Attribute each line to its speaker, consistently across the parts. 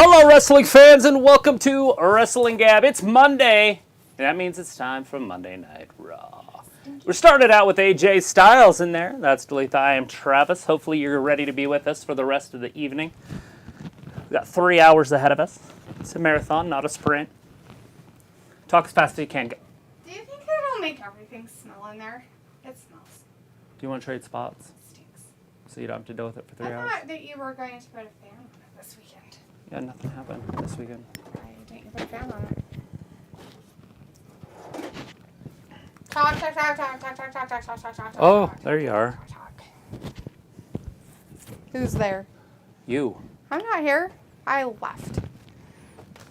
Speaker 1: Hello, wrestling fans, and welcome to Wrestling Gab. It's Monday, and that means it's time for Monday Night Raw. We started out with AJ Styles in there. That's Dalitha. I am Travis. Hopefully, you're ready to be with us for the rest of the evening. We've got 3 hours ahead of us. It's a marathon, not a sprint. Talk as fast as you can. Go.
Speaker 2: Do you think it'll make everything smell in there? It smells.
Speaker 1: Do you want to trade spots?
Speaker 2: It stinks.
Speaker 1: So you don't have to deal with it for 3 hours?
Speaker 2: I thought that you were going to put a fan on it this weekend.
Speaker 1: Yeah, nothing happened this weekend.
Speaker 2: Why didn't you put a fan on it? Talk.
Speaker 1: Oh, there you are.
Speaker 2: Talk. Who's there?
Speaker 1: You.
Speaker 2: I'm not here. I left.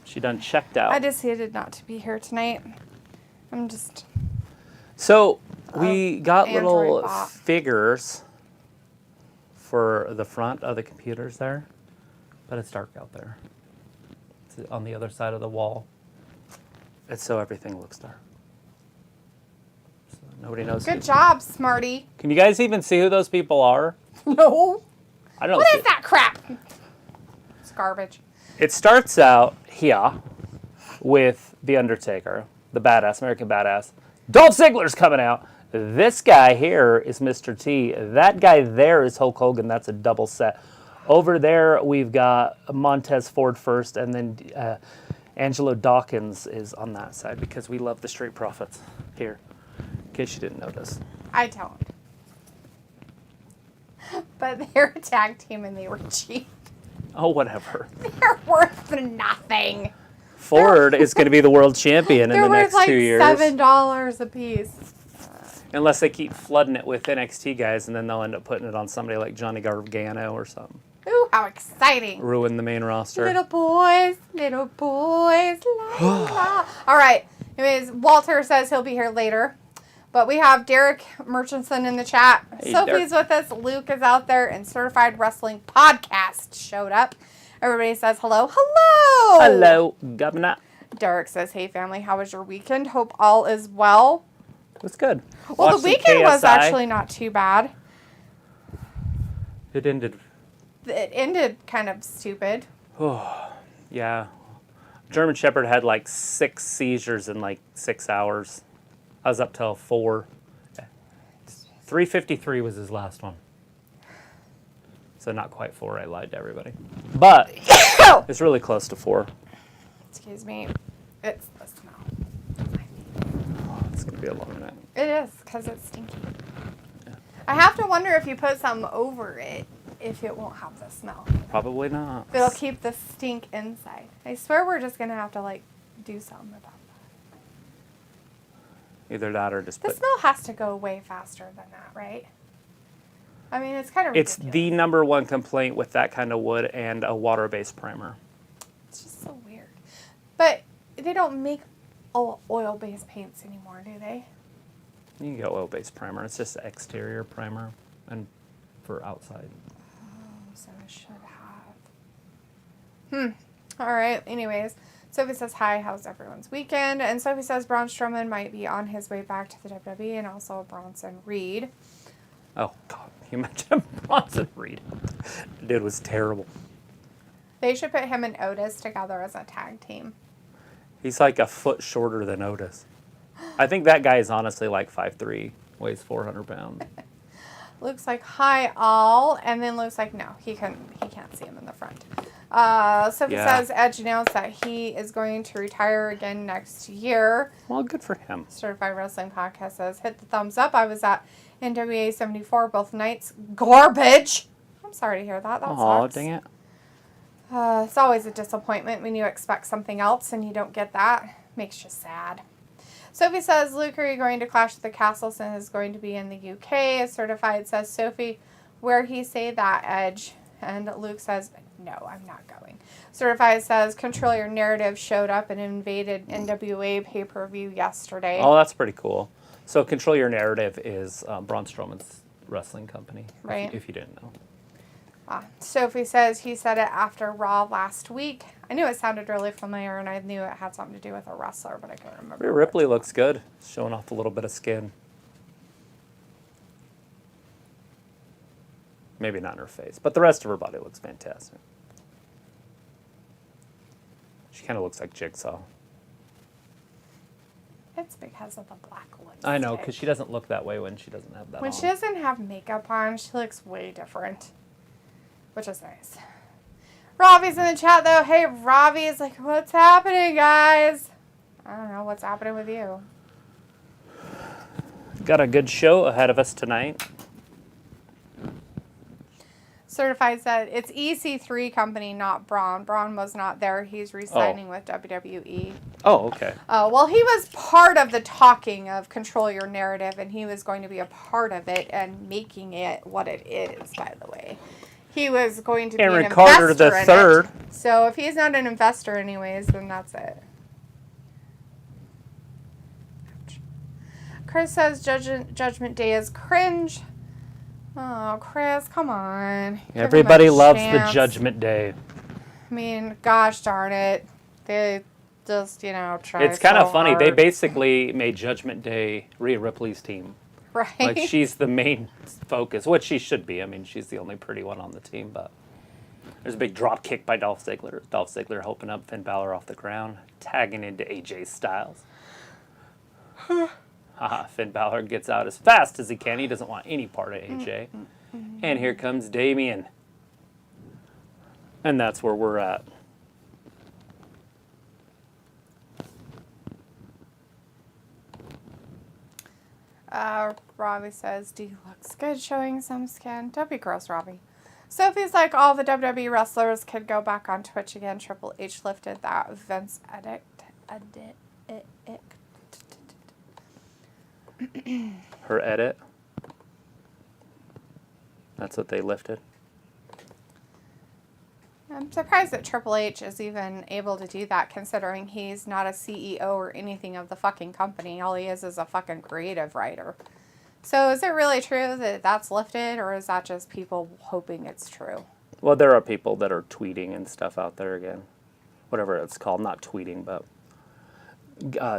Speaker 1: She done checked out.
Speaker 2: I decided not to be here tonight. I'm just...
Speaker 1: So, we got
Speaker 2: Android
Speaker 1: little
Speaker 2: bot.
Speaker 1: figures for the front of the computers there, but it's dark out there. It's on the other side of the wall. It's so everything looks dark. So nobody knows.
Speaker 2: Good job, Smarty.
Speaker 1: Can you guys even see who those people are?
Speaker 2: No.
Speaker 1: I don't
Speaker 2: What
Speaker 1: see
Speaker 2: is that crap? It's garbage.
Speaker 1: It starts out here with The Undertaker, the badass, American badass. Dolph Ziggler's coming out. This guy here is Mr. T. That guy there is Hulk Hogan. That's a double set. Over there, we've got Montez Ford first, and then Angelo Dawkins is on that side because we love the Street Profits here, in case you didn't notice.
Speaker 2: I don't. But they're a tag team and they were cheap.
Speaker 1: Oh, whatever.
Speaker 2: They're worth nothing.
Speaker 1: Ford is going to be the world champion in the next
Speaker 2: like
Speaker 1: 2 years.
Speaker 2: $7 a piece.
Speaker 1: Unless they keep flooding it with NXT guys, and then they'll end up putting it on somebody like Johnny Gargano or something.
Speaker 2: Ooh, how exciting.
Speaker 1: Ruin the main roster.
Speaker 2: Little boys, la, la. All right. Anyways, Walter says he'll be here later. But we have Derek Murchison in the chat.
Speaker 1: Hey,
Speaker 2: Sophie's with us. Luke is out there. And Certified Wrestling Podcast showed up. Everybody says hello. Hello.
Speaker 1: Hello, Governor.
Speaker 2: Derek says, hey, family, how was your weekend? Hope all is well.
Speaker 1: It was good.
Speaker 2: Well,
Speaker 1: Watched
Speaker 2: the
Speaker 1: some
Speaker 2: weekend was
Speaker 1: KSI.
Speaker 2: actually not too bad.
Speaker 1: It ended.
Speaker 2: It ended kind of stupid.
Speaker 1: Yeah. German Shepherd had like 6 seizures in like 6 hours. I was up till 4. 3:53 was his last one. So not quite 4. I lied to everybody. But it's really close to 4.
Speaker 2: Excuse me. It's the smell.
Speaker 1: It's going to be a long night.
Speaker 2: It is, because it's stinky. Yeah. I have to wonder if you put something over it, if it won't have the smell.
Speaker 1: Probably not.
Speaker 2: If it'll keep the stink inside. I swear we're just going to have to, do something about that.
Speaker 1: Either that or just
Speaker 2: The
Speaker 1: put...
Speaker 2: smell has to go way faster than that, right? I mean, it's kind of
Speaker 1: It's
Speaker 2: ridiculous.
Speaker 1: the number one complaint with that kind of wood and a water-based primer.
Speaker 2: It's just so weird. But they don't make oil-based paints anymore, do they?
Speaker 1: You can get oil-based primer. It's just exterior primer and for outside.
Speaker 2: Oh, so I should have. All right. Anyways, Sophie says, hi, how's everyone's weekend? And Sophie says Braun Strowman might be on his way back to the WWE and also Bronson Reed.
Speaker 1: Oh, God. You mentioned Bronson Reed. The dude was terrible.
Speaker 2: They should put him and Otis together as a tag team.
Speaker 1: He's like a foot shorter than Otis. I think that guy is honestly like 5'3", weighs 400 pounds.
Speaker 2: Luke's like, hi, all. And then Luke's like, no, he can't see him in the front. Sophie says Edge announced that he is going to retire again next year.
Speaker 1: Well, good for him.
Speaker 2: Certified Wrestling Podcast says, hit the thumbs up. I was at NWA 74 both nights. Garbage. I'm sorry to hear that. That sucks.
Speaker 1: Dang it.
Speaker 2: It's always a disappointment when you expect something else and you don't get that. Makes you sad. Sophie says, Luke, are you going to Clash at the Castle since it's going to be in the UK? Certified says, Sophie, where he say that, Edge? And Luke says, no, I'm not going. Certified says, Control Your Narrative showed up and invaded NWA pay-per-view yesterday.
Speaker 1: Oh, that's pretty cool. So Control Your Narrative is Braun Strowman's wrestling company,
Speaker 2: right?
Speaker 1: If you didn't know.
Speaker 2: Sophie says he said it after Raw last week. I knew it sounded really familiar, and I knew it had something to do with a wrestler, but I couldn't remember.
Speaker 1: Rhea Ripley looks good, showing off a little bit of skin. Maybe not in her face, but the rest of her body looks fantastic. She kind of looks like Jigsaw.
Speaker 2: It's because of the black lipstick.
Speaker 1: I know, because she doesn't look that way when she doesn't have that
Speaker 2: When
Speaker 1: on.
Speaker 2: she doesn't have makeup on, she looks way different, which is nice. Ravi's in the chat, though. Hey, Ravi's like, what's happening, guys? I don't know. What's happening with you?
Speaker 1: Got a good show ahead of us tonight.
Speaker 2: Certified said it's EC3 company, not Braun. Braun was not there. He's re-signing with WWE.
Speaker 1: Oh, okay.
Speaker 2: Well, he was part of the talking of Control Your Narrative, and he was going to be a part of it and making it what it is, by the way. He was going to be
Speaker 1: Aaron
Speaker 2: an
Speaker 1: Carter
Speaker 2: investor
Speaker 1: the
Speaker 2: in
Speaker 1: third.
Speaker 2: it. So if he's not an investor anyways, then that's it. Chris says Judgment Day is cringe. Oh, Chris, come on. Give
Speaker 1: Everybody
Speaker 2: him a
Speaker 1: loves
Speaker 2: chance.
Speaker 1: the Judgment Day.
Speaker 2: I mean, gosh darn it. They just, try
Speaker 1: It's kind of
Speaker 2: so
Speaker 1: funny. They
Speaker 2: hard.
Speaker 1: basically made Judgment Day Rhea Ripley's team.
Speaker 2: Right?
Speaker 1: Like, she's the main focus, which she should be. I mean, she's the only pretty one on the team, but there's a big drop kick by Dolph Ziggler. Dolph Ziggler hoping up Finn Balor off the ground, tagging into AJ Styles. Finn Balor gets out as fast as he can. He doesn't want any part of AJ. And here comes Damien. And that's where we're at.
Speaker 2: Robbie says, D looks good showing some skin. Don't be gross, Robbie. Sophie's like, all the WWE wrestlers could go back on Twitch again. Triple H lifted that Vince edict.
Speaker 1: Her edit. That's what they lifted.
Speaker 2: I'm surprised that Triple H is even able to do that, considering he's not a CEO or anything of the fucking company. All he is a fucking creative writer. So is it really true that that's lifted, or is that just people hoping it's true?
Speaker 1: Well, there are people that are tweeting and stuff out there again. Whatever it's called. Not tweeting, but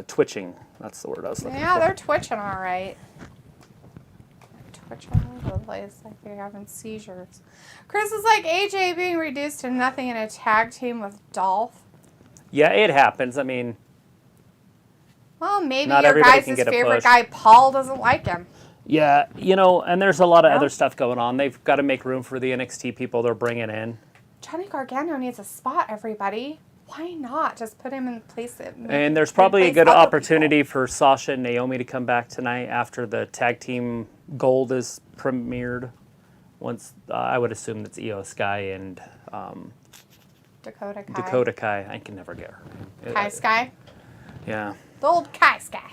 Speaker 1: twitching. That's the word I was looking for.
Speaker 2: Yeah, they're twitching all right. Twitching all over the place like they're having seizures. Chris is like, AJ being reduced to nothing in a tag team with Dolph.
Speaker 1: Yeah, it happens. I mean,
Speaker 2: Well, maybe
Speaker 1: not
Speaker 2: your
Speaker 1: everybody
Speaker 2: guys'
Speaker 1: can get a
Speaker 2: favorite
Speaker 1: push.
Speaker 2: guy, Paul, doesn't like him.
Speaker 1: yeah, and there's a lot of
Speaker 2: Yeah.
Speaker 1: other stuff going on. They've got to make room for the NXT people they're bringing in.
Speaker 2: Johnny Gargano needs a spot, everybody. Why not? Just put him in place.
Speaker 1: And there's probably a
Speaker 2: replace
Speaker 1: good
Speaker 2: other
Speaker 1: opportunity for Sasha and Naomi to come back tonight after the tag team gold is premiered. Once I would assume that's Io Sky and
Speaker 2: people. Dakota Kai.
Speaker 1: Dakota Kai. I can never get her name.
Speaker 2: Kai Sky.
Speaker 1: Yeah.
Speaker 2: The old Kai Sky.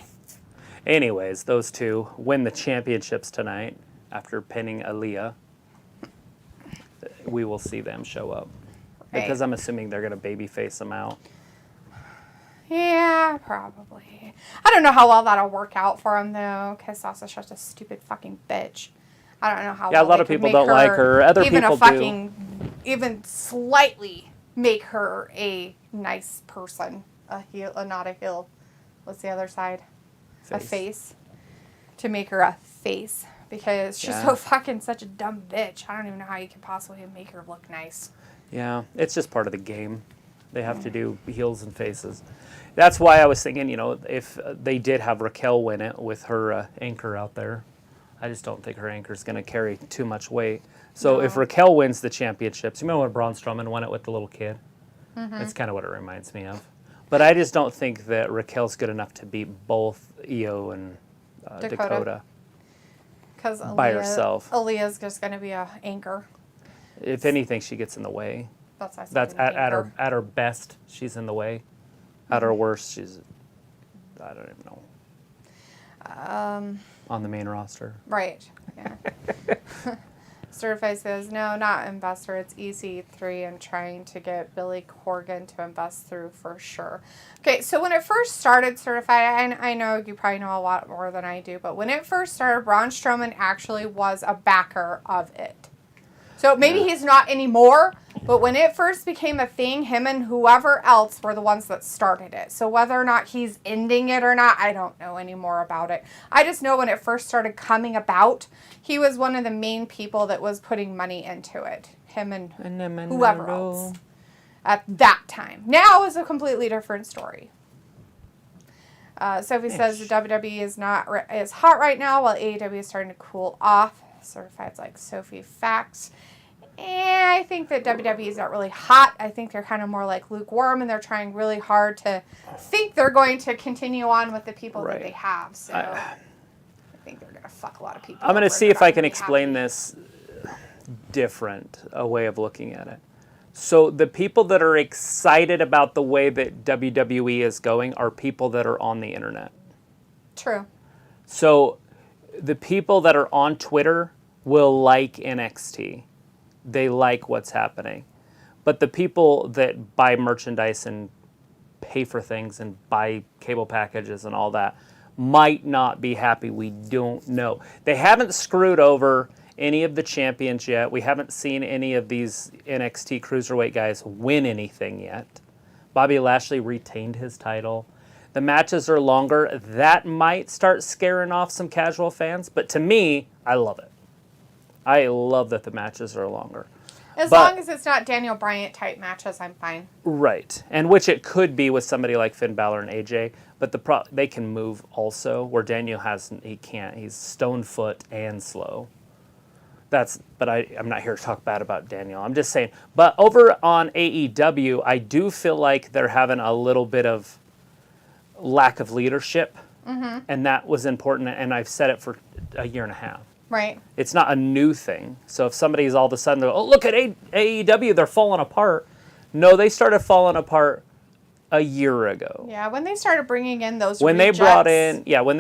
Speaker 1: Anyways, those two win the championships tonight after pinning Aaliyah. We will see them show up. Because I'm assuming they're going to babyface them out.
Speaker 2: Yeah, probably. I don't know how well that'll work out for him, though, because Sasha's such a stupid fucking bitch. I don't know how
Speaker 1: Yeah,
Speaker 2: well
Speaker 1: a lot
Speaker 2: they
Speaker 1: of
Speaker 2: could
Speaker 1: people
Speaker 2: make
Speaker 1: don't like her. Other
Speaker 2: even
Speaker 1: people
Speaker 2: a fucking, even slightly make her a nice person. A heel, not a heel. What's the other side? A face. To make her a face. Because she's so fucking such a dumb bitch. I don't even know how you could possibly make her look nice.
Speaker 1: Yeah, it's just part of the game. They have to do heels and faces. That's why I was thinking, if they did have Raquel win it with her anchor out there, I just don't think her anchor's going to carry too much weight. So if Raquel wins the championships, you remember when Braun Strowman won it with the little kid? Mm-hmm. That's kind of what it reminds me of. But I just don't think that Raquel's good enough to beat both Io and Dakota.
Speaker 2: Because
Speaker 1: by herself.
Speaker 2: Aaliyah's just going to be an anchor.
Speaker 1: If anything, she gets in the way.
Speaker 2: That's
Speaker 1: at her best, she's in the way. At her worst, she's, I don't even know. On the main roster.
Speaker 2: Right. Yeah. Certified says, no, not investor. It's EC3 and trying to get Billy Corgan to invest through for sure. Okay, so when it first started, Certified, I know you probably know a lot more than I do, but when it first started, Braun Strowman actually was a backer of it. So maybe he's not anymore, but when it first became a thing, him and whoever else were the ones that started it. So whether or not he's ending it or not, I don't know any more about it. I just know when it first started coming about, he was one of the main people that was putting money into it. Him and whoever else. at that time. Now is a completely different story. Sophie says the WWE is hot right now, while AEW is starting to cool off. Certified's like Sophie facts. And I think that WWE is not really hot. I think they're kind of more like lukewarm, and they're trying really hard to think they're going to continue on with the people that they have. So I think they're going to fuck a lot of people.
Speaker 1: I'm going to see if I can explain this different, a way of looking at it. So the people that are excited about the way that WWE is going are people that are on the internet.
Speaker 2: True.
Speaker 1: So the people that are on Twitter will like NXT. They like what's happening. But the people that buy merchandise and pay for things and buy cable packages and all that might not be happy. We don't know. They haven't screwed over any of the champions yet. We haven't seen any of these NXT cruiserweight guys win anything yet. Bobby Lashley retained his title. The matches are longer. That might start scaring off some casual fans, but to me, I love it. I love that the matches are longer.
Speaker 2: As long as it's not Daniel Bryan type matches, I'm fine.
Speaker 1: Right, and which it could be with somebody like Finn Balor and AJ, but they can move also, where Daniel he can't. He's stone foot and slow. But I'm not here to talk bad about Daniel. I'm just saying. But over on AEW, I do feel like they're having a little bit of lack of leadership, and that was important. And I've said it for a year and a half.
Speaker 2: Right.
Speaker 1: It's not a new thing. So if somebody's all of a sudden, oh, look at AEW, they're falling apart. No, they started falling apart a year ago.
Speaker 2: Yeah, when they started bringing in those
Speaker 1: when
Speaker 2: rejects.
Speaker 1: they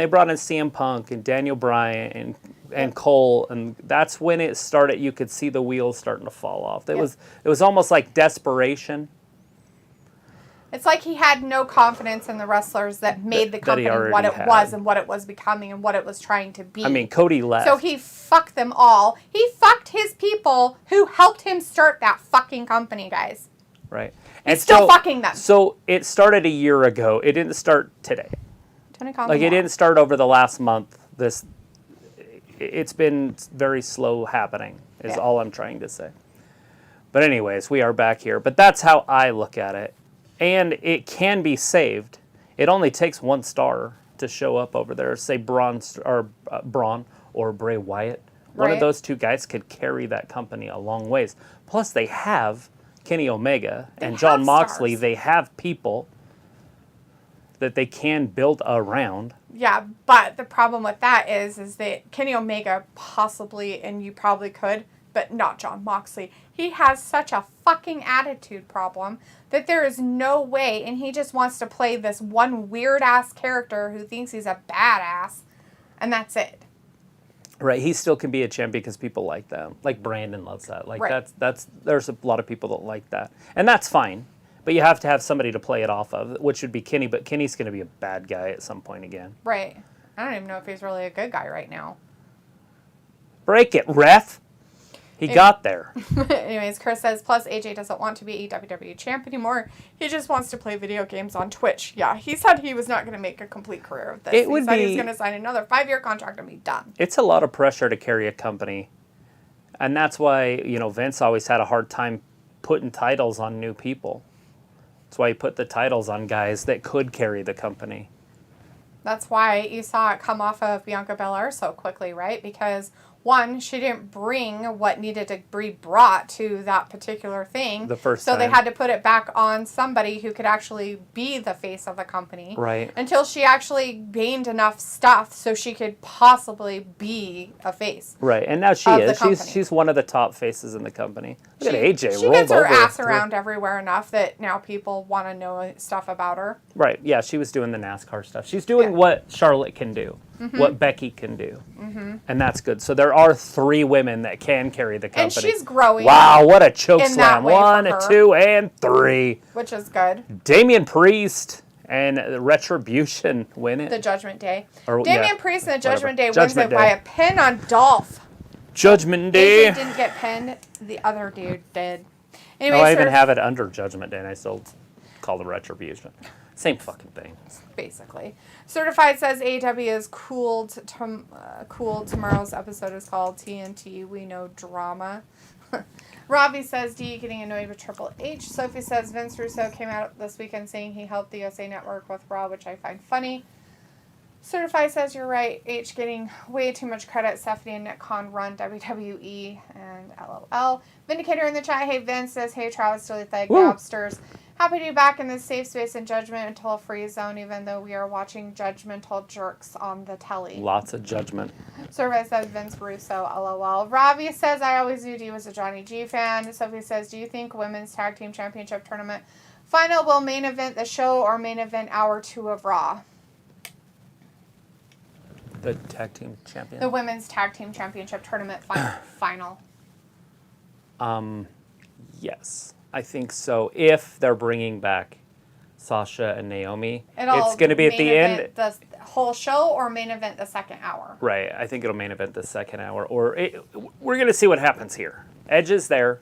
Speaker 1: brought in CM Punk and Daniel Bryan and Cole, and that's when it started. You could see the wheels starting to fall off. It was almost like desperation.
Speaker 2: It's like he had no confidence in the wrestlers that made the company what it was and what it was becoming and what it was trying to be.
Speaker 1: I mean, Cody left.
Speaker 2: So he fucked them all. He fucked his people who helped him start that fucking company, guys.
Speaker 1: Right.
Speaker 2: He's still fucking them.
Speaker 1: So it started a year ago. It didn't start today. It didn't start over the last month. It's been very slow happening, is all I'm trying to say. But anyways, we are back here. But that's how I look at it. And it can be saved. It only takes one star to show up over there. Say Braun or Bray Wyatt. One of those two guys could carry that company a long ways. Plus, they have Kenny Omega and Jon Moxley.
Speaker 2: Stars.
Speaker 1: They have people that they can build around.
Speaker 2: Yeah, but the problem with that is that Kenny Omega possibly, and you probably could, but not Jon Moxley. He has such a fucking attitude problem that there is no way, and he just wants to play this one weird-ass character who thinks he's a badass, and that's it.
Speaker 1: Right, he still can be a champion because people like that. Like Brandon loves that. Like that's there's a lot of people that like that. And that's fine. But you have to have somebody to play it off of, which would be Kenny, but Kenny's going to be a bad guy at some point again.
Speaker 2: Right. I don't even know if he's really a good guy right now.
Speaker 1: Break it, ref. He got there.
Speaker 2: Anyways, Chris says, plus AJ doesn't want to be a WWE champ anymore. He just wants to play video games on Twitch. Yeah, he said he was not going to make a complete career of this. He said he was going to sign another 5-year contract and be done.
Speaker 1: It's a lot of pressure to carry a company. And that's why, Vince always had a hard time putting titles on new people. That's why he put the titles on guys that could carry the company.
Speaker 2: That's why you saw it come off of Bianca Belair so quickly, right? Because, one, she didn't bring what needed to be brought to that particular thing.
Speaker 1: The first time.
Speaker 2: So they had to put it back on somebody who could actually be the face of the company.
Speaker 1: Right.
Speaker 2: Until she actually gained enough stuff so she could possibly be a face.
Speaker 1: Right, and now she is. She's one of the top faces in the company. Look at AJ.
Speaker 2: She gets her ass around everywhere enough that now people want to know stuff about her.
Speaker 1: Right, yeah, she was doing the NASCAR stuff. She's doing what Charlotte can do, what Becky can do, and that's good. So there are 3 women that can carry the company.
Speaker 2: And she's growing.
Speaker 1: Wow, what a choke slam. 1, 2, and 3.
Speaker 2: Which is good.
Speaker 1: Damian Priest and Retribution win it.
Speaker 2: The Judgment Day. Damian Priest and the Judgment Day wins it
Speaker 1: Day.
Speaker 2: by a pin on Dolph.
Speaker 1: Judgment Day.
Speaker 2: AJ didn't get pinned. The other dude did.
Speaker 1: Anyway, I even have it under Judgment Day, and I still call it Retribution. Same fucking thing.
Speaker 2: Basically. Certified says AEW is cool. Cool. Tomorrow's episode is called TNT We Know Drama. Robbie says, D getting annoyed with Triple H. Sophie says, Vince Russo came out this weekend saying he helped the USA Network with Raw, which I find funny. Certify says, you're right. H getting way too much credit. Stephanie and Nick Khan run WWE and LOL. Vindicator in the chat, hey Vince says, hey Travis Dilly Thag Gobsters. Happy to be back in this safe space and judgmental free zone, even though we are watching judgmental jerks on the telly.
Speaker 1: Lots of judgment.
Speaker 2: Survey says Vince Russo, LOL. Robbie says, I always knew D was a Johnny G fan. Sophie says, do you think Women's Tag Team Championship Tournament final will main event the show or main event hour 2 of Raw?
Speaker 1: The tag team champion?
Speaker 2: The Women's Tag Team Championship Tournament final.
Speaker 1: Yes. I think so. If they're bringing back Sasha and Naomi,
Speaker 2: It'll
Speaker 1: it's going to be at the end.
Speaker 2: The whole show or main event the second hour?
Speaker 1: Right. I think it'll main event the second hour. We're going to see what happens here. Edge is there.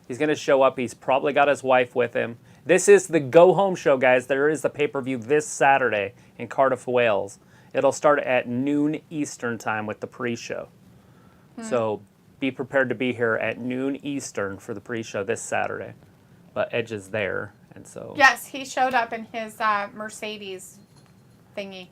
Speaker 1: He's going to show up. He's probably got his wife with him. This is the go-home show, guys. There is the pay-per-view this Saturday in Cardiff, Wales. It'll start at noon Eastern time with the pre-show. So be prepared to be here at noon Eastern for the pre-show this Saturday. But Edge is there, and so...
Speaker 2: Yes, he showed up in his Mercedes thingy.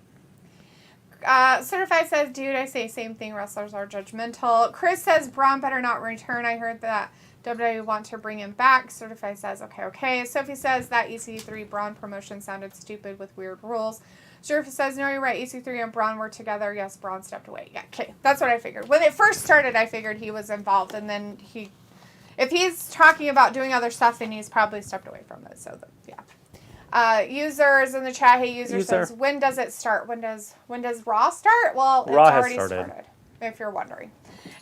Speaker 2: Certified says, dude, I say same thing. Wrestlers are judgmental. Chris says, Braun better not return. I heard that WWE want to bring him back. Certified says, okay. Sophie says, that EC3 Braun promotion sounded stupid with weird rules. Certified says, no, you're right. EC3 and Braun were together. Yes, Braun stepped away. Yeah, okay. That's what I figured. When it first started, I figured he was involved, and then he... If he's talking about doing other stuff, then he's probably stepped away from it. So, yeah. Users in the chat, hey, user says, when does it start? When does Raw start? Well, it's
Speaker 1: Raw
Speaker 2: already started, if you're wondering.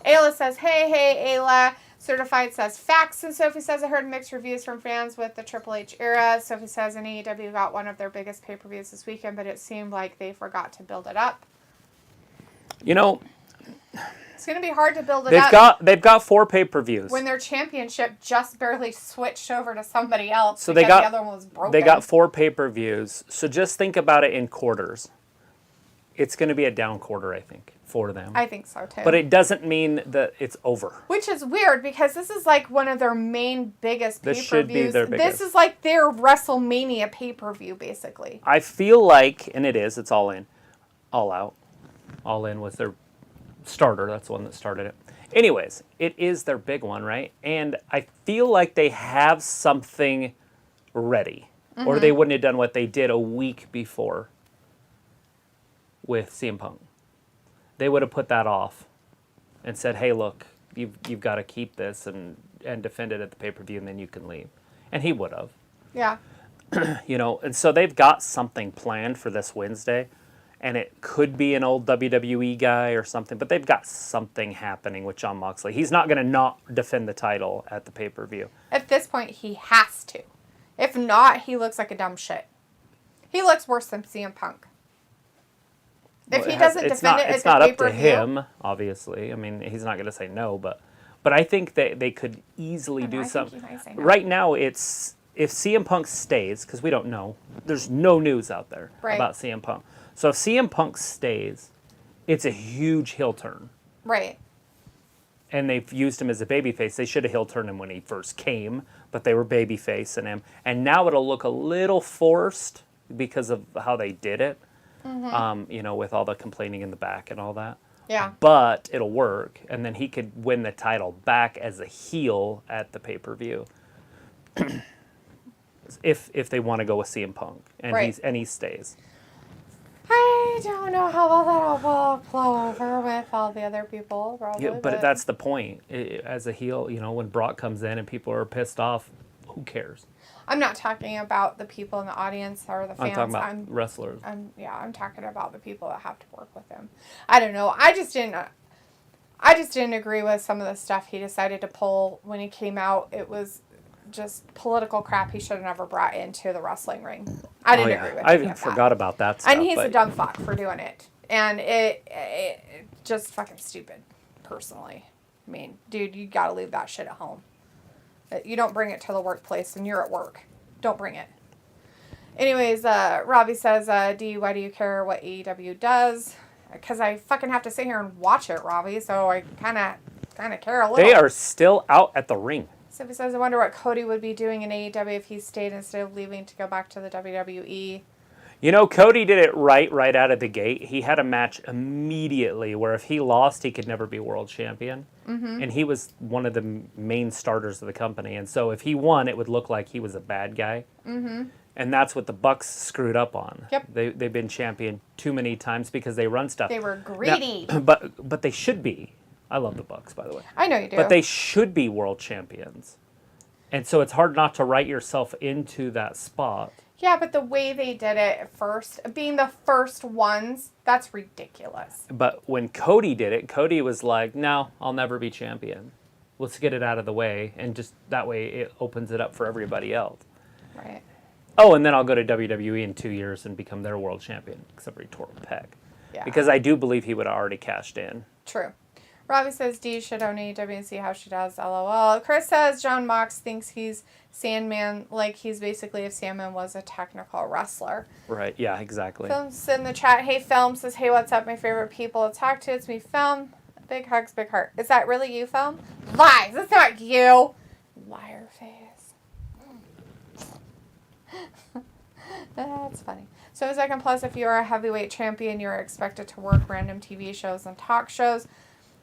Speaker 2: Ayla says, hey, Ayla. Certified says, facts. And Sophie says, I heard mixed reviews from fans with the Triple H era. Sophie says, and AEW got one of their biggest pay-per-views this weekend, but it seemed like they forgot to build it up.
Speaker 1: You know...
Speaker 2: It's going to be hard to build it up.
Speaker 1: They've got 4 pay-per-views.
Speaker 2: When their championship just barely switched over to somebody else
Speaker 1: so
Speaker 2: because the other one was broken.
Speaker 1: They got 4 pay-per-views. So just think about it in quarters. It's going to be a down quarter, I think, for them.
Speaker 2: I think so, too.
Speaker 1: But it doesn't mean that it's over.
Speaker 2: Which is weird because this is like one of their main biggest pay-per-views.
Speaker 1: This should be their biggest.
Speaker 2: This is like their WrestleMania pay-per-view, basically.
Speaker 1: I feel like, and it's All In. All Out. All In was their starter. That's the one that started it. Anyways, it is their big one, right? And I feel like they have something ready. Or they wouldn't have done what they did a week before with CM Punk. They would have put that off and said, hey, look, you've got to keep this and defend it at the pay-per-view, and then you can leave. And he would have.
Speaker 2: Yeah.
Speaker 1: And so they've got something planned for this Wednesday. And it could be an old WWE guy or something, but they've got something happening with Jon Moxley. He's not going to not defend the title at the pay-per-view.
Speaker 2: At this point, he has to. If not, he looks like a dumb shit. He looks worse than CM Punk. If he doesn't defend it at the pay-per-view... It's not up to him,
Speaker 1: obviously. I mean, he's not going to say no, but I think that they could easily do something.
Speaker 2: No.
Speaker 1: Right now, it's... If CM Punk stays, because we don't know, there's no news out there about CM Punk. So if CM Punk stays, it's a huge heel turn.
Speaker 2: Right.
Speaker 1: And they've used him as a babyface. They should have heel turned him when he first came, but they were babyfacing him. And now it'll look a little forced because of how they did it, with all the complaining in the back and all that.
Speaker 2: Yeah.
Speaker 1: But it'll work, and then he could win the title back as a heel at the pay-per-view. if they want to go with CM Punk, and he stays.
Speaker 2: I don't know how well that'll blow over with all the other people, probably.
Speaker 1: Yeah, but that's the point. As a heel, when Brock comes in and people are pissed off, who cares?
Speaker 2: I'm not talking about the people in the audience or the fans.
Speaker 1: I'm talking about wrestlers.
Speaker 2: I'm talking about the people that have to work with him. I don't know. I just didn't agree with some of the stuff he decided to pull when he came out. It was just political crap he should have never brought into the wrestling ring. I didn't agree with it.
Speaker 1: I forgot about that stuff.
Speaker 2: And he's a dumb fuck for doing it. And it just fucking stupid, personally. I mean, dude, you gotta leave that shit at home. You don't bring it to the workplace and you're at work. Don't bring it. Anyways, Robbie says, why do you care what AEW does? Because I fucking have to sit here and watch it, Robbie, so I kind of care a little.
Speaker 1: They are still out at the ring.
Speaker 2: So he says, I wonder what Cody would be doing in AEW if he stayed instead of leaving to go back to the WWE.
Speaker 1: You know, Cody did it right out of the gate. He had a match immediately where if he lost, he could never be world champion. Mm-hmm. And he was one of the main starters of the company. And so if he won, it would look like he was a bad guy. Mm-hmm. And that's what the Bucks screwed up on.
Speaker 2: Yep.
Speaker 1: They've been champion too many times because they run stuff.
Speaker 2: They were greedy.
Speaker 1: Now, but they should be. I love the Bucks, by the way.
Speaker 2: I know you do.
Speaker 1: But they should be world champions. And so it's hard not to write yourself into that spot.
Speaker 2: Yeah, but the way they did it at first, being the first ones, that's ridiculous.
Speaker 1: But when Cody did it, Cody was like, no, I'll never be champion. Let's get it out of the way. And just that way it opens it up for everybody else.
Speaker 2: Right.
Speaker 1: Oh, and then I'll go to WWE in 2 years and become their world champion, except for he tore a pec.
Speaker 2: Yeah.
Speaker 1: Because I do believe he would have already cashed in.
Speaker 2: True. Robbie says Dee should own AEW and see how she does. LOL. Chris says John Mox thinks he's Sandman, like he's basically if Sandman was a technical wrestler.
Speaker 1: Right, yeah, exactly.
Speaker 2: Films in the chat. Hey, Film says, hey, what's up, my favorite people to talk to? It's me, Film. Big hugs, big heart. Is that really you, Film? Lies. That's not you. Liar face. That's funny. So second plus, if you are a heavyweight champion, you are expected to work random TV shows and talk shows.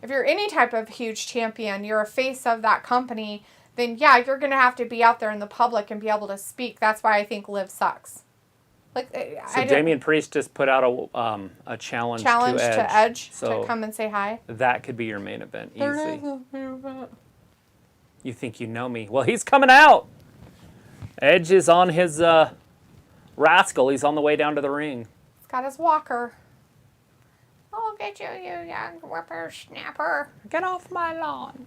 Speaker 2: If you're any type of huge champion, you're a face of that company, then yeah, you're going to have to be out there in the public and be able to speak. That's why I think Liv sucks. Like,
Speaker 1: so Damian Priest just put out a challenge to Edge.
Speaker 2: To come and say hi.
Speaker 1: That could be your main event. Easy. You think you know me. Well, he's coming out. Edge is on his rascal. He's on the way down to the ring.
Speaker 2: He's got his walker. I'll get you, you young whippersnapper.
Speaker 1: Get off my lawn.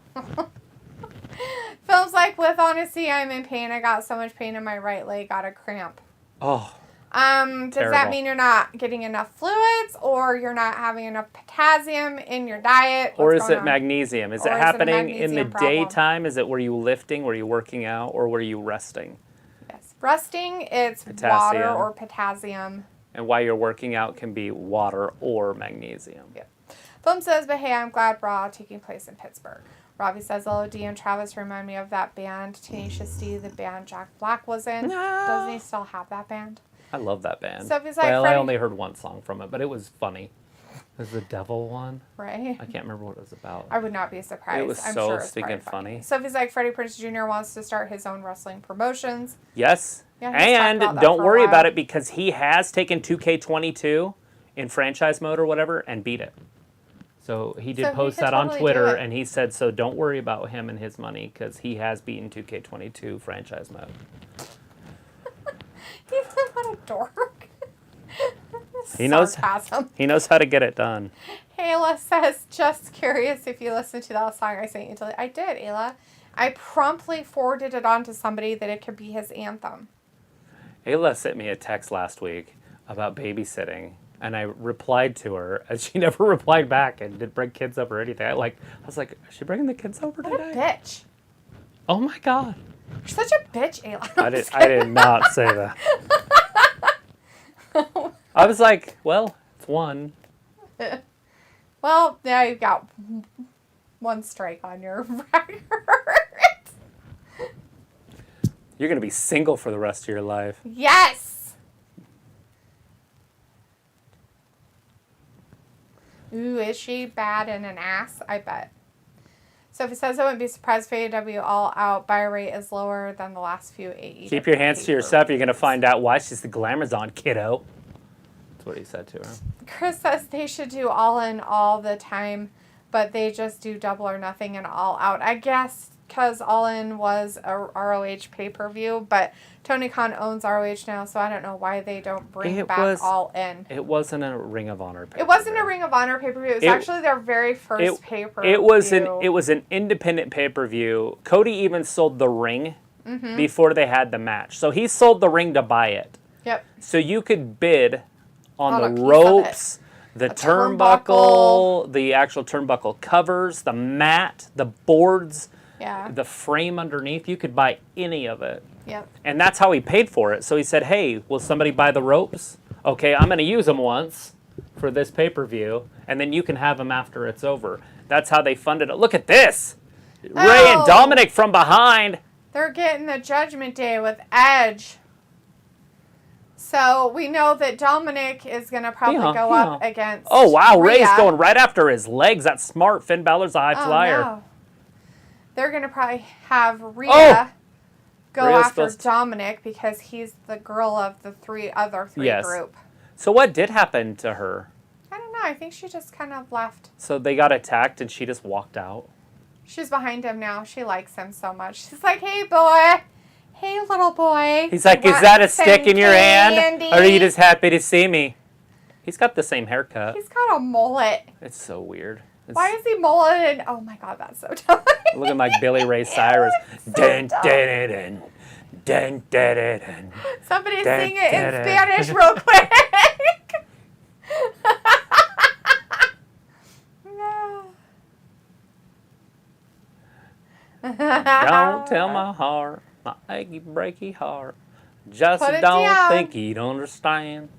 Speaker 2: Phil's like, with honesty, I'm in pain. I got so much pain in my right leg. Got a cramp.
Speaker 1: Oh.
Speaker 2: Does
Speaker 1: terrible.
Speaker 2: that mean you're not getting enough fluids or you're not having enough potassium in your diet?
Speaker 1: Or is it magnesium? Is it happening in the
Speaker 2: problem?
Speaker 1: daytime? Is it were you lifting? Were you working out? Or were you resting?
Speaker 2: Yes. Resting, it's
Speaker 1: Potassium.
Speaker 2: water or potassium.
Speaker 1: And while you're working out can be water or magnesium.
Speaker 2: Yep. Film says, but hey, I'm glad Raw taking place in Pittsburgh. Robbie says, LOD and Travis remind me of that band, Tenacious D, the band Jack Black was in.
Speaker 1: No.
Speaker 2: Doesn't he still have that band?
Speaker 1: I love that band.
Speaker 2: So if he's like,
Speaker 1: well, I
Speaker 2: Freddie-
Speaker 1: only heard one song from it, but it was funny. It was the devil one.
Speaker 2: Right.
Speaker 1: I can't remember what it was about.
Speaker 2: I would not be surprised.
Speaker 1: It was
Speaker 2: I'm
Speaker 1: so
Speaker 2: sure it's
Speaker 1: stinking
Speaker 2: probably
Speaker 1: funny.
Speaker 2: So if he's like, Freddie Prinze Jr. wants to start his own wrestling promotions.
Speaker 1: Yes.
Speaker 2: Yeah, he's talked
Speaker 1: and
Speaker 2: about that
Speaker 1: don't
Speaker 2: for a
Speaker 1: worry
Speaker 2: while.
Speaker 1: about it because he has taken 2K22 in franchise mode or whatever and beat it. So he did
Speaker 2: So he
Speaker 1: post
Speaker 2: could
Speaker 1: that on
Speaker 2: totally
Speaker 1: Twitter
Speaker 2: do it.
Speaker 1: and he said, so don't worry about him and his money because he has beaten 2K22 franchise mode.
Speaker 2: He's not a dork.
Speaker 1: He knows
Speaker 2: Sarcasm.
Speaker 1: he knows how to get it done.
Speaker 2: Ayla says, just curious if you listened to that song I sent you. I did, Ayla. I promptly forwarded it on to somebody that it could be his anthem.
Speaker 1: Ayla sent me a text last week about babysitting, and I replied to her, and she never replied back and didn't bring kids over or anything. I was like, is she bringing the kids over
Speaker 2: What
Speaker 1: today?
Speaker 2: a bitch.
Speaker 1: Oh my God.
Speaker 2: You're such a bitch, Ayla.
Speaker 1: I did not say that. I was like, well, it's one.
Speaker 2: Well, now you've got one strike on your record.
Speaker 1: You're going to be single for the rest of your life.
Speaker 2: Yes! Ooh, is she bad in an ass? I bet. So if it says I wouldn't be surprised if AEW All Out buy rate is lower than the last few AEW.
Speaker 1: Keep your hands to yourself. You're going to find out why she's the Glamazon, kiddo. That's what he said to her.
Speaker 2: Chris says they should do All In all the time, but they just do Double or Nothing and All Out. I guess because All In was a ROH pay-per-view, but Tony Khan owns ROH now, so I don't know why they don't bring back All In.
Speaker 1: It wasn't a Ring of Honor pay-per-view.
Speaker 2: It wasn't a Ring of Honor pay-per-view. It was actually their very first pay-per-view.
Speaker 1: It was an independent pay-per-view. Cody even sold the ring before they had the match. So he sold the ring to buy it.
Speaker 2: Yep.
Speaker 1: So you could bid on
Speaker 2: a
Speaker 1: the
Speaker 2: piece of
Speaker 1: ropes,
Speaker 2: it.
Speaker 1: the
Speaker 2: A
Speaker 1: turnbuckle, the actual turnbuckle covers, the mat, the boards,
Speaker 2: Yeah.
Speaker 1: the frame underneath. You could buy any of it.
Speaker 2: Yep.
Speaker 1: And that's how he paid for it. So he said, hey, will somebody buy the ropes? Okay, I'm going to use them once for this pay-per-view, and then you can have them after it's over. That's how they funded it. Look at this. Ray and Dominic from behind.
Speaker 2: They're getting the Judgment Day with Edge. So we know that Dominic is going to probably go up against
Speaker 1: Oh, wow.
Speaker 2: Rhea.
Speaker 1: Ray's going right after his legs. That's smart. Finn Balor's a high flyer.
Speaker 2: No. They're going to probably have Rhea go
Speaker 1: Rhea's
Speaker 2: after Dominic because he's the girl of the other three group.
Speaker 1: So what did happen to her?
Speaker 2: I don't know. I think she just kind of left.
Speaker 1: So they got attacked and she just walked out?
Speaker 2: She's behind him now. She likes him so much. She's like, hey, boy. Hey, little boy.
Speaker 1: He's like, is that a stick in your hand? Or are you just happy to see me? He's got the same haircut.
Speaker 2: He's got a mullet.
Speaker 1: It's so weird.
Speaker 2: Why is he mulleted? Oh, my God. That's so dumb.
Speaker 1: Looking like Billy Ray Cyrus. Dun, dun, dun, dun. Dun, dun, dun, dun.
Speaker 2: Somebody sing it in Spanish real quick.
Speaker 1: Don't tell my heart, my achy breaky heart. Just
Speaker 2: Put it
Speaker 1: don't
Speaker 2: down.
Speaker 1: think he'd understand.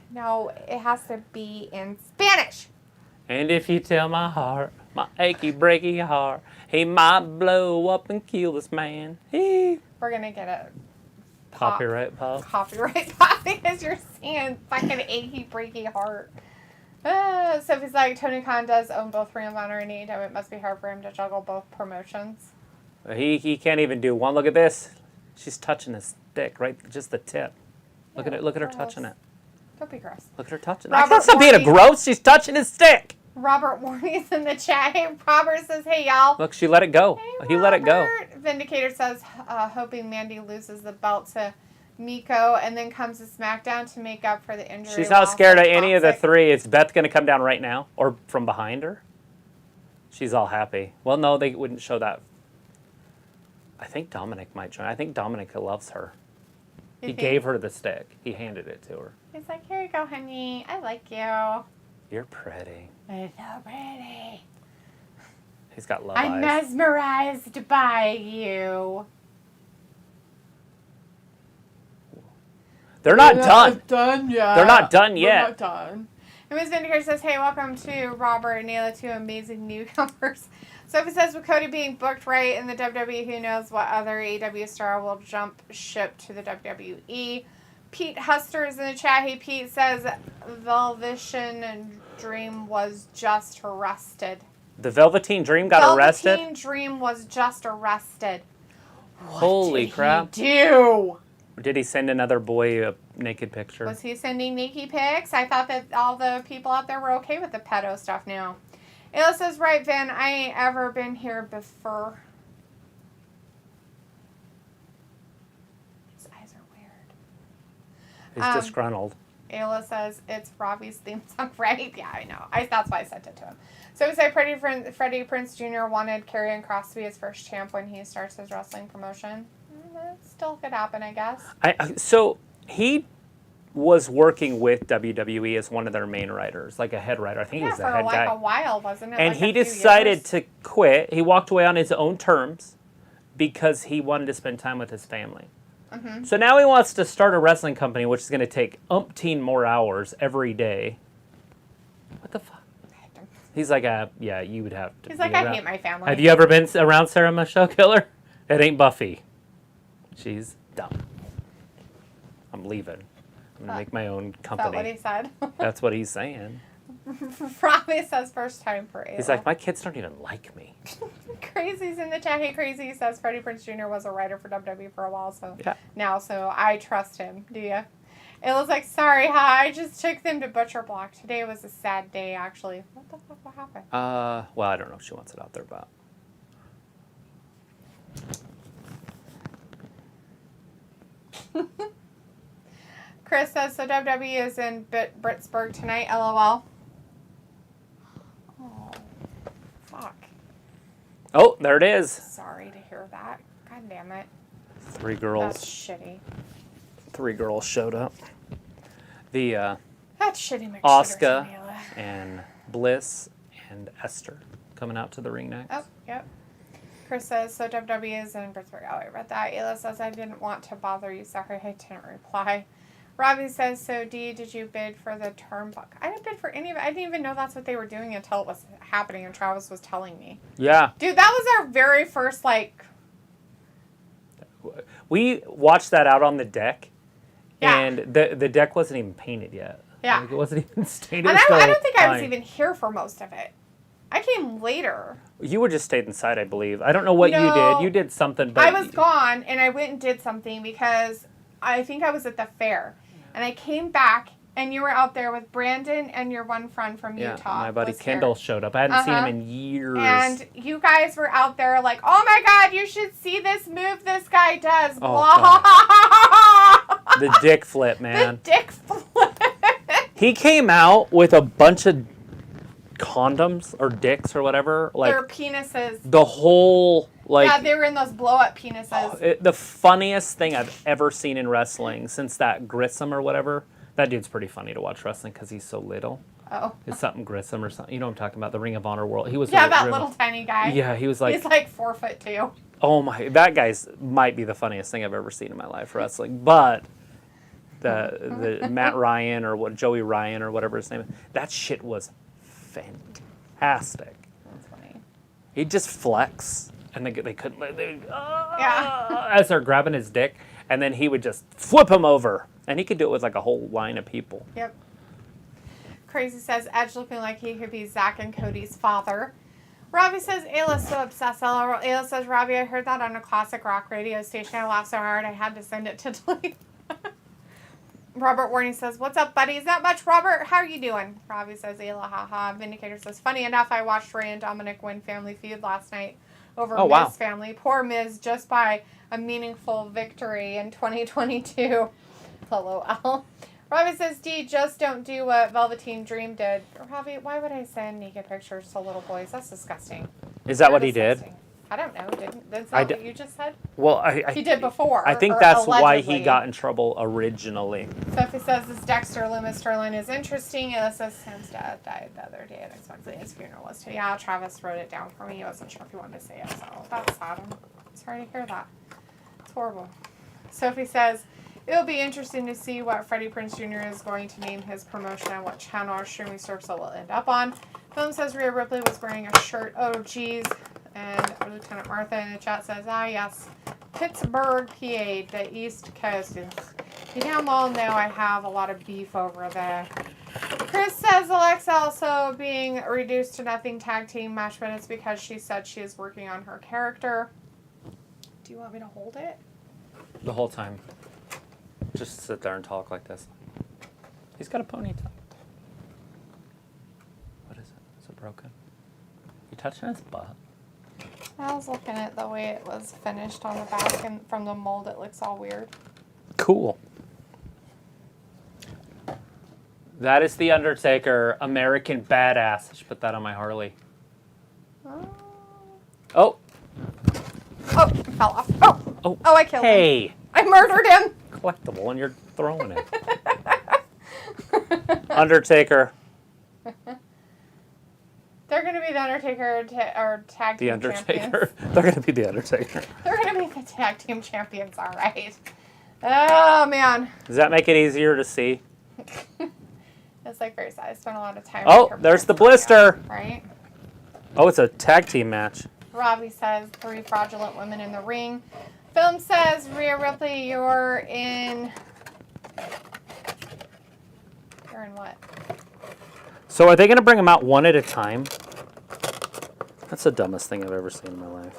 Speaker 2: No, it has to be in Spanish.
Speaker 1: And if you tell my heart, my achy breaky heart, he might blow up and kill this man.
Speaker 2: We're gonna get a
Speaker 1: copyright pop.
Speaker 2: Copyright pop because you're saying fucking achy breaky heart. Sophie's like, Tony Khan does own both Ring of Honor and AEW. It must be hard for him to juggle both promotions.
Speaker 1: He can't even do one. Look at this. She's touching his stick, right? Just the tip. Look at it. Look at her touching it.
Speaker 2: Don't be gross.
Speaker 1: Look at her touching it.
Speaker 2: Robert
Speaker 1: That's not being a gross. She's touching his stick.
Speaker 2: Robert Warney's in the chat. Hey, Robert says, hey, y'all.
Speaker 1: Look, she let it go.
Speaker 2: Hey,
Speaker 1: he let it go.
Speaker 2: Vindicator says, hoping Mandy loses the belt to Miko and then comes to SmackDown to make up for the injury.
Speaker 1: She's not scared of any of the three. Is Beth going to come down right now? Or from behind her? She's all happy. Well, no, they wouldn't show that. I think Dominic might join. I think Dominic loves her. He gave her the stick. He handed it to her.
Speaker 2: He's like, here you go, honey. I like you.
Speaker 1: You're pretty.
Speaker 2: I'm so pretty.
Speaker 1: He's got love eyes.
Speaker 2: I'm mesmerized by you.
Speaker 1: They're not done.
Speaker 2: Done yet.
Speaker 1: They're not done yet.
Speaker 2: We're not done. And Ms. Vindicator says, hey, welcome to Robert and Ayla, two amazing newcomers. Sophie says, with Cody being booked right in the WWE, who knows what other AEW star will jump ship to the WWE. Pete Huster is in the chat. Hey, Pete says, Velveteen Dream was just arrested.
Speaker 1: The Velveteen Dream got arrested?
Speaker 2: Velveteen Dream was just arrested.
Speaker 1: Holy crap.
Speaker 2: He do?
Speaker 1: Did he send another boy a naked picture?
Speaker 2: Was he sending naked pics? I thought that all the people out there were okay with the pedo stuff now. Ayla says, right, Vin, I ain't ever been here before. His eyes are weird.
Speaker 1: He's disgruntled.
Speaker 2: Ayla says, it's Robbie's theme song, right? Yeah, I know. That's why I sent it to him. So we say Freddie Prinze Jr. wanted Karrion Kross to be his first champ when he starts his wrestling promotion. That still could happen, I guess.
Speaker 1: So he was working with WWE as one of their main writers, like a head writer. I think he was the head guy.
Speaker 2: For a while, wasn't it?
Speaker 1: And he decided to quit. He walked away on his own terms because he wanted to spend time with his family. Mm-hmm. So now he wants to start a wrestling company, which is going to take umpteen more hours every day. What the fuck? He's like, yeah, you would have to.
Speaker 2: He's like, I hate my family.
Speaker 1: Have you ever been around Sarah Michelle Gellar? It ain't Buffy. She's dumb. I'm leaving. I'm going to make my own company.
Speaker 2: Is that what he said?
Speaker 1: That's what he's saying.
Speaker 2: Robbie says first time for Ayla.
Speaker 1: He's like, my kids don't even like me.
Speaker 2: Crazy's in the chat. Hey, Crazy says Freddie Prinze Jr. was a writer for WWE for a while, so I trust him. Do you? Ayla's like, sorry, I just took them to Butcher Block. Today was a sad day, actually. What the fuck? What happened?
Speaker 1: Well, I don't know if she wants it out there, but.
Speaker 2: Chris says, so WWE is in Britsburg tonight, LOL. Oh, fuck.
Speaker 1: Oh, there it is.
Speaker 2: Sorry to hear that. God damn it.
Speaker 1: Three girls.
Speaker 2: That's shitty.
Speaker 1: Three girls showed up. The
Speaker 2: That's shitty,
Speaker 1: Asuka and Bliss and Esther coming out to the ring next.
Speaker 2: Oh, yep. Chris says, so WWE is in Pittsburgh. Oh, I read that. Ayla says, I didn't want to bother you. Sorry, I didn't reply. Robbie says, so Dee, did you bid for the turnbuckle? I didn't bid for any of it. I didn't even know that's what they were doing until it was happening and Travis was telling me.
Speaker 1: Yeah.
Speaker 2: Dude, that was our very first, like...
Speaker 1: We watched that out on the deck,
Speaker 2: Yeah.
Speaker 1: and the deck wasn't even painted yet.
Speaker 2: Yeah.
Speaker 1: Like, it wasn't even stained.
Speaker 2: And I don't think I was even here for most of it. I came later.
Speaker 1: You were just stayed inside, I believe. I don't know what you did. You did something, but...
Speaker 2: I was gone, and I went and did something because I think I was at the fair. And I came back, and you were out there with Brandon and your one friend from Utah.
Speaker 1: My buddy Kendall showed up. I hadn't seen him in years.
Speaker 2: And you guys were out there like, oh my God, you should see this move this guy does.
Speaker 1: The dick flip, man.
Speaker 2: The dick flip.
Speaker 1: He came out with a bunch of condoms or dicks or whatever. Like,
Speaker 2: their penises.
Speaker 1: The whole, like...
Speaker 2: Yeah, they were in those blow-up penises.
Speaker 1: The funniest thing I've ever seen in wrestling since that Grissom or whatever. That dude's pretty funny to watch wrestling because he's so little.
Speaker 2: Oh.
Speaker 1: It's something Grissom or something. You know what I'm talking about? The Ring of Honor world. He was
Speaker 2: that little tiny guy.
Speaker 1: Yeah, he was like...
Speaker 2: He's like 4'2".
Speaker 1: Oh my... That guy's might be the funniest thing I've ever seen in my life wrestling. But the Matt Ryan or Joey Ryan or whatever his name is, that shit was fantastic.
Speaker 2: That's funny.
Speaker 1: He'd just flex, and they couldn't... As they're grabbing his dick, and then he would just flip him over. And he could do it with like a whole line of people.
Speaker 2: Yep. Crazy says, Edge looking like he could be Zach and Cody's father. Robbie says, Ayla's so obsessed. Ayla says, Robbie, I heard that on a classic rock radio station. I laughed so hard I had to send it to delete. Robert Warney says, what's up, buddies? Not much, Robert. How are you doing? Robbie says, Ayla, haha. Vindicator says, funny enough, I watched Ray and Dominic win Family Feud last night over Miz family. Poor Miz, just by a meaningful victory in 2022. LOL. Robbie says, D, just don't do what Velveteen Dream did. Robbie, why would I send naked pictures to little boys? That's disgusting.
Speaker 1: Is that what he did?
Speaker 2: I don't know. That's not what you just said?
Speaker 1: Well,
Speaker 2: he did before.
Speaker 1: I think that's why he got in trouble originally.
Speaker 2: Sophie says, this Dexter Loomis storyline is interesting. It says Sam's dad died the other day, and expectedly his funeral was too. Yeah, Travis wrote it down for me. He wasn't sure if he wanted to say it, so that's sad. I'm sorry to hear that. It's horrible. Sophie says, it'll be interesting to see what Freddie Prinze Jr. is going to name his promotion and what channel our streaming service will end up on. Film says Rhea Ripley was wearing a shirt. Oh, geez. And Lieutenant Martha in the chat says, yes, Pittsburgh, PA, the East Coast. You damn well know I have a lot of beef over there. Chris says Alexa also being reduced to nothing tag team match, but it's because she said she is working on her character. Do you want me to hold it?
Speaker 1: The whole time. Just sit there and talk like this. He's got a ponytail. What is it? Is it broken? You touching his butt?
Speaker 2: I was looking at the way it was finished on the back, and from the mold it looks all weird.
Speaker 1: Cool. That is The Undertaker, American Badass. I should put that on my Harley.
Speaker 2: Oh.
Speaker 1: Oh,
Speaker 2: it fell off. Oh, I killed him.
Speaker 1: Hey.
Speaker 2: I murdered him.
Speaker 1: Collectible, and you're throwing it. Undertaker.
Speaker 2: They're going to be the Undertaker or tag team champions.
Speaker 1: The Undertaker. They're going to be the Undertaker.
Speaker 2: They're going to be the tag team champions, all right. Oh, man.
Speaker 1: Does that make it easier to see?
Speaker 2: It's like very sad. I spent a lot of time.
Speaker 1: Oh, there's the blister.
Speaker 2: Right?
Speaker 1: Oh, it's a tag team match.
Speaker 2: Robbie says 3 fraudulent women in the ring. Film says Rhea Ripley, you're in what?
Speaker 1: So are they going to bring them out one at a time? That's the dumbest thing I've ever seen in my life.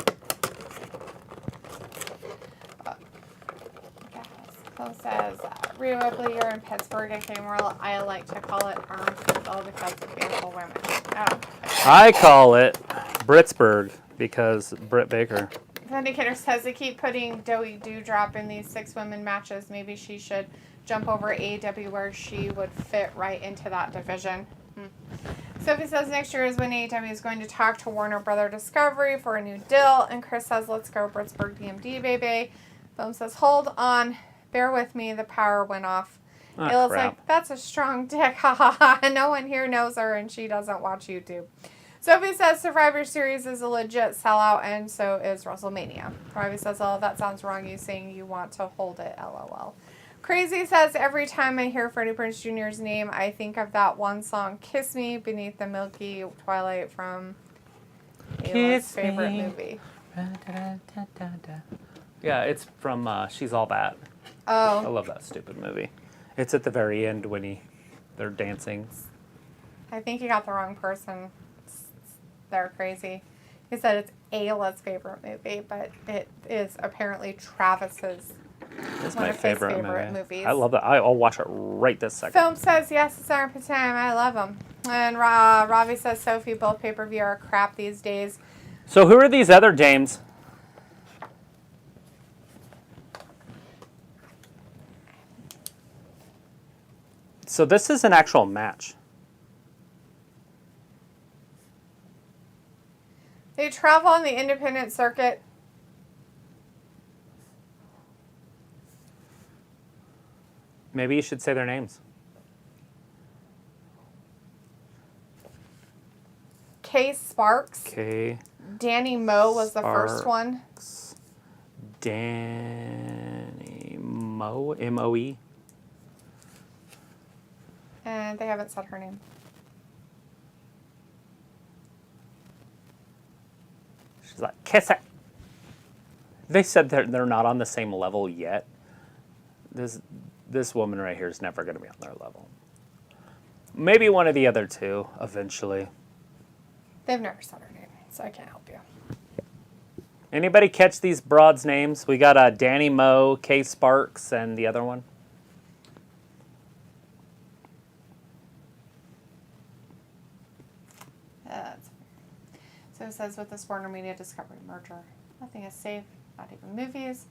Speaker 2: Film says Rhea Ripley, you're in Pittsburgh, aka more I like to call it Armsville because of beautiful women. Oh.
Speaker 1: I call it Britsburg because Britt Baker.
Speaker 2: Vindicator says they keep putting Doey Dewdrop in these 6 women matches. Maybe she should jump over AEW where she would fit right into that division. Sophie says next year is when AEW is going to talk to Warner Brother Discovery for a new deal. And Chris says, let's go Britsburg DMD, baby. Film says, hold on. Bear with me. The power went off. Ayla's like, that's a strong dick. Ha ha ha. No one here knows her and she doesn't watch YouTube. Sophie says Survivor Series is a legit sellout, and so is WrestleMania. Robbie says, oh, that sounds wrong. You saying you want to hold it, LOL. Crazy says, every time I hear Freddie Prinze Jr.'s name, I think of that one song, Kiss Me Beneath the Milky Twilight from Ayla's favorite movie.
Speaker 1: Yeah, it's from She's All That. I
Speaker 2: Oh,
Speaker 1: love that stupid movie. It's at the very end when they're dancing.
Speaker 2: I think you got the wrong person. They're crazy. He said it's Ayla's favorite movie, but it is apparently Travis's.
Speaker 1: It's
Speaker 2: One
Speaker 1: my
Speaker 2: of his
Speaker 1: favorite
Speaker 2: favorite
Speaker 1: movie.
Speaker 2: movies.
Speaker 1: I love that. I'll watch it right this second.
Speaker 2: Film says, yes, it's our time. I love them. And Ravi says, Sophie, both pay-per-view are crap these days.
Speaker 1: So who are these other dames? So this is an actual match.
Speaker 2: They travel on the independent circuit.
Speaker 1: Maybe you should say their names.
Speaker 2: Kay Sparks.
Speaker 1: Okay.
Speaker 2: Danny Moe was the first one.
Speaker 1: Danny Moe, M-O-E.
Speaker 2: And they haven't said her name.
Speaker 1: She's like, kiss it. They said they're not on the same level yet. This woman right here is never going to be on their level. Maybe one of the other two eventually.
Speaker 2: They've never said her name, so I can't help you.
Speaker 1: Anybody catch these broads' names? We got Danny Moe, Kay Sparks, and the other one.
Speaker 2: So it says, with this Warner Media Discovery merger, nothing is safe, not even movies.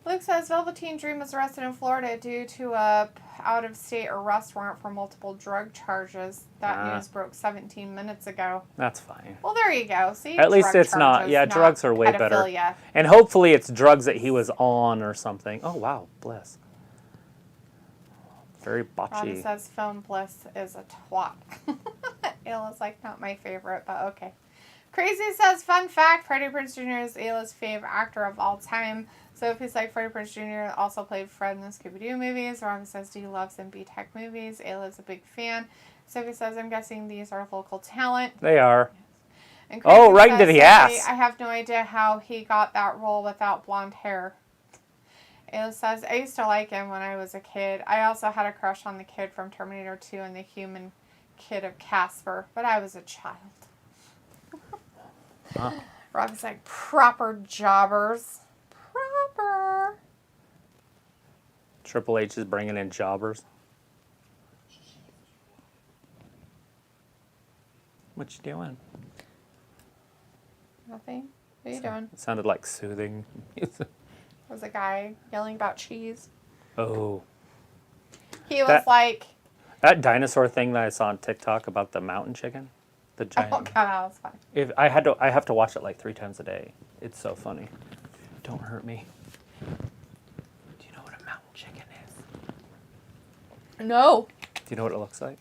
Speaker 2: Luke says, Velveteen Dream was arrested in Florida due to a out-of-state arrest warrant for multiple drug charges. That news broke 17 minutes ago.
Speaker 1: That's fine.
Speaker 2: Well, there you go. See,
Speaker 1: at least it's not. Yeah, drugs are way better.
Speaker 2: Pedophilia.
Speaker 1: And hopefully it's drugs that he was on or something. Oh, wow. Bliss. Very
Speaker 2: Robbie
Speaker 1: botchy.
Speaker 2: says, Film Bliss is a twat. Ayla's like, not my favorite, but okay. Crazy says, fun fact, Freddie Prinze Jr. is Ayla's favorite actor of all time. Sophie's like, Freddie Prinze Jr. also played Fred in the Scooby-Doo movies. Robbie says, do you love some B-Tech movies? Ayla's a big fan. Sophie says, I'm guessing these are local talent.
Speaker 1: They are.
Speaker 2: And
Speaker 1: Oh,
Speaker 2: Crazy
Speaker 1: right into
Speaker 2: says,
Speaker 1: the ass.
Speaker 2: I have no idea how he got that role without blonde hair. Ayla says, I used to like him when I was a kid. I also had a crush on the kid from Terminator 2 and the human kid of Casper, but I was a child.
Speaker 1: Huh.
Speaker 2: Robbie's like, proper jobbers. Proper.
Speaker 1: Triple H is bringing in jobbers. What you doing?
Speaker 2: Nothing. What are you doing?
Speaker 1: It sounded like soothing music.
Speaker 2: Was a guy yelling about cheese.
Speaker 1: Oh.
Speaker 2: He was
Speaker 1: That-
Speaker 2: like,
Speaker 1: That dinosaur thing that I saw on TikTok about the mountain chicken. The
Speaker 2: oh
Speaker 1: giant.
Speaker 2: god, that was fun.
Speaker 1: I have to watch it like 3 times a day. It's so funny. Don't hurt me. Do you know what a mountain chicken is?
Speaker 2: No.
Speaker 1: Do you know what it looks like?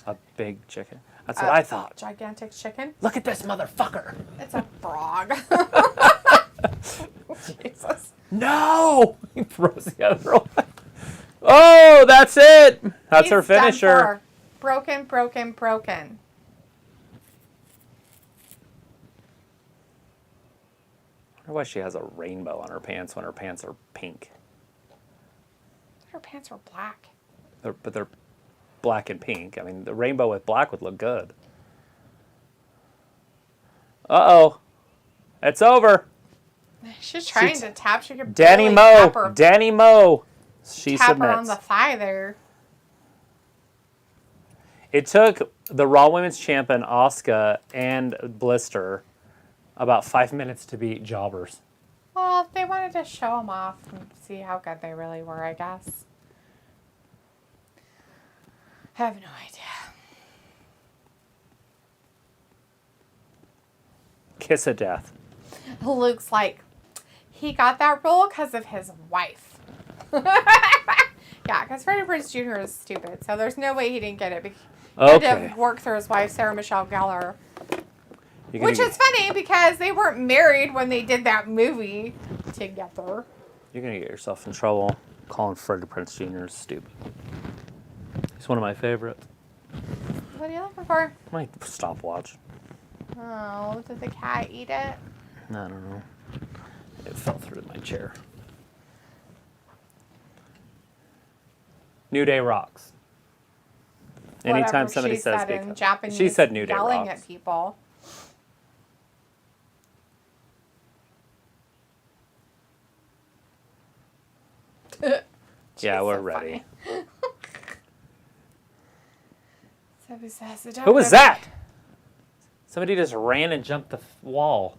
Speaker 1: A big chicken. That's what I thought.
Speaker 2: Gigantic chicken.
Speaker 1: Look at this motherfucker.
Speaker 2: It's a frog. Jesus.
Speaker 1: No! He throws the other one. Oh, that's it. That's her
Speaker 2: He's done
Speaker 1: finisher.
Speaker 2: for. Broken, broken, broken.
Speaker 1: I wonder why she has a rainbow on her pants when her pants are pink.
Speaker 2: Her pants were black.
Speaker 1: But they're black and pink. I mean, the rainbow with black would look good. Uh-oh. It's over.
Speaker 2: She's trying to tap. She could
Speaker 1: Danny
Speaker 2: barely tap
Speaker 1: Moe.
Speaker 2: her,
Speaker 1: Danny Moe. She
Speaker 2: tap her on
Speaker 1: submits.
Speaker 2: the thigh there.
Speaker 1: It took the Raw Women's Champion, Asuka, and Blister about 5 minutes to beat jobbers.
Speaker 2: Well, they wanted to show them off and see how good they really were, I guess. I have no idea.
Speaker 1: Kiss of death.
Speaker 2: Luke's like, he got that role because of his wife. Yeah, because Freddie Prinze Jr. is stupid, so there's no way he didn't get it. He had
Speaker 1: Okay.
Speaker 2: to work through his wife, Sarah Michelle Gellar.
Speaker 1: You're
Speaker 2: Which
Speaker 1: gonna
Speaker 2: is funny because they weren't married when they did that movie together.
Speaker 1: You're going to get yourself in trouble. Calling Freddie Prinze Jr. is stupid. He's one of my favorites.
Speaker 2: What are you looking for?
Speaker 1: My stopwatch.
Speaker 2: Oh, did the cat eat it?
Speaker 1: I don't know. It fell through my chair. New Day rocks. Anytime
Speaker 2: Whatever
Speaker 1: somebody
Speaker 2: she
Speaker 1: says
Speaker 2: said in
Speaker 1: because
Speaker 2: Japanese,
Speaker 1: she said New Day
Speaker 2: yelling
Speaker 1: rocks.
Speaker 2: at people.
Speaker 1: Yeah, we're
Speaker 2: so
Speaker 1: ready.
Speaker 2: Somebody says,
Speaker 1: Who was that? Somebody just ran and jumped the wall.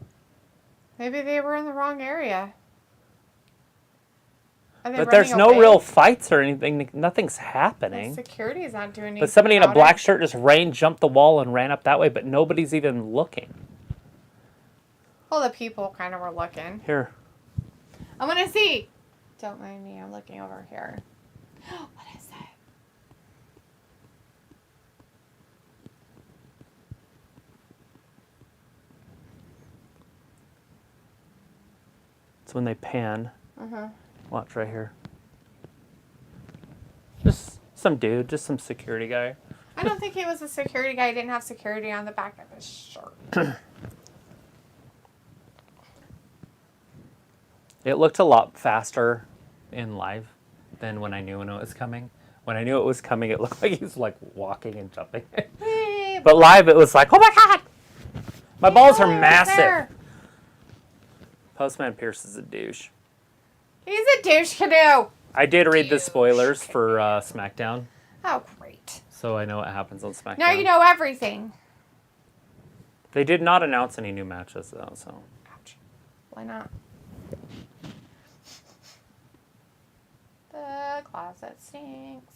Speaker 2: Maybe they were in the wrong area. Are they
Speaker 1: But there's
Speaker 2: running
Speaker 1: no
Speaker 2: away?
Speaker 1: real fights or anything. Nothing's
Speaker 2: The
Speaker 1: happening.
Speaker 2: security's not doing anything.
Speaker 1: But somebody in a
Speaker 2: about
Speaker 1: black
Speaker 2: it.
Speaker 1: shirt just ran, jumped the wall, and ran up that way, but nobody's even looking.
Speaker 2: Well, the people kind of were looking.
Speaker 1: Here.
Speaker 2: I want to see. Don't mind me. I'm looking over here. What is that?
Speaker 1: It's when they pan.
Speaker 2: Uh-huh.
Speaker 1: Watch right here. Just some dude, just some security guy.
Speaker 2: I don't think he was a security guy. He didn't have security on the back of his shirt.
Speaker 1: It looked a lot faster in live than when I knew when it was coming. When I knew it was coming, it looked like he was like walking and jumping. But live, it was like, oh my god! My balls are massive.
Speaker 2: There.
Speaker 1: Postman Pierce is a douche.
Speaker 2: He's a douche canoe.
Speaker 1: I did read the spoilers for SmackDown,
Speaker 2: Oh, great.
Speaker 1: so I know what happens on SmackDown.
Speaker 2: Now you know everything.
Speaker 1: They did not announce any new matches, though, so.
Speaker 2: Ouch. Why not? The closet stinks.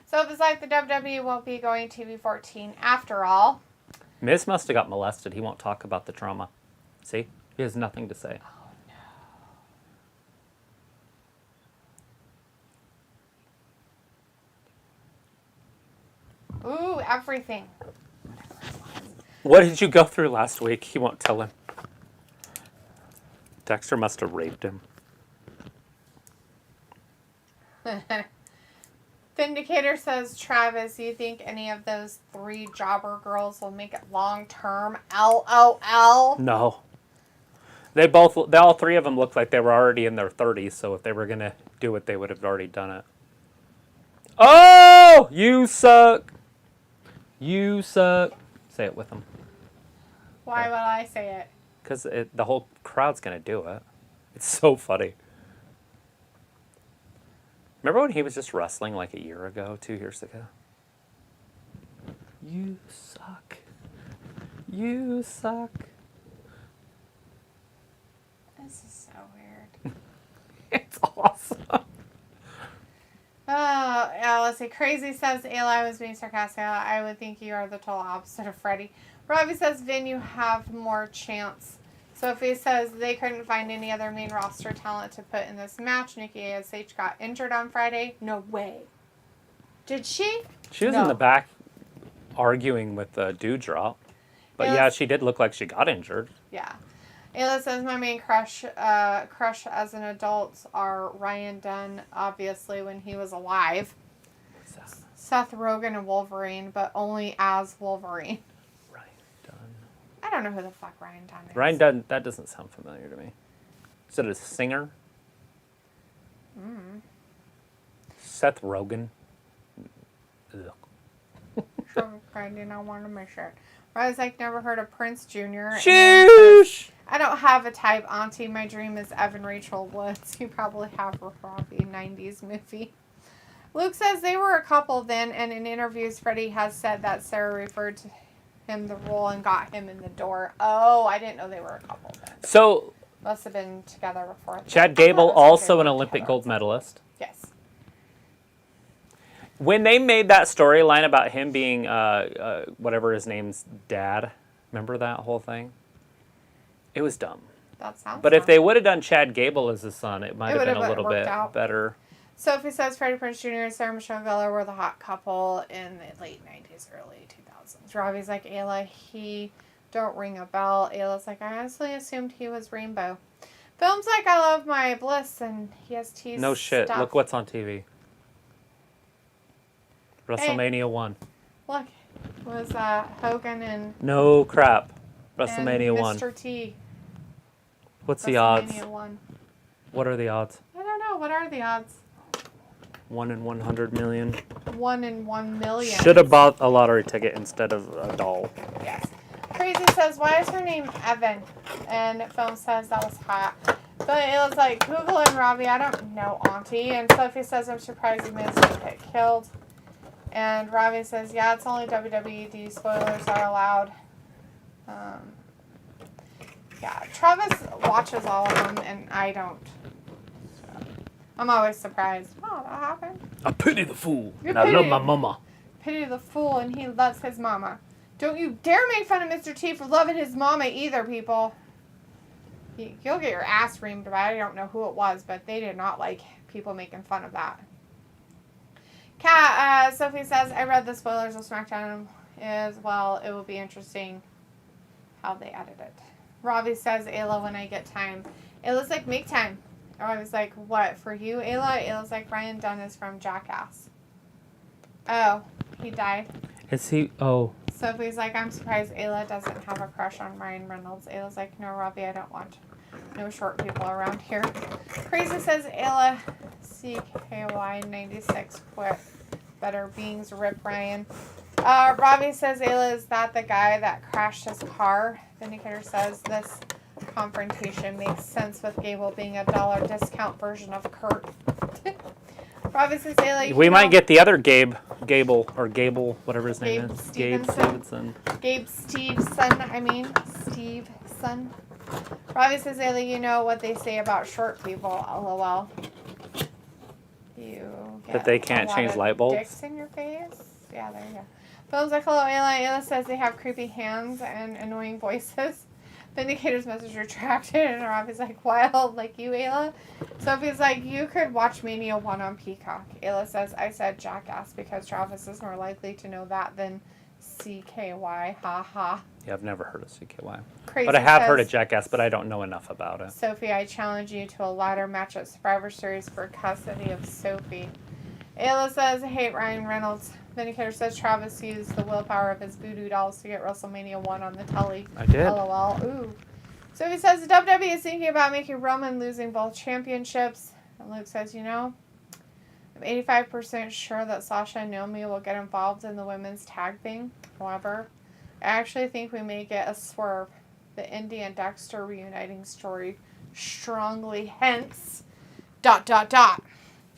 Speaker 2: So it was like the WWE won't be going TV14 after all.
Speaker 1: Miz must have got molested. He won't talk about the trauma. See? He has nothing to say.
Speaker 2: Ooh, everything.
Speaker 1: What did you go through last week? He won't tell him. Dexter must have raped him.
Speaker 2: Vindicator says, Travis, you think any of those 3 jobber girls will make it long term? LOL.
Speaker 1: No. All 3 of them looked like they were already in their 30s, so if they were going to do it, they would have already done it. Oh! You suck. You suck. Say it with them.
Speaker 2: Why would I say it?
Speaker 1: Because the whole crowd's going to do it. It's so funny. Remember when he was just wrestling like a year ago, 2 years ago? You suck. You suck.
Speaker 2: This is so weird.
Speaker 1: It's awesome.
Speaker 2: Oh, yeah, let's see. Crazy says, Eli was being sarcastic. I would think you are the total opposite of Freddie. Robbie says, Vin, you have more chance. Sophie says they couldn't find any other main roster talent to put in this match. Nikki ASH got injured on Friday. No way. Did she?
Speaker 1: She was
Speaker 2: No.
Speaker 1: in the back arguing with Dewdrop. But yeah, she did look like she got injured.
Speaker 2: Yeah. Ayla says my main crush as an adult are Ryan Dunn, obviously, when he was alive. Seth Rogen and Wolverine, but only as Wolverine.
Speaker 1: Ryan Dunn.
Speaker 2: I don't know who the fuck Ryan Dunn is.
Speaker 1: Ryan Dunn, that doesn't sound familiar to me. Is it a singer? Seth Rogen. Ugh.
Speaker 2: So I did not want to miss it. Ryan's like, never heard of Prince Jr.
Speaker 1: Shoosh!
Speaker 2: I don't have a type, Auntie. My dream is Evan Rachel Woods. You probably have a Robbie 90s movie. Luke says they were a couple then, and in interviews, Freddie has said that Sarah referred to him the role and got him in the door. Oh, I didn't know they were a couple then.
Speaker 1: So,
Speaker 2: Must have been together before.
Speaker 1: Chad Gable, also an Olympic gold medalist.
Speaker 2: Yes.
Speaker 1: When they made that storyline about him being, whatever his name's dad, remember that whole thing? It was dumb.
Speaker 2: That sounds
Speaker 1: But if
Speaker 2: dumb.
Speaker 1: they would have done Chad Gable as his son, it might have been a little
Speaker 2: worked
Speaker 1: bit
Speaker 2: out.
Speaker 1: better.
Speaker 2: Sophie says Freddie Prinze Jr. and Sarah Michelle Gellar were the hot couple in the late 90s, early 2000s. Robbie's like, Ayla, he don't ring a bell. Ayla's like, I honestly assumed he was Rainbow. Films like I Love My Bliss, and he has teased
Speaker 1: No shit.
Speaker 2: stuff.
Speaker 1: Look what's on TV. WrestleMania 1.
Speaker 2: Look, was Hogan and
Speaker 1: No crap. WrestleMania 1.
Speaker 2: Mr. T.
Speaker 1: What's the odds?
Speaker 2: WrestleMania 1.
Speaker 1: What are the odds?
Speaker 2: I don't know. What are the odds?
Speaker 1: 1 in 100 million.
Speaker 2: 1 in 1 million.
Speaker 1: Should have bought a lottery ticket instead of a doll.
Speaker 2: Yes. Crazy says, why is her name Evan? And Film says that was hot. But it was like, Google and Robbie, I don't know, Auntie. And Sophie says, I'm surprised Miz didn't get killed. And Robbie says, yeah, it's only WWE. These spoilers are allowed. Yeah, Travis watches all of them, and I don't. So, I'm always surprised. Oh, that happened?
Speaker 1: I pity the fool.
Speaker 2: You
Speaker 1: And I love
Speaker 2: pity
Speaker 1: my
Speaker 2: him.
Speaker 1: mama.
Speaker 2: Pity the fool, and he loves his mama. Don't you dare make fun of Mr. T for loving his mama either, people. You'll get your ass reamed about it. I don't know who it was, but they did not like people making fun of that. Sophie says, I read the spoilers of SmackDown as well. It will be interesting how they edit it. Robbie says, Ayla, when I get time. Ayla's like, make time. I was like, what, for you, Ayla? Ayla's like, Ryan Dunn is from Jackass. Oh, he died.
Speaker 1: Is he? Oh.
Speaker 2: Sophie's like, I'm surprised Ayla doesn't have a crush on Ryan Reynolds. Ayla's like, no, Robbie, I don't want no short people around here. Crazy says, Ayla, CKY96 quit. Better beings, rip Ryan. Robbie says, Ayla, is that the guy that crashed his car? Vindicator says, this confrontation makes sense with Gable being a $1 discount version of Kurt. Robbie says, Ayla,
Speaker 1: We might get the other Gable, whatever his name is. Gabe
Speaker 2: Stevenson. Gabe Steveson. Robbie says, Ayla, you know what they say about short people, lol. You get
Speaker 1: That they can't
Speaker 2: a lot
Speaker 1: change
Speaker 2: of
Speaker 1: light bulbs?
Speaker 2: dicks in your face? Yeah, there you go. Phil's like, hello, Ayla. Ayla says they have creepy hands and annoying voices. Vindicator's message retracted, and Robbie's like, wild, like you, Ayla. Sophie's like, you could watch Mania 1 on Peacock. Ayla says, I said Jackass because Travis is more likely to know that than CKY. Ha ha.
Speaker 1: Yeah, I've never heard of CKY.
Speaker 2: Crazy
Speaker 1: But I have
Speaker 2: says,
Speaker 1: heard of Jackass, but I don't know enough about it.
Speaker 2: Sophie, I challenge you to a ladder match at Survivor Series for custody of Sophie. Ayla says, I hate Ryan Reynolds. Vindicator says Travis used the willpower of his voodoo dolls to get WrestleMania 1 on the telly.
Speaker 1: I did.
Speaker 2: LOL. Ooh. Sophie says the WWE is thinking about making Roman losing both championships. And Luke says, you know, I'm 85% sure that Sasha and Naomi will get involved in the women's tag thing. However, I actually think we may get a swerve. The Indy and Dexter reuniting story strongly, hence, ...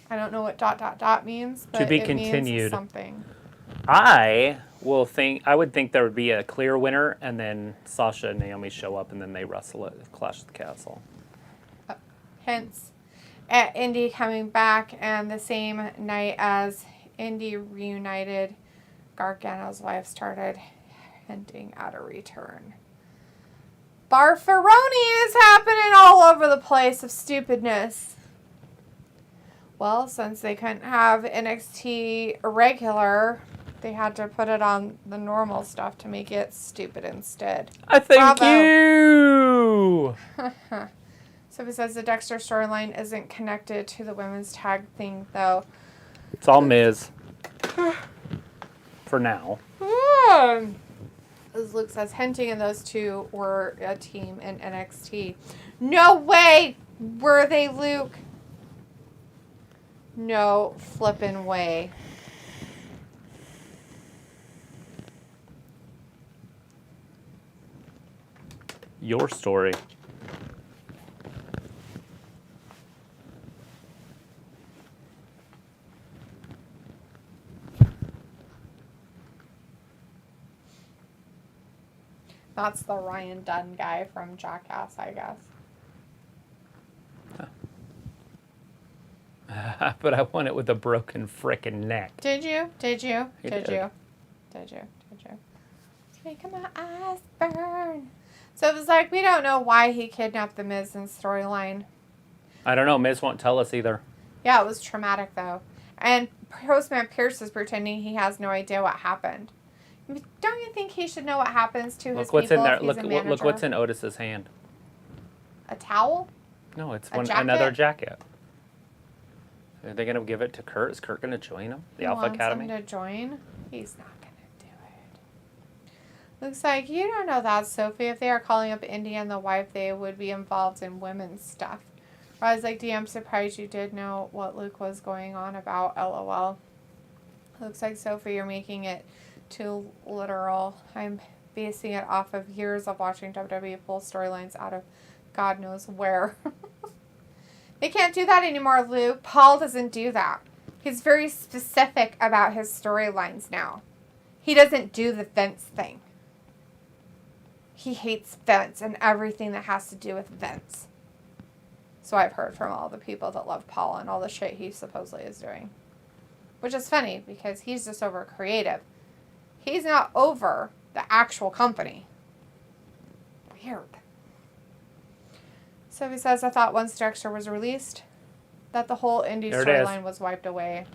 Speaker 2: I don't know what ... means, but
Speaker 1: To be
Speaker 2: it
Speaker 1: continued.
Speaker 2: means something.
Speaker 1: I would think there would be a clear winner, and then Sasha and Naomi show up, and then they wrestle at Clash of the Castle.
Speaker 2: Hence, at Indy coming back, and the same night as Indy reunited, Gargano's wife started hinting at a return. Barfaroni is happening all over the place of stupidness. Well, since they couldn't have NXT regular, they had to put it on the normal stuff to make it stupid instead.
Speaker 1: I thank
Speaker 2: Bravo.
Speaker 1: you!
Speaker 2: So he says the Dexter storyline isn't connected to the women's tag thing, though.
Speaker 1: It's all Miz. For now.
Speaker 2: As Luke says, hinting and those two were a team in NXT. No way were they, Luke. No flippin' way.
Speaker 1: Your story.
Speaker 2: That's the Ryan Dunn guy from Jackass, I guess.
Speaker 1: But I want it with a broken frickin' neck.
Speaker 2: Did you? Did you?
Speaker 1: He
Speaker 2: Did
Speaker 1: did.
Speaker 2: you? Did you? Did you? Make my eyes burn. So it was like, we don't know why he kidnapped the Miz in storyline.
Speaker 1: I don't know. Miz won't tell us either.
Speaker 2: Yeah, it was traumatic, though. And Postman Pierce is pretending he has no idea what happened. Don't you think he should know what happens to his
Speaker 1: Look what's
Speaker 2: people
Speaker 1: in there.
Speaker 2: if he's a
Speaker 1: Look
Speaker 2: manager?
Speaker 1: what's in Otis's hand.
Speaker 2: A towel?
Speaker 1: No, it's
Speaker 2: A jacket?
Speaker 1: another jacket. Are they going to give it to Kurt? Is Kurt going to join him? The
Speaker 2: He
Speaker 1: Alpha
Speaker 2: wants
Speaker 1: Academy?
Speaker 2: him to join? He's not going to do it. Looks like you don't know that, Sophie. If they are calling up Indy and the wife, they would be involved in women's stuff. Rod's like, D, I'm surprised you did know what Luke was going on about, LOL. Looks like, Sophie, you're making it too literal. I'm basing it off of years of watching WWE pull storylines out of God knows where. They can't do that anymore, Luke. Paul doesn't do that. He's very specific about his storylines now. He doesn't do the Vince thing. He hates Vince and everything that has to do with Vince. So I've heard from all the people that love Paul and all the shit he supposedly is doing. Which is funny because he's just over creative. He's not over the actual company. Weird. So he says, I thought once Dexter was released, that the whole indie storyline was wiped away.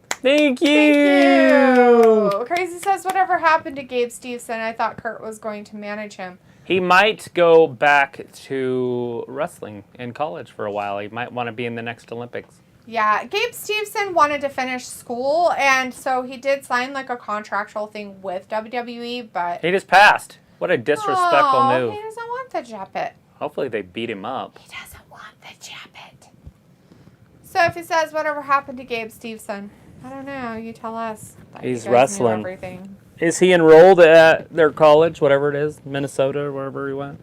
Speaker 1: Thank you.
Speaker 2: Thank you. Crazy says, whatever happened to Gabe Steveson? I thought Kurt was going to manage him.
Speaker 1: He might go back to wrestling in college for a while. He might want to be in the next Olympics.
Speaker 2: Yeah, Gabe Steveson wanted to finish school, and so he did sign like a contractual thing with WWE, but...
Speaker 1: He just passed. What a disrespectful move.
Speaker 2: He doesn't want the jacket.
Speaker 1: Hopefully they beat him up.
Speaker 2: He doesn't want the jacket. So if he says, whatever happened to Gabe Steveson? I don't know. You tell us.
Speaker 1: He's
Speaker 2: you guys
Speaker 1: wrestling.
Speaker 2: knew everything.
Speaker 1: Is he enrolled at their college, whatever it is, Minnesota or wherever he went?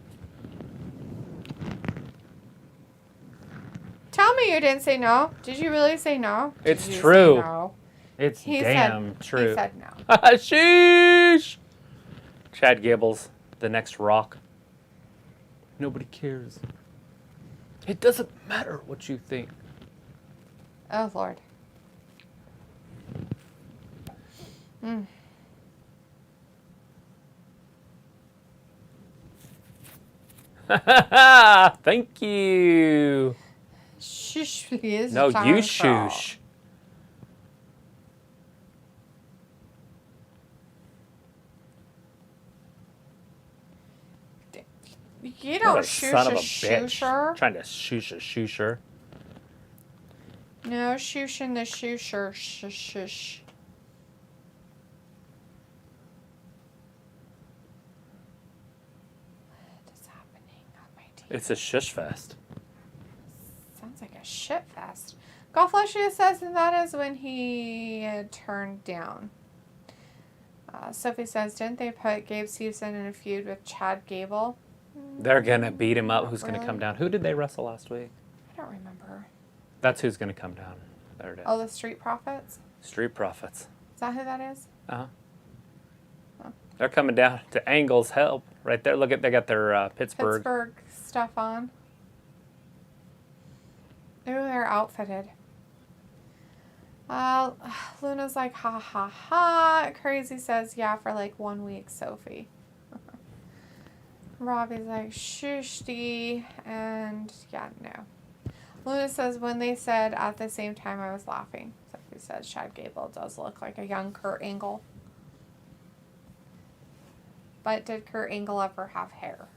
Speaker 2: Tell me you didn't say no. Did you really say no?
Speaker 1: It's true.
Speaker 2: No?
Speaker 1: It's
Speaker 2: He
Speaker 1: damn
Speaker 2: said,
Speaker 1: true.
Speaker 2: He said no.
Speaker 1: Sheesh! Chad Gable's the next Rock. Nobody cares. It doesn't matter what you think.
Speaker 2: Oh, Lord.
Speaker 1: Thank you.
Speaker 2: Shush, he is
Speaker 1: No,
Speaker 2: a time
Speaker 1: you
Speaker 2: girl.
Speaker 1: shush.
Speaker 2: You
Speaker 1: What
Speaker 2: don't
Speaker 1: a
Speaker 2: shush
Speaker 1: son of
Speaker 2: a
Speaker 1: a bitch.
Speaker 2: shusher.
Speaker 1: Trying to shush a shusher.
Speaker 2: No shushing the shusher. Shush, shush. What is happening on my TV?
Speaker 1: It's a shush fest.
Speaker 2: Sounds like a shit fest. Golf Luscious says that is when he turned down. Sophie says, didn't they put Gabe Steveson in a feud with Chad Gable?
Speaker 1: They're going to beat him up.
Speaker 2: Not
Speaker 1: Who's going to
Speaker 2: really.
Speaker 1: come down? Who did they wrestle last week?
Speaker 2: I don't remember.
Speaker 1: That's who's going to come down. There it is.
Speaker 2: Oh, the Street Profits?
Speaker 1: Street Profits.
Speaker 2: Is that who that is?
Speaker 1: Uh-huh.
Speaker 2: Oh.
Speaker 1: They're coming down to Angle's help. Right there. Look at, they got their Pittsburgh.
Speaker 2: Stuff on. Ooh, they're outfitted. Luna's like, ha ha ha. Crazy says, yeah, for like 1 week, Sophie. Robbie's like, shushty. And yeah, no. Luna says, when they said at the same time, I was laughing. Sophie says, Chad Gable does look like a young Kurt Angle. But did Kurt Angle ever have hair?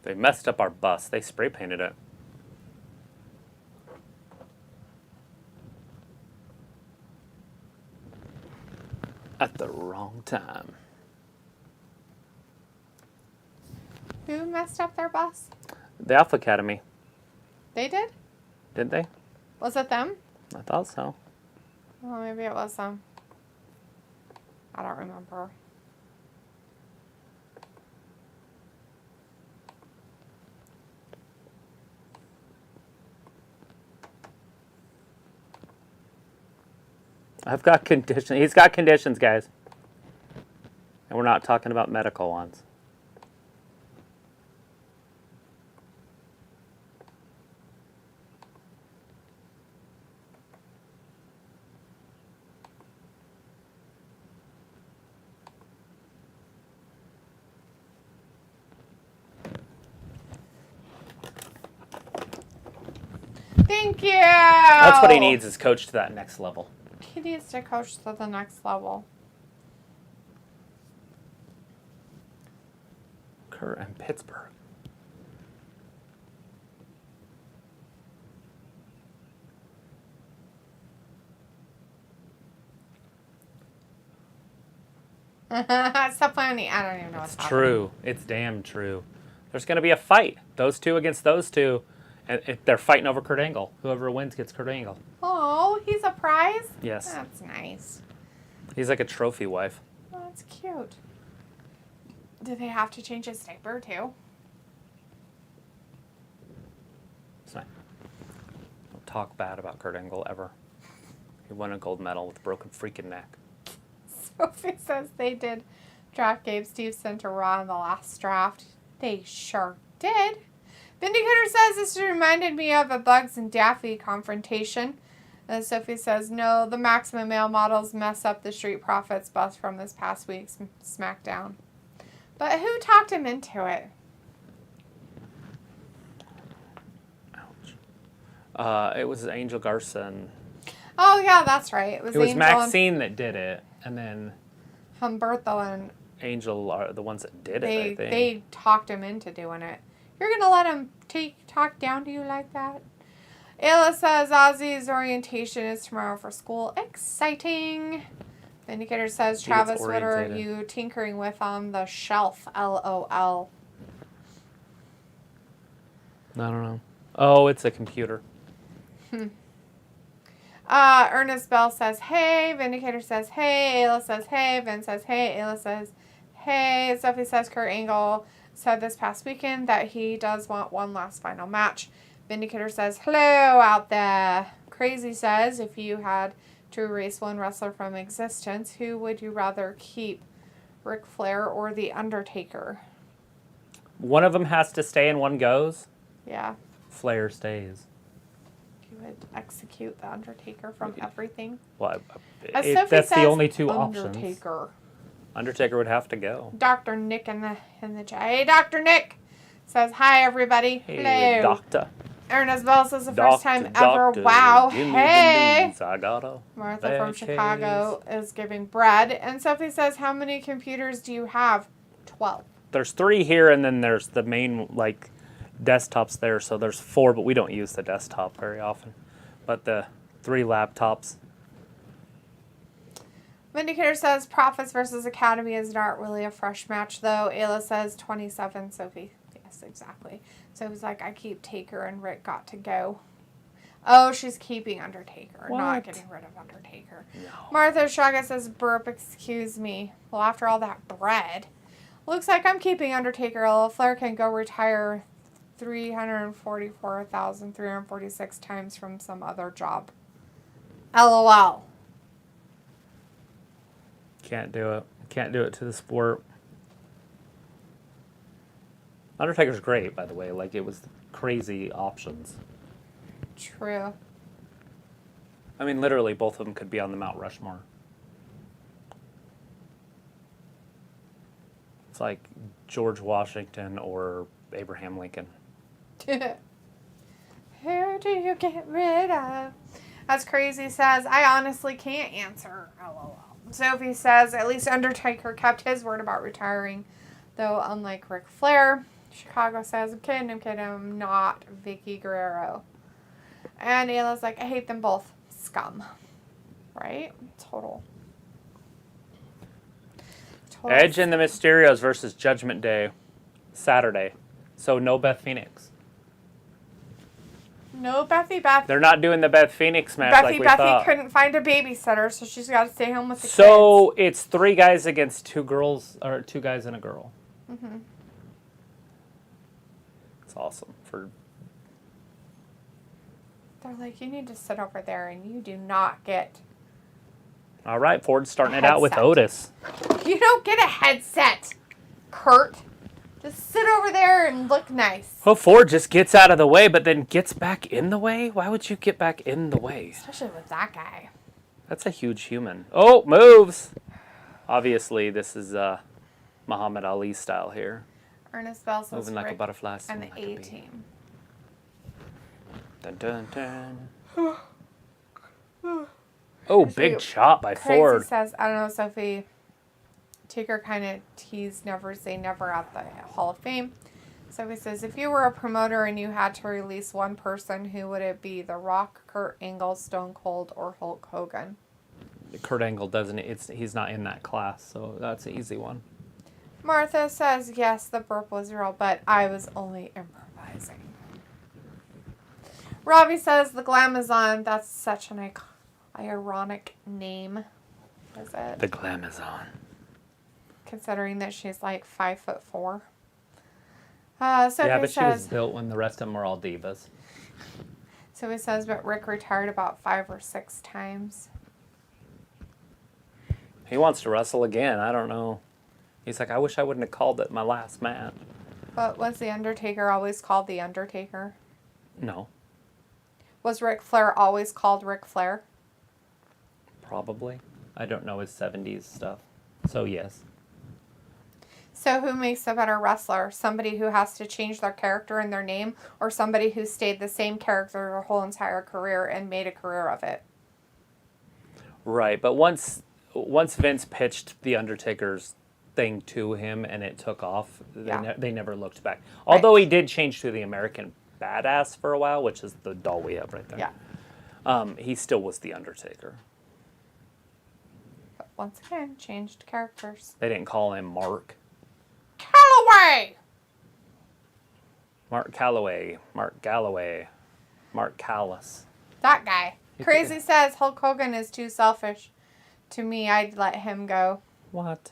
Speaker 1: They messed up our bus. They spray painted it. At the wrong time.
Speaker 2: Who messed up their bus?
Speaker 1: The Alpha Academy.
Speaker 2: They did?
Speaker 1: Did they?
Speaker 2: Was it them?
Speaker 1: I thought so.
Speaker 2: Well, maybe it was them. I don't remember.
Speaker 1: I've got conditions. He's got conditions, guys. And we're not talking about medical ones.
Speaker 2: Thank you!
Speaker 1: That's what he needs, is coach to that next level.
Speaker 2: He needs to coach to the next level.
Speaker 1: Denver and Pittsburgh.
Speaker 2: Stop playing the. I don't even know what's
Speaker 1: It's true. It's damn true. There's going to be a fight. Those two against those two. And they're fighting over Kurt Angle. Whoever wins gets Kurt Angle.
Speaker 2: Oh, he's a prize?
Speaker 1: Yes.
Speaker 2: That's nice.
Speaker 1: He's like a trophy wife.
Speaker 2: Oh, that's cute. Do they have to change his diaper, too?
Speaker 1: It's fine. Don't talk bad about Kurt Angle ever. He won a gold medal with a broken freaking neck.
Speaker 2: Sophie says they did draft Gabe Stevenson to Raw in the last draft. They sure did. Vindicator says this reminded me of a Bugs and Daffy confrontation. And Sophie says, no, the Maximum Male models mess up the Street Profits bus from this past week's SmackDown. But who talked him into it?
Speaker 1: Ouch. It was Angel Garson.
Speaker 2: Oh, yeah, that's right. It was Angel
Speaker 1: Maxine that did it. And then
Speaker 2: Humberto and
Speaker 1: Angel are the ones that did it, I think.
Speaker 2: They talked him into doing it. You're going to let him talk down to you like that? Ayla says Ozzy's orientation is tomorrow for school. Exciting. Vindicator says, Travis, what are you tinkering with on the shelf? LOL.
Speaker 1: I don't know. Oh, it's a computer.
Speaker 2: Ernest Bell says, hey. Vindicator says, hey. Ayla says, hey. Vin says, hey. Ayla says, hey. Sophie says, Kurt Angle said this past weekend that he does want one last final match. Vindicator says, hello out there. Crazy says, if you had to erase one wrestler from existence, who would you rather keep? Ric Flair or The Undertaker?
Speaker 1: One of them has to stay and one goes?
Speaker 2: Yeah.
Speaker 1: Flair stays.
Speaker 2: You would execute The Undertaker from everything?
Speaker 1: Well,
Speaker 2: As
Speaker 1: that's
Speaker 2: says,
Speaker 1: the only two
Speaker 2: Undertaker.
Speaker 1: options. Undertaker would have to go.
Speaker 2: Dr. Nick in the chat. Hey, Dr. Nick says, hi, everybody.
Speaker 1: Hey,
Speaker 2: hello.
Speaker 1: doctor.
Speaker 2: Ernest Bell says the first time ever.
Speaker 1: Doctor,
Speaker 2: wow.
Speaker 1: give me
Speaker 2: Hey.
Speaker 1: the news. I got a
Speaker 2: Martha
Speaker 1: bad
Speaker 2: from
Speaker 1: case.
Speaker 2: Chicago is giving bread. And Sophie says, how many computers do you have? 12.
Speaker 1: There's 3 here, and then there's the main, like, desktops there. So there's 4, but we don't use the desktop very often. But the 3 laptops.
Speaker 2: Vindicator says Profits versus Academy is not really a fresh match, though. Ayla says 27. Sophie. Yes, exactly. So it was like, I keep Taker and Rick got to go. Oh, she's keeping Undertaker, not getting rid of Undertaker. No. Martha Shaga says, burp, excuse me. Well, after all that bread, looks like I'm keeping Undertaker. Flair can go retire 344,346 times from some other job. LOL.
Speaker 1: Can't do it. Can't do it to the sport. Undertaker's great, by the way. Like, it was crazy options.
Speaker 2: True.
Speaker 1: I mean, literally, both of them could be on the Mount Rushmore. It's like George Washington or Abraham Lincoln.
Speaker 2: Who do you get rid of? As Crazy says, I honestly can't answer. LOL. Sophie says, at least Undertaker kept his word about retiring, though unlike Ric Flair. Chicago says, I'm kidding, I'm not Vicky Guerrero. And Ayla's like, I hate them both. Scum. Right? Total.
Speaker 1: Edge and the Mysterios versus Judgment Day, Saturday. So no Beth Phoenix.
Speaker 2: No Beth.
Speaker 1: They're not doing the Beth Phoenix match like we thought.
Speaker 2: Couldn't find a babysitter, so she's got to stay home with the kids.
Speaker 1: So it's 3 guys against 2 girls, or 2 guys and a girl.
Speaker 2: Mm-hmm.
Speaker 1: It's awesome.
Speaker 2: They're like, you need to sit over there, and you do not get.
Speaker 1: All right, Ford's starting it out with Otis.
Speaker 2: You don't get a headset, Kurt. Just sit over there and look nice.
Speaker 1: Well, Ford just gets out of the way, but then gets back in the way? Why would you get back in the way?
Speaker 2: Especially with that guy.
Speaker 1: That's a huge human. Oh, moves! Obviously, this is Muhammad Ali style here.
Speaker 2: Ernest Bell says
Speaker 1: moving like
Speaker 2: Rick
Speaker 1: a butterfly.
Speaker 2: and the
Speaker 1: like
Speaker 2: A-Team.
Speaker 1: Dun, dun, dun. Oh, big chop by
Speaker 2: Crazy
Speaker 1: Ford.
Speaker 2: says, I don't know, Sophie. Taker kind of teased never say never at the Hall of Fame. So he says, if you were a promoter and you had to release one person, who would it be? The Rock, Kurt Angle, Stone Cold, or Hulk Hogan?
Speaker 1: Kurt Angle doesn't. He's not in that class, so that's an easy one.
Speaker 2: Martha says, yes, the burp was real, but I was only improvising. Robbie says, the Glamazon. That's such an ironic name. Is it?
Speaker 1: The Glamazon.
Speaker 2: Considering that she's like 5'4". So
Speaker 1: Yeah,
Speaker 2: he
Speaker 1: but
Speaker 2: says,
Speaker 1: she was built when the rest of them were all divas.
Speaker 2: So he says, but Rick retired about 5 or 6 times.
Speaker 1: He wants to wrestle again. I don't know. He's like, I wish I wouldn't have called it my last match.
Speaker 2: But was The Undertaker always called The Undertaker?
Speaker 1: No,
Speaker 2: Was Ric Flair always called Ric Flair?
Speaker 1: probably. I don't know his 70s stuff. So, yes.
Speaker 2: So who makes a better wrestler? Somebody who has to change their character and their name, or somebody who stayed the same character their whole entire career and made a career of it?
Speaker 1: Right, but once Vince pitched The Undertaker's thing to him and it took off, they never looked back. Although he did change to the American Badass for a while, which is the doll we have right there.
Speaker 2: Yeah.
Speaker 1: He still was The Undertaker.
Speaker 2: But once again, changed characters.
Speaker 1: They didn't call him Mark.
Speaker 2: Calloway!
Speaker 1: Mark Calloway. Mark Galloway. Mark Callis.
Speaker 2: That guy. Crazy says Hulk Hogan is too selfish. To me, I'd let him go.
Speaker 1: What?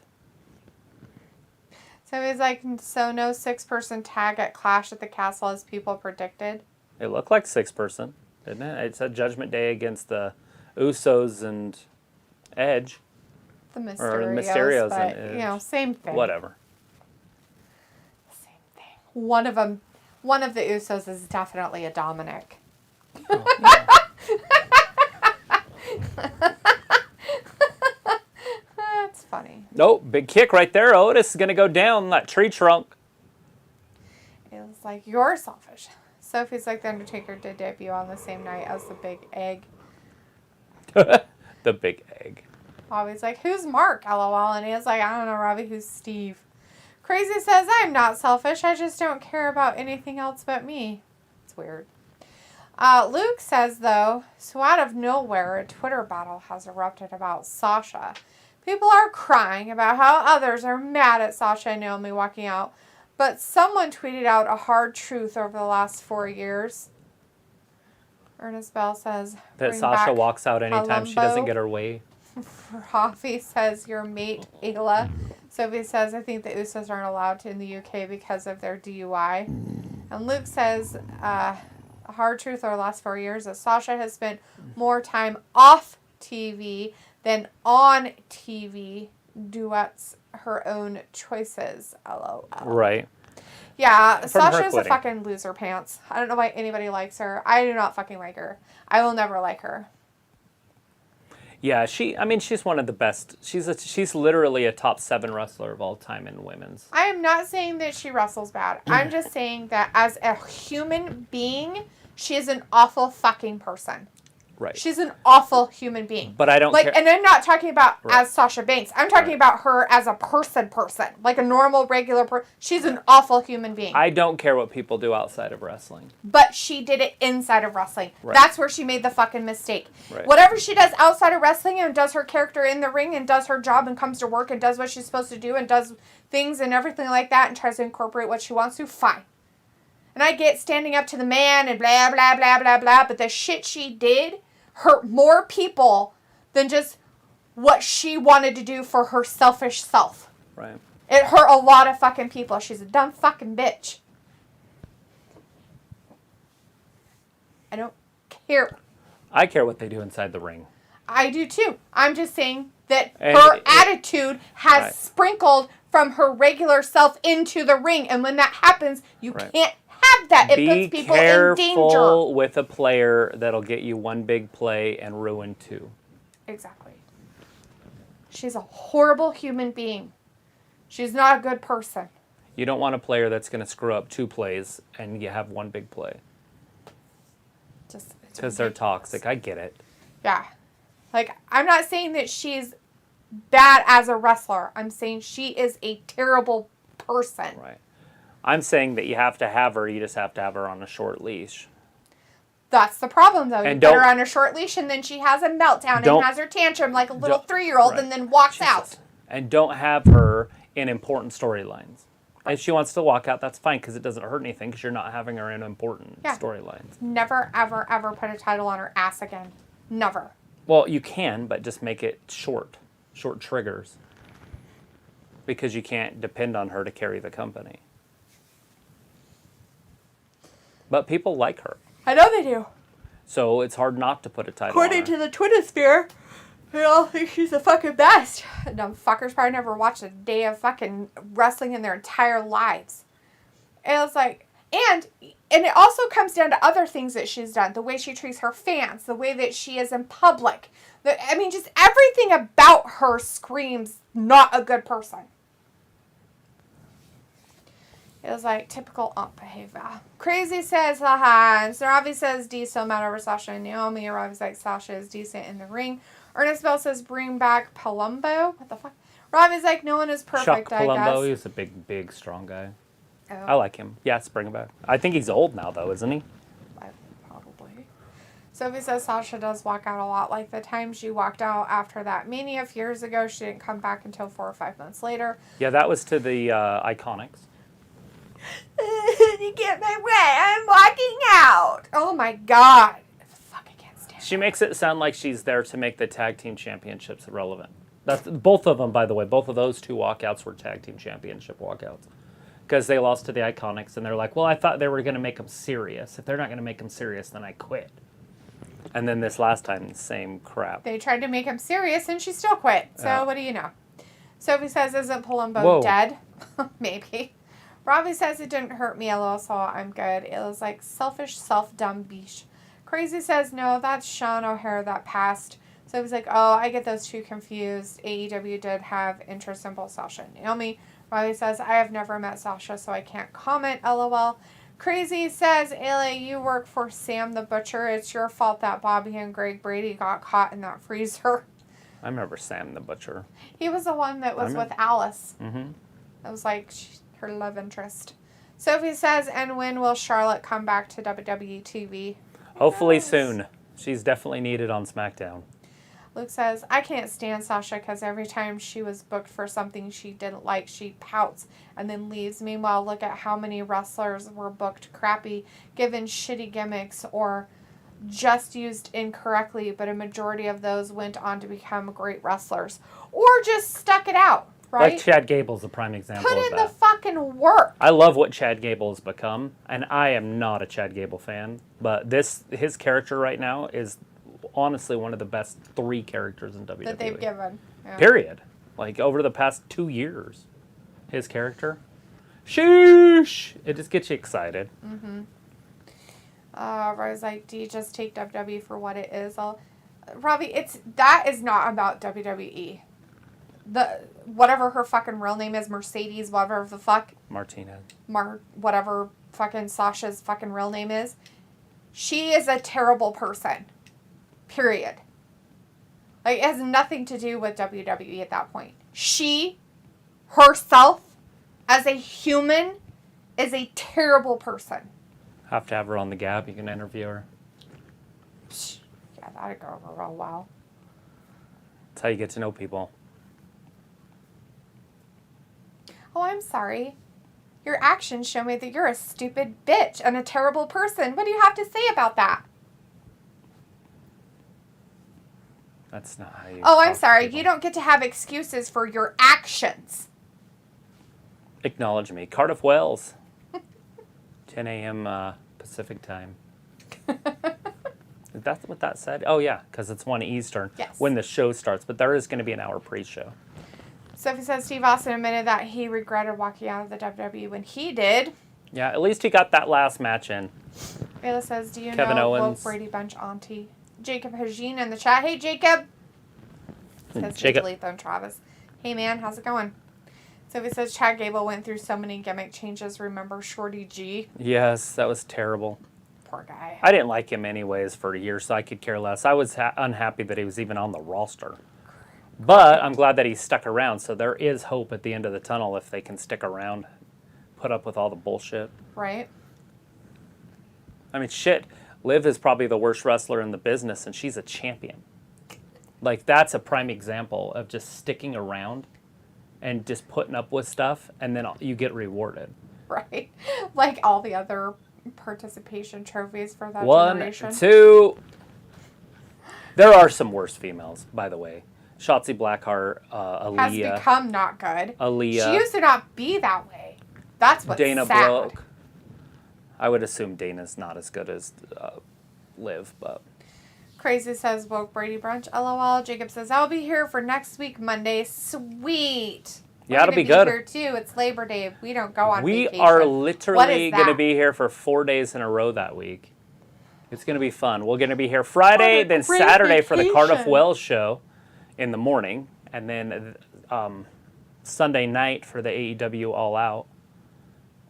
Speaker 2: So he's like, so no 6-person tag at Clash at the Castle as people predicted?
Speaker 1: It looked like 6-person, didn't it? It said Judgment Day against the Usos and Edge.
Speaker 2: The Mysterios.
Speaker 1: Or the Mysterios
Speaker 2: but,
Speaker 1: and Edge.
Speaker 2: you know, same thing.
Speaker 1: Whatever.
Speaker 2: Same thing. One of the Usos is definitely a Dominic. That's funny.
Speaker 1: Nope, big kick right there. Otis is going to go down that tree trunk.
Speaker 2: It was like, you're selfish. Sophie's like, The Undertaker did debut on the same night as the Big Egg.
Speaker 1: The big egg.
Speaker 2: Robbie's like, who's Mark? LOL. And he's like, I don't know, Robbie, who's Steve? Crazy says, I'm not selfish. I just don't care about anything else but me. It's weird. Luke says, though, so out of nowhere, a Twitter battle has erupted about Sasha. People are crying about how others are mad at Sasha and Naomi walking out. But someone tweeted out a hard truth over the last 4 years. Ernest Bell says,
Speaker 1: That
Speaker 2: bring
Speaker 1: Sasha
Speaker 2: back
Speaker 1: walks out anytime she doesn't
Speaker 2: Columbo.
Speaker 1: get her way.
Speaker 2: Rafi says, your mate, Ayla. Sophie says, I think the Usos aren't allowed to in the UK because of their DUI. And Luke says, a hard truth over the last 4 years is Sasha has spent more time off TV than on TV. Duets her own choices. LOL.
Speaker 1: Right.
Speaker 2: Yeah,
Speaker 1: From
Speaker 2: Sasha's
Speaker 1: her
Speaker 2: a fucking loser pants. I don't know why anybody likes her. I do not fucking like her. I will never like her.
Speaker 1: Yeah, she's one of the best. She's literally a top 7 wrestler of all time in women's.
Speaker 2: I am not saying that she wrestles bad. I'm just saying that as a human being, she is an awful fucking person.
Speaker 1: Right.
Speaker 2: She's an awful human being.
Speaker 1: But I don't care.
Speaker 2: And I'm not talking about
Speaker 1: Right.
Speaker 2: as Sasha Banks. I'm talking about her as a person. Like a normal, regular person. She's an awful human being.
Speaker 1: I don't care what people do outside of wrestling.
Speaker 2: But she did it inside of wrestling.
Speaker 1: Right.
Speaker 2: That's where she made the fucking mistake.
Speaker 1: Right.
Speaker 2: Whatever she does outside of wrestling and does her character in the ring and does her job and comes to work and does what she's supposed to do and does things and everything like that and tries to incorporate what she wants to, fine. And I get standing up to the man and blah, blah, blah, blah, blah, but the shit she did hurt more people than just what she wanted to do for her selfish self.
Speaker 1: Right.
Speaker 2: It hurt a lot of fucking people. She's a dumb fucking bitch. I don't care.
Speaker 1: I care what they do inside the ring.
Speaker 2: I do too. I'm just saying that
Speaker 1: And
Speaker 2: her attitude has
Speaker 1: Right.
Speaker 2: sprinkled from her regular self into the ring. And when that happens, you
Speaker 1: Right.
Speaker 2: can't have that. It
Speaker 1: Be
Speaker 2: puts people in danger.
Speaker 1: careful with a player that'll get you one big play and ruin 2.
Speaker 2: Exactly. She's a horrible human being. She's not a good person.
Speaker 1: You don't want a player that's going to screw up 2 plays and you have one big play.
Speaker 2: Just it's
Speaker 1: Because they're
Speaker 2: ridiculous.
Speaker 1: toxic. I get it.
Speaker 2: Yeah. Like, I'm not saying that she's bad as a wrestler. I'm saying she is a terrible person.
Speaker 1: Right. I'm saying that you have to have her. You just have to have her on a short leash.
Speaker 2: That's the problem, though.
Speaker 1: And
Speaker 2: you put her on a short leash, and then she has a meltdown and has her tantrum like a little 3-year-old, right, and then walks out.
Speaker 1: And don't have her in important storylines. If she wants to walk out, that's fine, because it doesn't hurt anything, because you're not having her in important storylines.
Speaker 2: Never, ever, ever put a title on her ass again. Never.
Speaker 1: Well, you can, but just make it short triggers, because you can't depend on her to carry the company. But people like her.
Speaker 2: I know they do.
Speaker 1: So it's hard not to put a title
Speaker 2: According
Speaker 1: on her.
Speaker 2: to the Twitter sphere, they all think she's the fucking best. Dumb fuckers probably never watched a day of fucking wrestling in their entire lives. And it's like, and it also comes down to other things that she's done. The way she treats her fans, the way that she is in public. Just everything about her screams not a good person. It was like typical aunt behavior. Crazy says, haha. And so Ravi says, D still mad over Sasha and Naomi. Ravi's like, Sasha is decent in the ring. Ernest Bell says, bring back Palumbo. What the fuck? Ravi's like, no one is perfect,
Speaker 1: Chuck Palumbo, he's a big, strong guy. Oh. I like him. Yes, bring him back. I think he's old now, though, isn't he?
Speaker 2: Probably. Sophie says Sasha does walk out a lot. Like the time she walked out after that Mania a few years ago, she didn't come back until 4 or 5 months later.
Speaker 1: Yeah, that was to the Iconics.
Speaker 2: You get my way. I'm walking out. Oh my god. Fuck, I can't stand
Speaker 1: She makes it sound like she's there to make the tag team championships relevant. That's both of them, by the way. Both of those 2 walkouts were tag team championship walkouts. Because they lost to the Iconics, and they're like, well, I thought they were going to make them serious. If they're not going to make them serious, then I quit. And then this last time, same crap.
Speaker 2: They tried to make him serious, and she still quit. So what do you know? Sophie says, isn't Palumbo dead? Maybe. Robbie says, it didn't hurt me, LOL, so I'm good. It was like selfish, self-dumb beesh. Crazy says, no, that's Sean O'Hare that passed. So he's like, oh, I get those 2 confused. AEW did have interest in both Sasha and Naomi. Robbie says, I have never met Sasha, so I can't comment, LOL. Crazy says, Ayla, you work for Sam the Butcher. It's your fault that Bobby and Greg Brady got caught in that freezer.
Speaker 1: I remember Sam the Butcher.
Speaker 2: He was the one that was with Alice.
Speaker 1: Mm-hmm.
Speaker 2: It was like her love interest. Sophie says, and when will Charlotte come back to WWE TV?
Speaker 1: Hopefully soon. She's definitely needed on SmackDown.
Speaker 2: Luke says, I can't stand Sasha because every time she was booked for something she didn't like, she pouts and then leaves. Meanwhile, look at how many wrestlers were booked crappy, given shitty gimmicks, or just used incorrectly, but a majority of those went on to become great wrestlers. Or just stuck it out, right?
Speaker 1: Like Chad Gable's a prime example
Speaker 2: Put
Speaker 1: of
Speaker 2: in
Speaker 1: that.
Speaker 2: the fucking work.
Speaker 1: I love what Chad Gable has become, and I am not a Chad Gable fan, but his character right now is honestly one of the best 3 characters in WWE.
Speaker 2: That they've given. Yeah.
Speaker 1: Period. Like, over the past 2 years, his character. Sheesh! It just gets you excited.
Speaker 2: Mm-hmm. Rose like, do you just take WWE for what it is? Robbie, that is not about WWE. Whatever her fucking real name is, Mercedes, whatever the fuck.
Speaker 1: Martinez.
Speaker 2: Whatever fucking Sasha's fucking real name is. She is a terrible person. Period. Like, it has nothing to do with WWE at that point. She, herself, as a human, is a terrible person.
Speaker 1: Have to have her on the Gap. You can interview her.
Speaker 2: Yeah, that'd go over real well.
Speaker 1: That's how you get to know people.
Speaker 2: Oh, I'm sorry. Your actions show me that you're a stupid bitch and a terrible person. What do you have to say about that?
Speaker 1: That's not how you...
Speaker 2: Oh, I'm sorry. You don't get to have excuses for your actions.
Speaker 1: Acknowledge me. Cardiff Wells. 10 a.m. Pacific time. Is that what that said? Oh, yeah, because it's 1 Eastern when the show starts. But there is going to be an hour pre-show.
Speaker 2: Sophie says Steve Austin admitted that he regretted walking out of the WWE when he did.
Speaker 1: Yeah, at least he got that last match in.
Speaker 2: Ayla says, do you
Speaker 1: Kevin
Speaker 2: know
Speaker 1: Owens.
Speaker 2: Woke Brady Bunch auntie? Jacob Hagin in the chat. Hey, Jacob. Says
Speaker 1: Jacob.
Speaker 2: delete them, Travis. Hey, man, how's it going? Sophie says Chad Gable went through so many gimmick changes. Remember Shorty G?
Speaker 1: Yes, that was terrible.
Speaker 2: Poor guy.
Speaker 1: I didn't like him anyways for years, so I could care less. I was unhappy that he was even on the roster. But I'm glad that he stuck around, so there is hope at the end of the tunnel if they can stick around, put up with all the bullshit.
Speaker 2: Right.
Speaker 1: I mean, shit, Liv is probably the worst wrestler in the business, and she's a champion. Like, that's a prime example of just sticking around and just putting up with stuff, and then you get rewarded.
Speaker 2: Right. Like all the other participation trophies for that
Speaker 1: One,
Speaker 2: generation.
Speaker 1: two. There are some worse females, by the way. Shotzi Blackheart, Aaliyah.
Speaker 2: Has become not good.
Speaker 1: Aaliyah.
Speaker 2: She used to not be that way. That's what's
Speaker 1: Dana
Speaker 2: sad.
Speaker 1: Brooke. I would assume Dana's not as good as Liv, but...
Speaker 2: Crazy says, woke Brady Brunch. LOL. Jacob says, I'll be here for next week, Monday. Sweet.
Speaker 1: Yeah, it'll be good.
Speaker 2: Here too. It's Labor Day. We don't go on
Speaker 1: We
Speaker 2: vacation.
Speaker 1: are literally going to
Speaker 2: that?
Speaker 1: be here for 4 days in a row that week. It's going to be fun. We're going to be here Friday, then
Speaker 2: great
Speaker 1: Saturday for the
Speaker 2: vacation.
Speaker 1: Cardiff Wells show in the morning, and then Sunday night for the AEW All Out,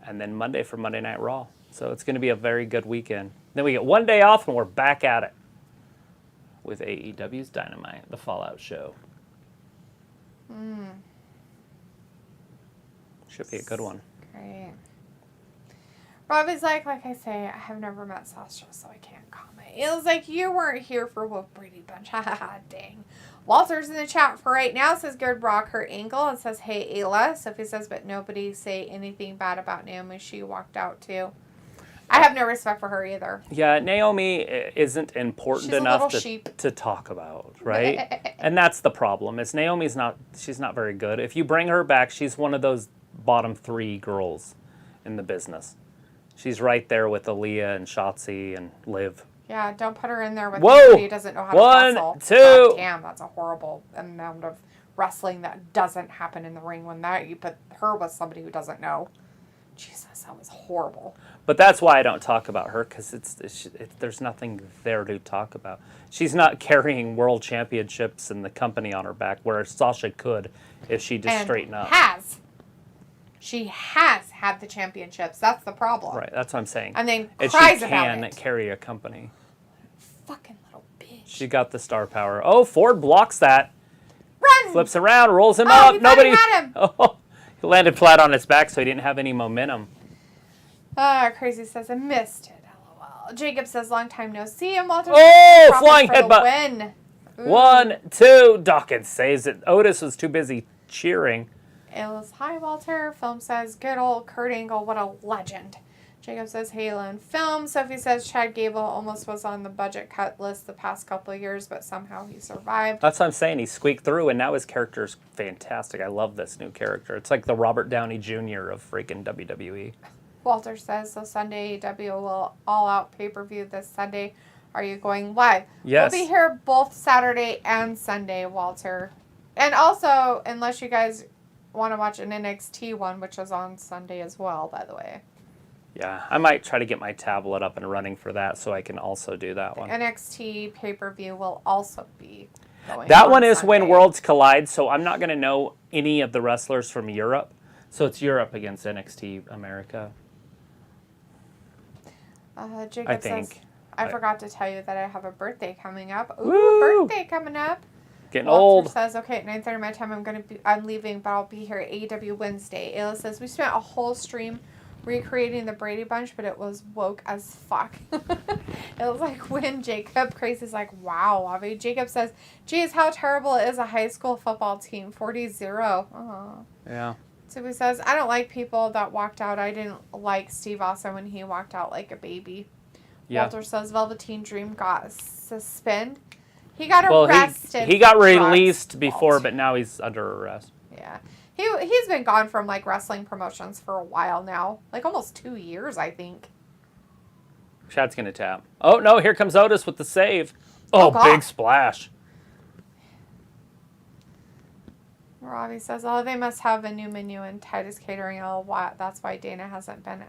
Speaker 1: and then Monday for Monday Night Raw. So it's going to be a very good weekend. Then we get 1 day off, and we're back at it with AEW's Dynamite, the Fallout show. Should be a good one.
Speaker 2: Great. Robbie's like I say, I have never met Sasha, so I can't comment. It was like, you weren't here for Wolf Brady Bunch. Ha ha ha, dang. Walter's in the chat for right now, says good Brock her angle, and says, hey, Ayla. Sophie says, but nobody say anything bad about Naomi. She walked out, too. I have no respect for her either.
Speaker 1: Yeah, Naomi isn't important
Speaker 2: She's
Speaker 1: enough
Speaker 2: a little
Speaker 1: to talk about, right? And that's the problem. Is she's not very good. If you bring her back, she's one of those bottom 3 girls in the business. She's right there with Aaliyah and Shotzi and Liv.
Speaker 2: Yeah, don't put her in there with
Speaker 1: Whoa!
Speaker 2: somebody who doesn't know how to wrestle.
Speaker 1: 1, 2.
Speaker 2: God damn, that's a horrible amount of wrestling that doesn't happen in the ring when you put her with somebody who doesn't know. Jesus, that was horrible.
Speaker 1: But that's why I don't talk about her, because there's nothing there to talk about. She's not carrying world championships and the company on her back, whereas Sasha could if she just straightened up.
Speaker 2: She has had the championships. That's the problem.
Speaker 1: Right, that's what I'm saying.
Speaker 2: And then
Speaker 1: and
Speaker 2: cries
Speaker 1: she
Speaker 2: about
Speaker 1: can
Speaker 2: it.
Speaker 1: carry a company.
Speaker 2: Fucking little bitch.
Speaker 1: She got the star power. Oh, Ford blocks that.
Speaker 2: Run!
Speaker 1: Flips around, rolls him
Speaker 2: Oh,
Speaker 1: up.
Speaker 2: he
Speaker 1: Nobody
Speaker 2: had him.
Speaker 1: Oh, he landed flat on his back, so he didn't have any momentum.
Speaker 2: Crazy says, I missed it. LOL. Jacob says, long time no see. And Walter
Speaker 1: Oh,
Speaker 2: says,
Speaker 1: flying
Speaker 2: for the
Speaker 1: headbutt.
Speaker 2: win. Ooh.
Speaker 1: 1, 2. Dawkins saves it. Otis was too busy cheering.
Speaker 2: Ayla's, hi, Walter. Film says, good old Kurt Angle, what a legend. Jacob says, Halo and film. Sophie says, Chad Gable almost was on the budget cut list the past couple of years, but somehow he survived.
Speaker 1: That's what I'm saying. He squeaked through, and now his character's fantastic. I love this new character. It's like the Robert Downey Jr. of freaking WWE.
Speaker 2: Walter says, so Sunday AEW will all out pay-per-view this Sunday. Are you going live?
Speaker 1: Yes.
Speaker 2: We'll be here both Saturday and Sunday, Walter. And also, unless you guys want to watch an NXT one, which is on Sunday as well, by the way.
Speaker 1: Yeah, I might try to get my tablet up and running for that so I can also do that one.
Speaker 2: NXT pay-per-view will also be going
Speaker 1: That
Speaker 2: on
Speaker 1: one is
Speaker 2: Sunday.
Speaker 1: when Worlds Collide, so I'm not going to know any of the wrestlers from Europe. So it's Europe against NXT America.
Speaker 2: Jacob
Speaker 1: I
Speaker 2: says,
Speaker 1: think.
Speaker 2: I forgot to tell you that I have a birthday coming up. Ooh,
Speaker 1: Woo!
Speaker 2: birthday coming up.
Speaker 1: Getting
Speaker 2: Walter
Speaker 1: old.
Speaker 2: says, okay, at 9:30 my time, I'm leaving, but I'll be here at AEW Wednesday. Ayla says, we spent a whole stream recreating the Brady Bunch, but it was woke as fuck. It was like when Jacob, Crazy's like, wow, Avi. Jacob says, geez, how terrible is a high school football team? 40-0. Aw.
Speaker 1: Yeah.
Speaker 2: So he says, I don't like people that walked out. I didn't like Steve Austin when he walked out like a baby.
Speaker 1: Yeah.
Speaker 2: Walter says, Velveteen Dream got suspended. He got
Speaker 1: Well,
Speaker 2: arrested.
Speaker 1: he got
Speaker 2: for drugs,
Speaker 1: released before,
Speaker 2: Walter.
Speaker 1: but now he's under arrest.
Speaker 2: Yeah. He's been gone from, like, wrestling promotions for a while now. Like, almost 2 years, I think.
Speaker 1: Chad's going to tap. Oh, no, here comes Otis with the save. Oh,
Speaker 2: God.
Speaker 1: big splash.
Speaker 2: Robbie says, oh, they must have a new menu in Titus Catering. Oh, that's why Dana hasn't been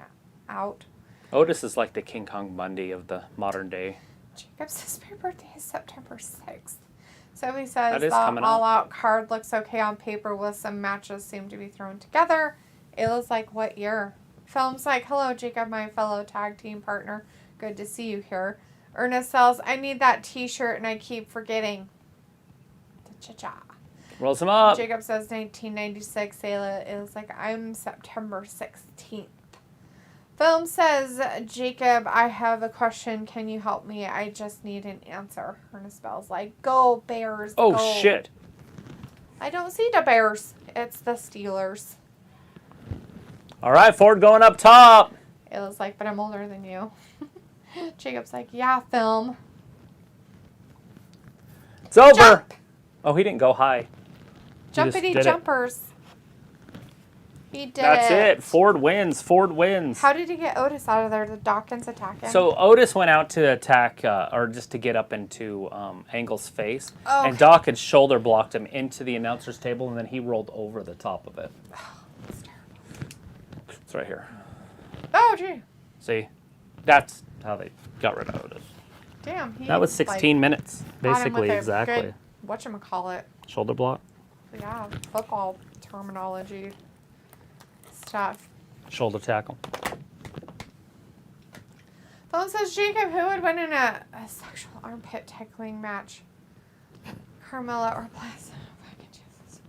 Speaker 2: out.
Speaker 1: Otis is like the King Kong Bundy of the modern day.
Speaker 2: Jacob says, my birthday is September 6th. So he says,
Speaker 1: That is
Speaker 2: the
Speaker 1: coming up.
Speaker 2: all-out card looks okay on paper with some matches seem to be thrown together. Ayla's like, what year? Film's like, hello, Jacob, my fellow tag team partner. Good to see you here. Ernest says, I need that t-shirt and I keep forgetting. Cha-cha.
Speaker 1: Rolls him up.
Speaker 2: Jacob says 1996. Ayla is like, I'm September 16th. Film says, Jacob, I have a question. Can you help me? I just need an answer. Ernest Bell's like, go Bears.
Speaker 1: Oh,
Speaker 2: go.
Speaker 1: shit.
Speaker 2: I don't see the Bears. It's the Steelers.
Speaker 1: All right, Ford going up top.
Speaker 2: Ayla's like, but I'm older than you. Jacob's like, yeah, Film.
Speaker 1: It's over.
Speaker 2: Jump!
Speaker 1: Oh, he didn't go high.
Speaker 2: Jumpity jumpers. He did
Speaker 1: That's it. Ford wins. Ford wins.
Speaker 2: How did he get Otis out of there? Did Dawkins attack him?
Speaker 1: So Otis went out to attack, or just to get up into Angle's face.
Speaker 2: Oh.
Speaker 1: And Dawkins shoulder blocked him into the announcer's table, and then he rolled over the top of it.
Speaker 2: That's terrible.
Speaker 1: It's right here.
Speaker 2: Oh, gee.
Speaker 1: See? That's how they got rid of Otis.
Speaker 2: Damn.
Speaker 1: That was 16 minutes, basically, exactly.
Speaker 2: Whatchamacallit.
Speaker 1: Shoulder block?
Speaker 2: Yeah, football terminology stuff.
Speaker 1: Shoulder tackle.
Speaker 2: Phone says, Jacob, who would win in a sexual armpit tickling match? Carmella or Bliss? Fucking Jesus.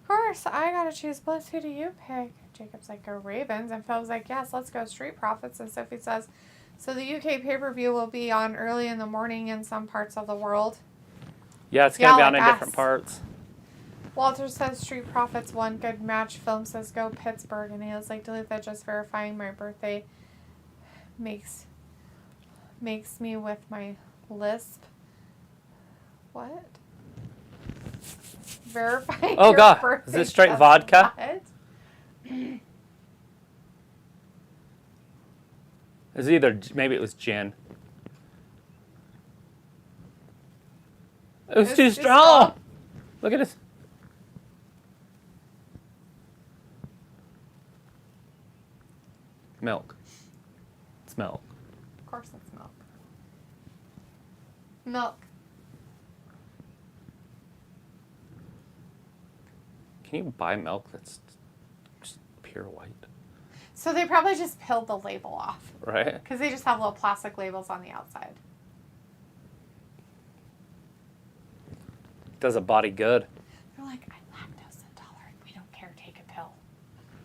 Speaker 2: Of course, I gotta choose Bliss. Who do you pick? Jacob's like, go Ravens. And Phil's like, yes, let's go Street Profits. And Sophie says, so the UK pay-per-view will be on early in the morning in some parts of the world.
Speaker 1: Yeah, it's going to be on
Speaker 2: like
Speaker 1: in different parts.
Speaker 2: Walter says Street Profits won. Good match. Film says go Pittsburgh. And he was like, delete that, just verifying my birthday makes me with my lisp. What? Verifying
Speaker 1: Oh,
Speaker 2: your
Speaker 1: God.
Speaker 2: birthday
Speaker 1: Is this straight
Speaker 2: just
Speaker 1: vodka?
Speaker 2: what?
Speaker 1: It's either, maybe it was gin. It was too strong. Look at this. Milk. It's milk.
Speaker 2: Of course it's milk. Milk.
Speaker 1: Can you buy milk that's just pure white?
Speaker 2: So they probably just peeled the label off.
Speaker 1: Right?
Speaker 2: Because they just have little plastic labels on the outside.
Speaker 1: Does a body good.
Speaker 2: They're like, I'm lactose intolerant. We don't care. Take a pill.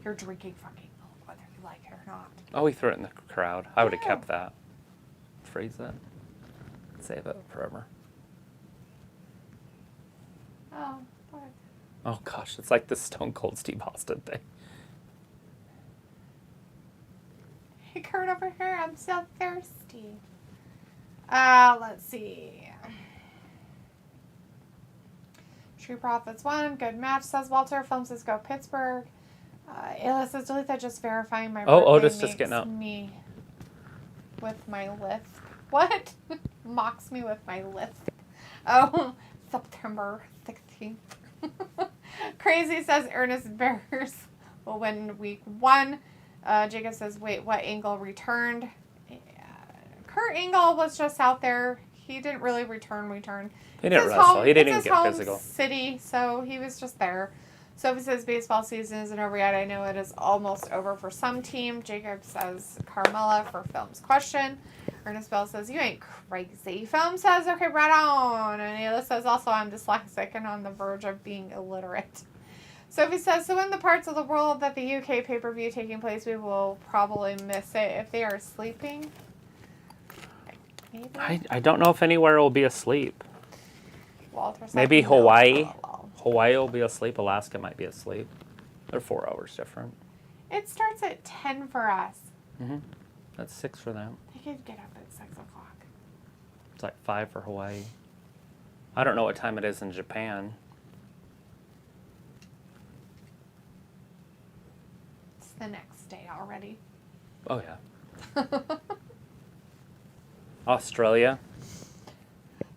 Speaker 2: You're drinking fucking milk, whether you like it or not.
Speaker 1: Oh, he threw it in the crowd. I would have
Speaker 2: Yeah.
Speaker 1: kept that. Freeze that. Save it forever.
Speaker 2: Oh, what?
Speaker 1: Oh, gosh. It's like the Stone Cold Steve Austin thing.
Speaker 2: Hey, Kurt over here. I'm so thirsty. Let's see. True Profits won. Good match, says Walter. Film says go Pittsburgh. Ayla says delete that, just verifying my birthday
Speaker 1: Otis
Speaker 2: makes
Speaker 1: just getting up.
Speaker 2: me with my lisp. What? Mocks me with my lisp. Oh, September 16th. Crazy says Ernest Bears will win week 1. Jacob says, wait, what? Angle returned? Kurt Angle was just out there. He didn't really return.
Speaker 1: He didn't wrestle. He didn't even
Speaker 2: it's his
Speaker 1: get
Speaker 2: home
Speaker 1: physical.
Speaker 2: city, so he was just there. Sophie says baseball season isn't over yet. I know it is almost over for some team. Jacob says Carmella for Film's question. Ernest Bell says, you ain't crazy. Film says, okay, right on. And Ayla says, also, I'm dyslexic and on the verge of being illiterate. Sophie says, so in the parts of the world that the UK pay-per-view taking place, we will probably miss it if they are sleeping. Maybe?
Speaker 1: I don't know if anywhere will be asleep.
Speaker 2: Walter said,
Speaker 1: Maybe
Speaker 2: no.
Speaker 1: Hawaii.
Speaker 2: Oh.
Speaker 1: Hawaii will be asleep. Alaska might be asleep. They're 4 hours different.
Speaker 2: It starts at 10 for us.
Speaker 1: Mm-hmm. That's 6 for them.
Speaker 2: They could get up at 6 o'clock.
Speaker 1: It's like 5 for Hawaii. I don't know what time it is in Japan.
Speaker 2: It's the next day already.
Speaker 1: Oh, yeah. Australia.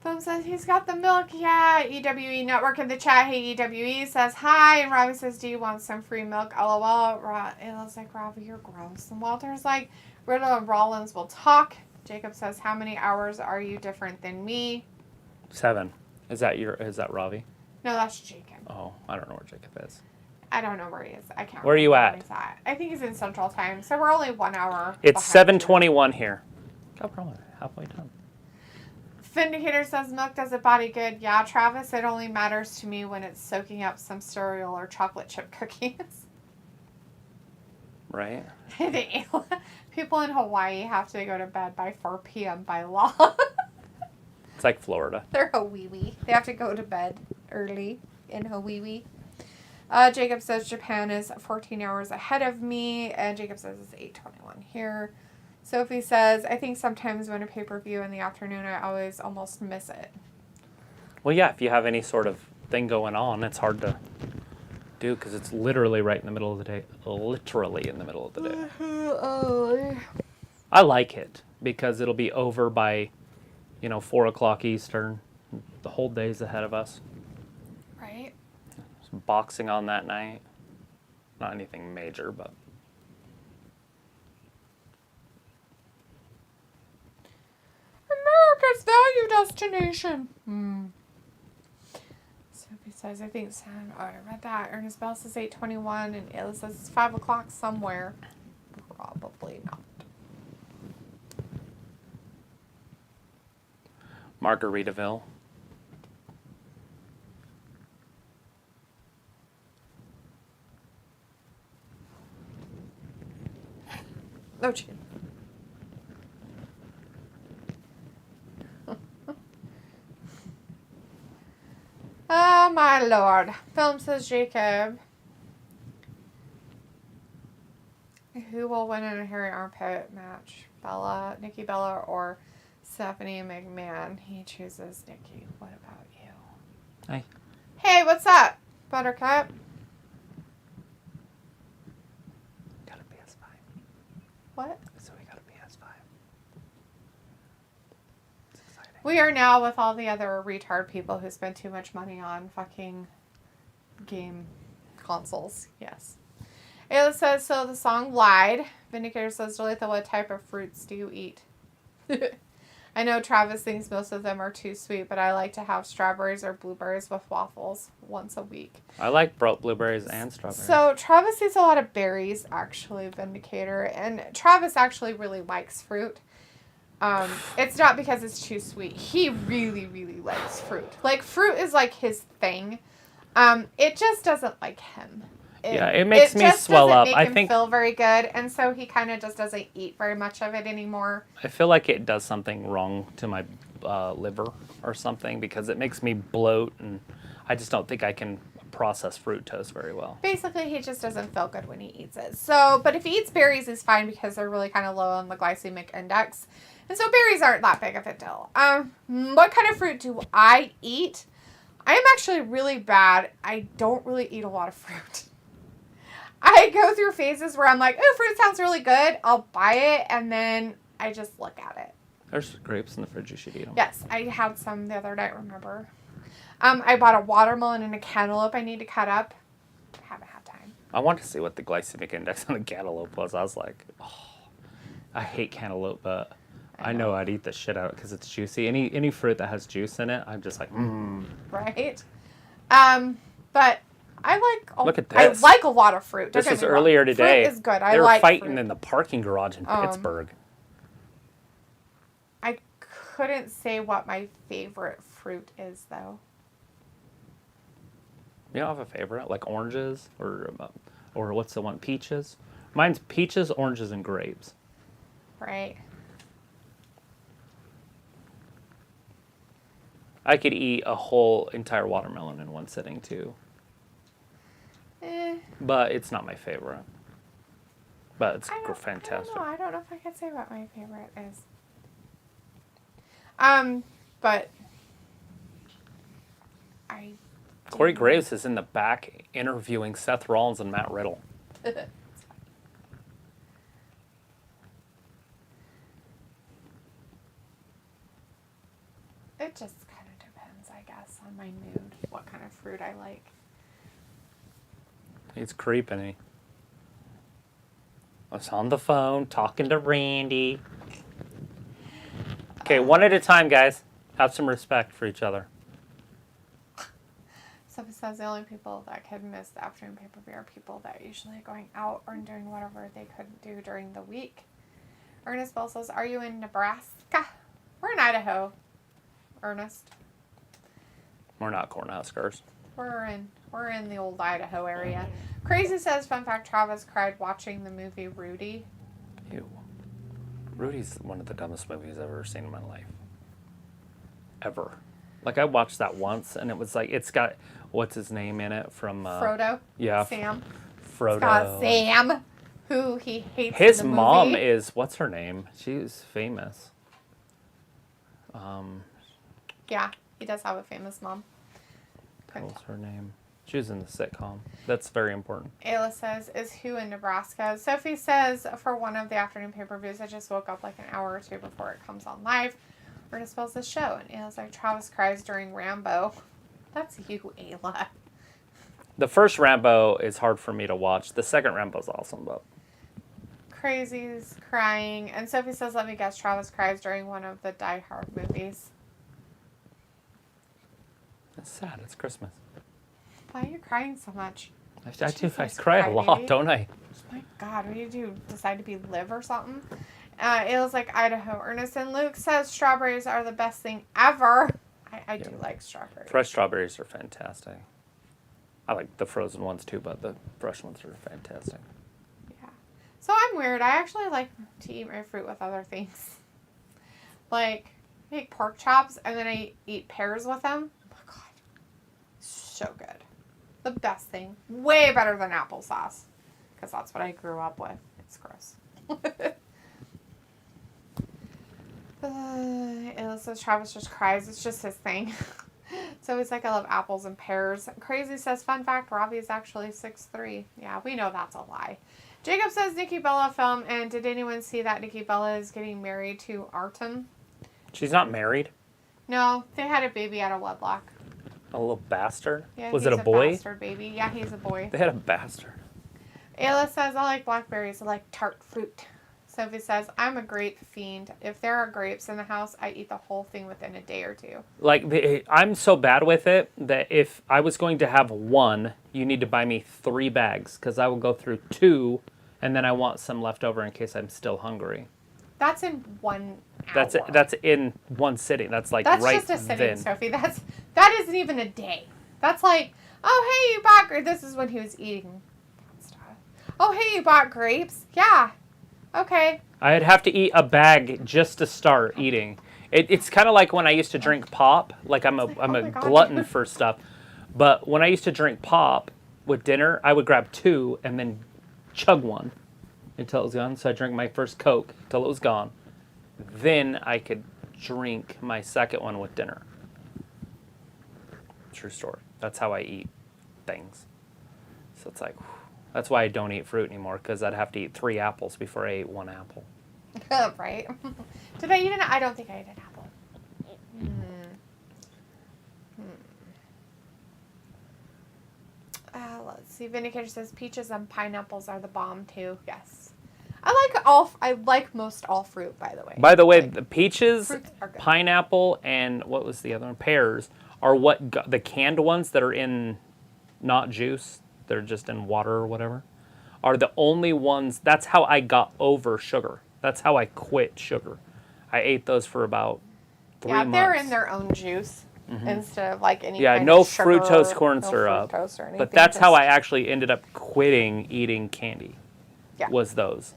Speaker 2: Boom says he's got the milk. Yeah. EWE Network in the chat. Hey, EWE says hi. And Robbie says, do you want some free milk? LOL. It looks like, Robbie, you're gross. And Walter's like, Riddle and Rollins will talk. Jacob says, how many hours are you different than me?
Speaker 1: 7. Is that Robbie?
Speaker 2: No, that's Jacob.
Speaker 1: Oh, I don't know where Jacob is.
Speaker 2: I don't know where he is. I can't
Speaker 1: Where are you
Speaker 2: remember
Speaker 1: at?
Speaker 2: where he's at. I think he's in Central Time. So we're only 1 hour.
Speaker 1: It's
Speaker 2: behind you.
Speaker 1: 7:21 here. Oh, probably halfway done.
Speaker 2: Vindicator says milk does a body good. Yeah, Travis, it only matters to me when it's soaking up some cereal or chocolate chip cookies.
Speaker 1: Right?
Speaker 2: People in Hawaii have to go to bed by 4 p.m. by law.
Speaker 1: It's like Florida.
Speaker 2: They're Hawaii. They have to go to bed early in Hawaii. Jacob says Japan is 14 hours ahead of me. And Jacob says it's 8:21 here. Sophie says, I think sometimes when a pay-per-view in the afternoon, I always almost miss it.
Speaker 1: Well, yeah, if you have any sort of thing going on, it's hard to do because it's literally right in the middle of the day. Literally in the middle of the day. I like it because it'll be over by, 4 o'clock Eastern. The whole day's ahead of us.
Speaker 2: Right?
Speaker 1: Some boxing on that night. Not anything major, but...
Speaker 2: America's value destination. Sophie says, I think, I read that. Ernest Bell says 8:21, and Ayla says it's 5 o'clock somewhere. Probably not.
Speaker 1: Margaritaville.
Speaker 2: No chicken. Oh, my Lord. Film says Jacob. Who will win in a hairy armpit match? Nikki Bella, or Stephanie McMahon? He chooses Nikki. What about you?
Speaker 1: Hey.
Speaker 2: Hey, what's up, Buttercup?
Speaker 1: Got a PS5.
Speaker 2: What?
Speaker 1: So we got a PS5. It's exciting.
Speaker 2: We are now with all the other retard people who spend too much money on fucking game consoles. Yes. Ayla says, so the song lied. Vindicator says, Dalitha, what type of fruits do you eat? I know Travis thinks most of them are too sweet, but I like to have strawberries or blueberries with waffles once a week.
Speaker 1: I like blueberries and strawberries.
Speaker 2: So Travis eats a lot of berries, actually, Vindicator. And Travis actually really likes fruit. It's not because it's too sweet. He really, really likes fruit. Like, fruit is like his thing. It just doesn't like him.
Speaker 1: It makes me swell up.
Speaker 2: I think feel very good, and so he kind of just doesn't eat very much of it anymore.
Speaker 1: I feel like it does something wrong to my liver or something because it makes me bloat, and I just don't think I can process fructose very well.
Speaker 2: Basically, he just doesn't feel good when he eats it. So, but if he eats berries, he's fine because they're really kind of low on the glycemic index, and so berries aren't that big of a deal. What kind of fruit do I eat? I am actually really bad. I don't really eat a lot of fruit. I go through phases where I'm like, oh, fruit sounds really good. I'll buy it, and then I just look at it.
Speaker 1: There's grapes in the fridge. You should eat them.
Speaker 2: Yes, I had some the other night, remember. I bought a watermelon and a cantaloupe I need to cut up. Haven't had time.
Speaker 1: I want to see what the glycemic index on the cantaloupe was. I was like, oh, I hate cantaloupe, but I know I'd eat the shit out because it's juicy. Any fruit that has juice in it, I'm just like,
Speaker 2: Right? But I like.
Speaker 1: Look at this.
Speaker 2: I like a lot of fruit.
Speaker 1: This was earlier today.
Speaker 2: Fruit is good.
Speaker 1: They were fighting in the parking garage in Pittsburgh.
Speaker 2: I couldn't say what my favorite fruit is, though.
Speaker 1: You don't have a favorite, like oranges or what's the one? Peaches. Mine's peaches, oranges, and grapes.
Speaker 2: Right.
Speaker 1: I could eat a whole entire watermelon in one sitting too. But it's not my favorite. But it's fantastic.
Speaker 2: I don't know if I could say what my favorite is. But
Speaker 1: Corey Graves is in the back interviewing Seth Rollins and Matt Riddle.
Speaker 2: It just kind of depends, I guess, on my mood, what kind of fruit I like.
Speaker 1: He's creeping. I was on the phone talking to Randy. Okay, one at a time, guys. Have some respect for each other.
Speaker 2: So it says the only people that can miss the afternoon pay-per-view are people that are usually going out or doing whatever they couldn't do during the week. Ernest Bell says, are you in Nebraska? We're in Idaho. Ernest.
Speaker 1: We're not Cornhuskers.
Speaker 2: We're in the old Idaho area. Crazy says, fun fact, Travis cried watching the movie Rudy.
Speaker 1: Ew. Rudy's one of the dumbest movies I've ever seen in my life. Ever. Like, I watched that once, and it was like, it's got, what's his name in it from...
Speaker 2: Frodo?
Speaker 1: Yeah.
Speaker 2: Sam?
Speaker 1: Frodo.
Speaker 2: It's got Sam, who he hates
Speaker 1: His
Speaker 2: in the
Speaker 1: mom
Speaker 2: movie.
Speaker 1: is, what's her name? She's famous.
Speaker 2: Yeah, he does have a famous mom.
Speaker 1: What's her name? She was in the sitcom. That's very important.
Speaker 2: Ayla says, is who in Nebraska? Sophie says, for one of the afternoon pay-per-views, I just woke up like an hour or two before it comes on live. We're going to spell this show. And Ayla's like, Travis cries during Rambo. That's you, Ayla.
Speaker 1: The first Rambo is hard for me to watch. The second Rambo's awesome, but...
Speaker 2: Crazy's crying. And Sophie says, let me guess, Travis cries during one of the Die Hard movies.
Speaker 1: It's sad. It's Christmas.
Speaker 2: Why are you crying so much?
Speaker 1: I cry a lot,
Speaker 2: baby.
Speaker 1: don't I?
Speaker 2: My God, what do you do? Decide to be live or something? Ayla's like, Idaho. Ernest and Luke says strawberries are the best thing ever. I do like strawberries.
Speaker 1: Fresh strawberries are fantastic. I like the frozen ones too, but the fresh ones are fantastic.
Speaker 2: Yeah. So I'm weird. I actually like to eat my fruit with other things. Like, I make pork chops and then I eat pears with them. Oh my God. So good. The best thing. Way better than applesauce. Because that's what I grew up with. It's gross. Ayla says Travis just cries. It's just his thing. So he's like, I love apples and pears. Crazy says, fun fact, Robbie is actually 6'3". Yeah, we know that's a lie. Jacob says Nikki Bella film, and did anyone see that Nikki Bella is getting married to Orton?
Speaker 1: She's not married?
Speaker 2: No, they had a baby out of wedlock.
Speaker 1: A little bastard?
Speaker 2: Yeah,
Speaker 1: Was
Speaker 2: he's
Speaker 1: it a boy?
Speaker 2: Bastard baby. Yeah, he's a boy.
Speaker 1: They had a bastard.
Speaker 2: Ayla says, I like blackberries. I like tart fruit. Sophie says, I'm a grape fiend. If there are grapes in the house, I eat the whole thing within a day or two.
Speaker 1: Like, I'm so bad with it that if I was going to have one, you need to buy me 3 bags because I will go through 2 and then I want some left over in case I'm still hungry.
Speaker 2: That's in 1 hour.
Speaker 1: That's in one sitting. That's like
Speaker 2: That's
Speaker 1: right
Speaker 2: just a sitting,
Speaker 1: then.
Speaker 2: Sophie. That isn't even a day. That's like, oh, hey, you bought grapes. This is when he was eating stuff. Oh, hey, you bought grapes? Yeah. Okay.
Speaker 1: I'd have to eat a bag just to start eating. It's kind of like when I used to drink pop. Like I'm a
Speaker 2: God.
Speaker 1: glutton for stuff. But when I used to drink pop with dinner, I would grab 2 and then chug one until it was gone. So I drank my first Coke till it was gone. Then I could drink my second one with dinner. True story. That's how I eat things. So it's like, whew. That's why I don't eat fruit anymore, because I'd have to eat 3 apples before I ate 1 apple.
Speaker 2: Right. Did I eat an apple? I don't think I ate an apple. Let's see. Vindicator says peaches and pineapples are the bomb too. Yes. I like most all fruit, by the way.
Speaker 1: By the way,
Speaker 2: Like,
Speaker 1: the peaches,
Speaker 2: fruits are good.
Speaker 1: pineapple, and what was the other one? Pears are what the canned ones that are in not juice, they're just in water or whatever, are the only ones. That's how I got over sugar. That's how I quit sugar. I ate those for about 3 months.
Speaker 2: Yeah, they're in their own juice instead of like any kind
Speaker 1: no
Speaker 2: of sugar,
Speaker 1: fructose corn
Speaker 2: no
Speaker 1: syrup.
Speaker 2: fructose or anything,
Speaker 1: But that's how
Speaker 2: just-
Speaker 1: I actually ended up quitting eating candy.
Speaker 2: Yeah.
Speaker 1: Was those.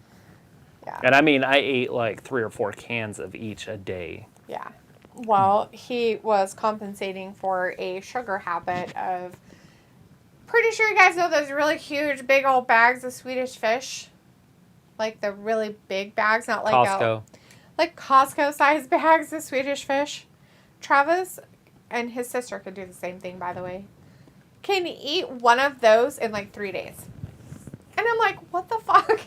Speaker 2: Yeah.
Speaker 1: And I mean, I ate like 3 or 4 cans of each a day.
Speaker 2: Yeah. Well, he was compensating for a sugar habit of. Pretty sure you guys know those really huge, big old bags of Swedish fish, like the really big bags, not like
Speaker 1: Costco.
Speaker 2: like Costco-sized bags of Swedish fish. Travis and his sister could do the same thing, by the way. Can eat one of those in like 3 days, and I'm like, what the fuck?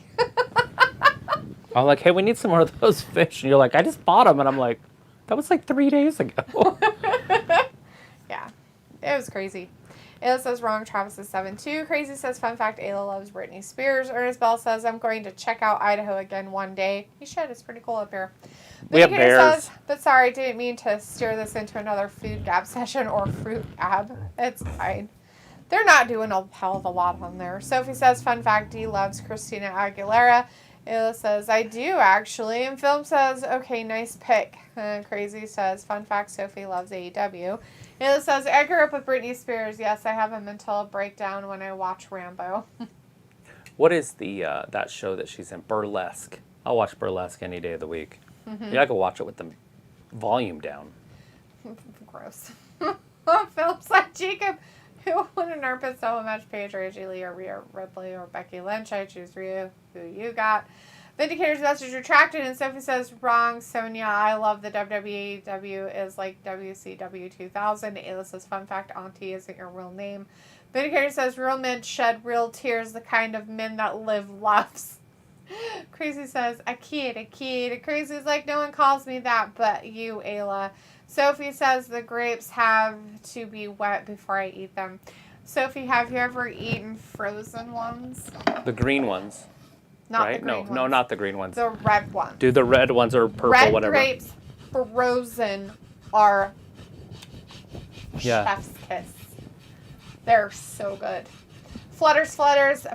Speaker 1: I'm like, hey, we need some more of those fish. And you're like, I just bought them. And I'm like, that was like 3 days ago.
Speaker 2: Yeah, it was crazy. Ayla says wrong, Travis is 7'2". Crazy says, fun fact, Ayla loves Britney Spears. Ernest Bell says, I'm going to check out Idaho again one day. You should, it's pretty cool up here.
Speaker 1: We have
Speaker 2: Vindicator
Speaker 1: bears.
Speaker 2: Says, but sorry, didn't mean to steer this into another food gab session or fruit gab. It's fine. They're not doing a hell of a lot on there. Sophie says, fun fact, Dee loves Christina Aguilera. Ayla says, I do, actually. And Film says, okay, nice pick. Crazy says, fun fact, Sophie loves AEW. Ayla says, I grew up with Britney Spears. Yes, I have a mental breakdown when I watch Rambo.
Speaker 1: What is the that show that she's in? Burlesque. I'll watch Burlesque any day of the week. Yeah, I could watch it with the volume down.
Speaker 2: Gross. Film's like, Jacob, who won an armpit solo match? Paige or AJ Lee or Rhea Ripley or Becky Lynch? I choose Rhea. Who you got? Vindicator's message retracted, and Sophie says, wrong, Sonia, I love the WWE is like WCW 2000. Ayla says, fun fact, Auntie isn't your real name. Vindicator says, real men shed real tears, the kind of men that live loves. Crazy says, a kid. Crazy's like, no one calls me that but you, Ayla. Sophie says, the grapes have to be wet before I eat them. Sophie, have you ever eaten frozen ones?
Speaker 1: The green ones.
Speaker 2: Not
Speaker 1: right?
Speaker 2: the green ones.
Speaker 1: No, not the green ones.
Speaker 2: The red ones.
Speaker 1: Dude, the red ones are purple,
Speaker 2: red
Speaker 1: whatever.
Speaker 2: Red grapes frozen are chef's kiss. They're so good. Flutters,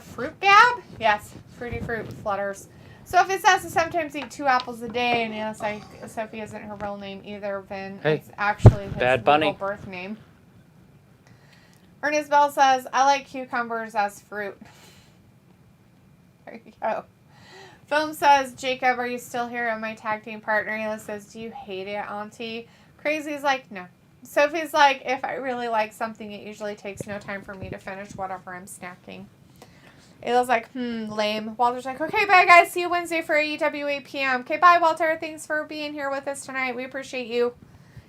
Speaker 2: fruit gab? Yes, fruity fruit flutters. Sophie says to sometimes eat 2 apples a day, and yes, Sophie isn't her real name either, Vin.
Speaker 1: Hey,
Speaker 2: it's actually his
Speaker 1: Bad
Speaker 2: legal
Speaker 1: Bunny.
Speaker 2: birth name. Ernest Bell says, I like cucumbers as fruit. There you go. Film says, Jacob, are you still here? I'm my tag team partner. Ayla says, do you hate it, Auntie? Crazy's like, no. Sophie's like, if I really like something, it usually takes no time for me to finish whatever I'm snacking. Ayla's like, lame. Walter's like, okay, bye, guys. See you Wednesday for AEW 8 p.m. Okay, bye, Walter. Thanks for being here with us tonight. We appreciate you.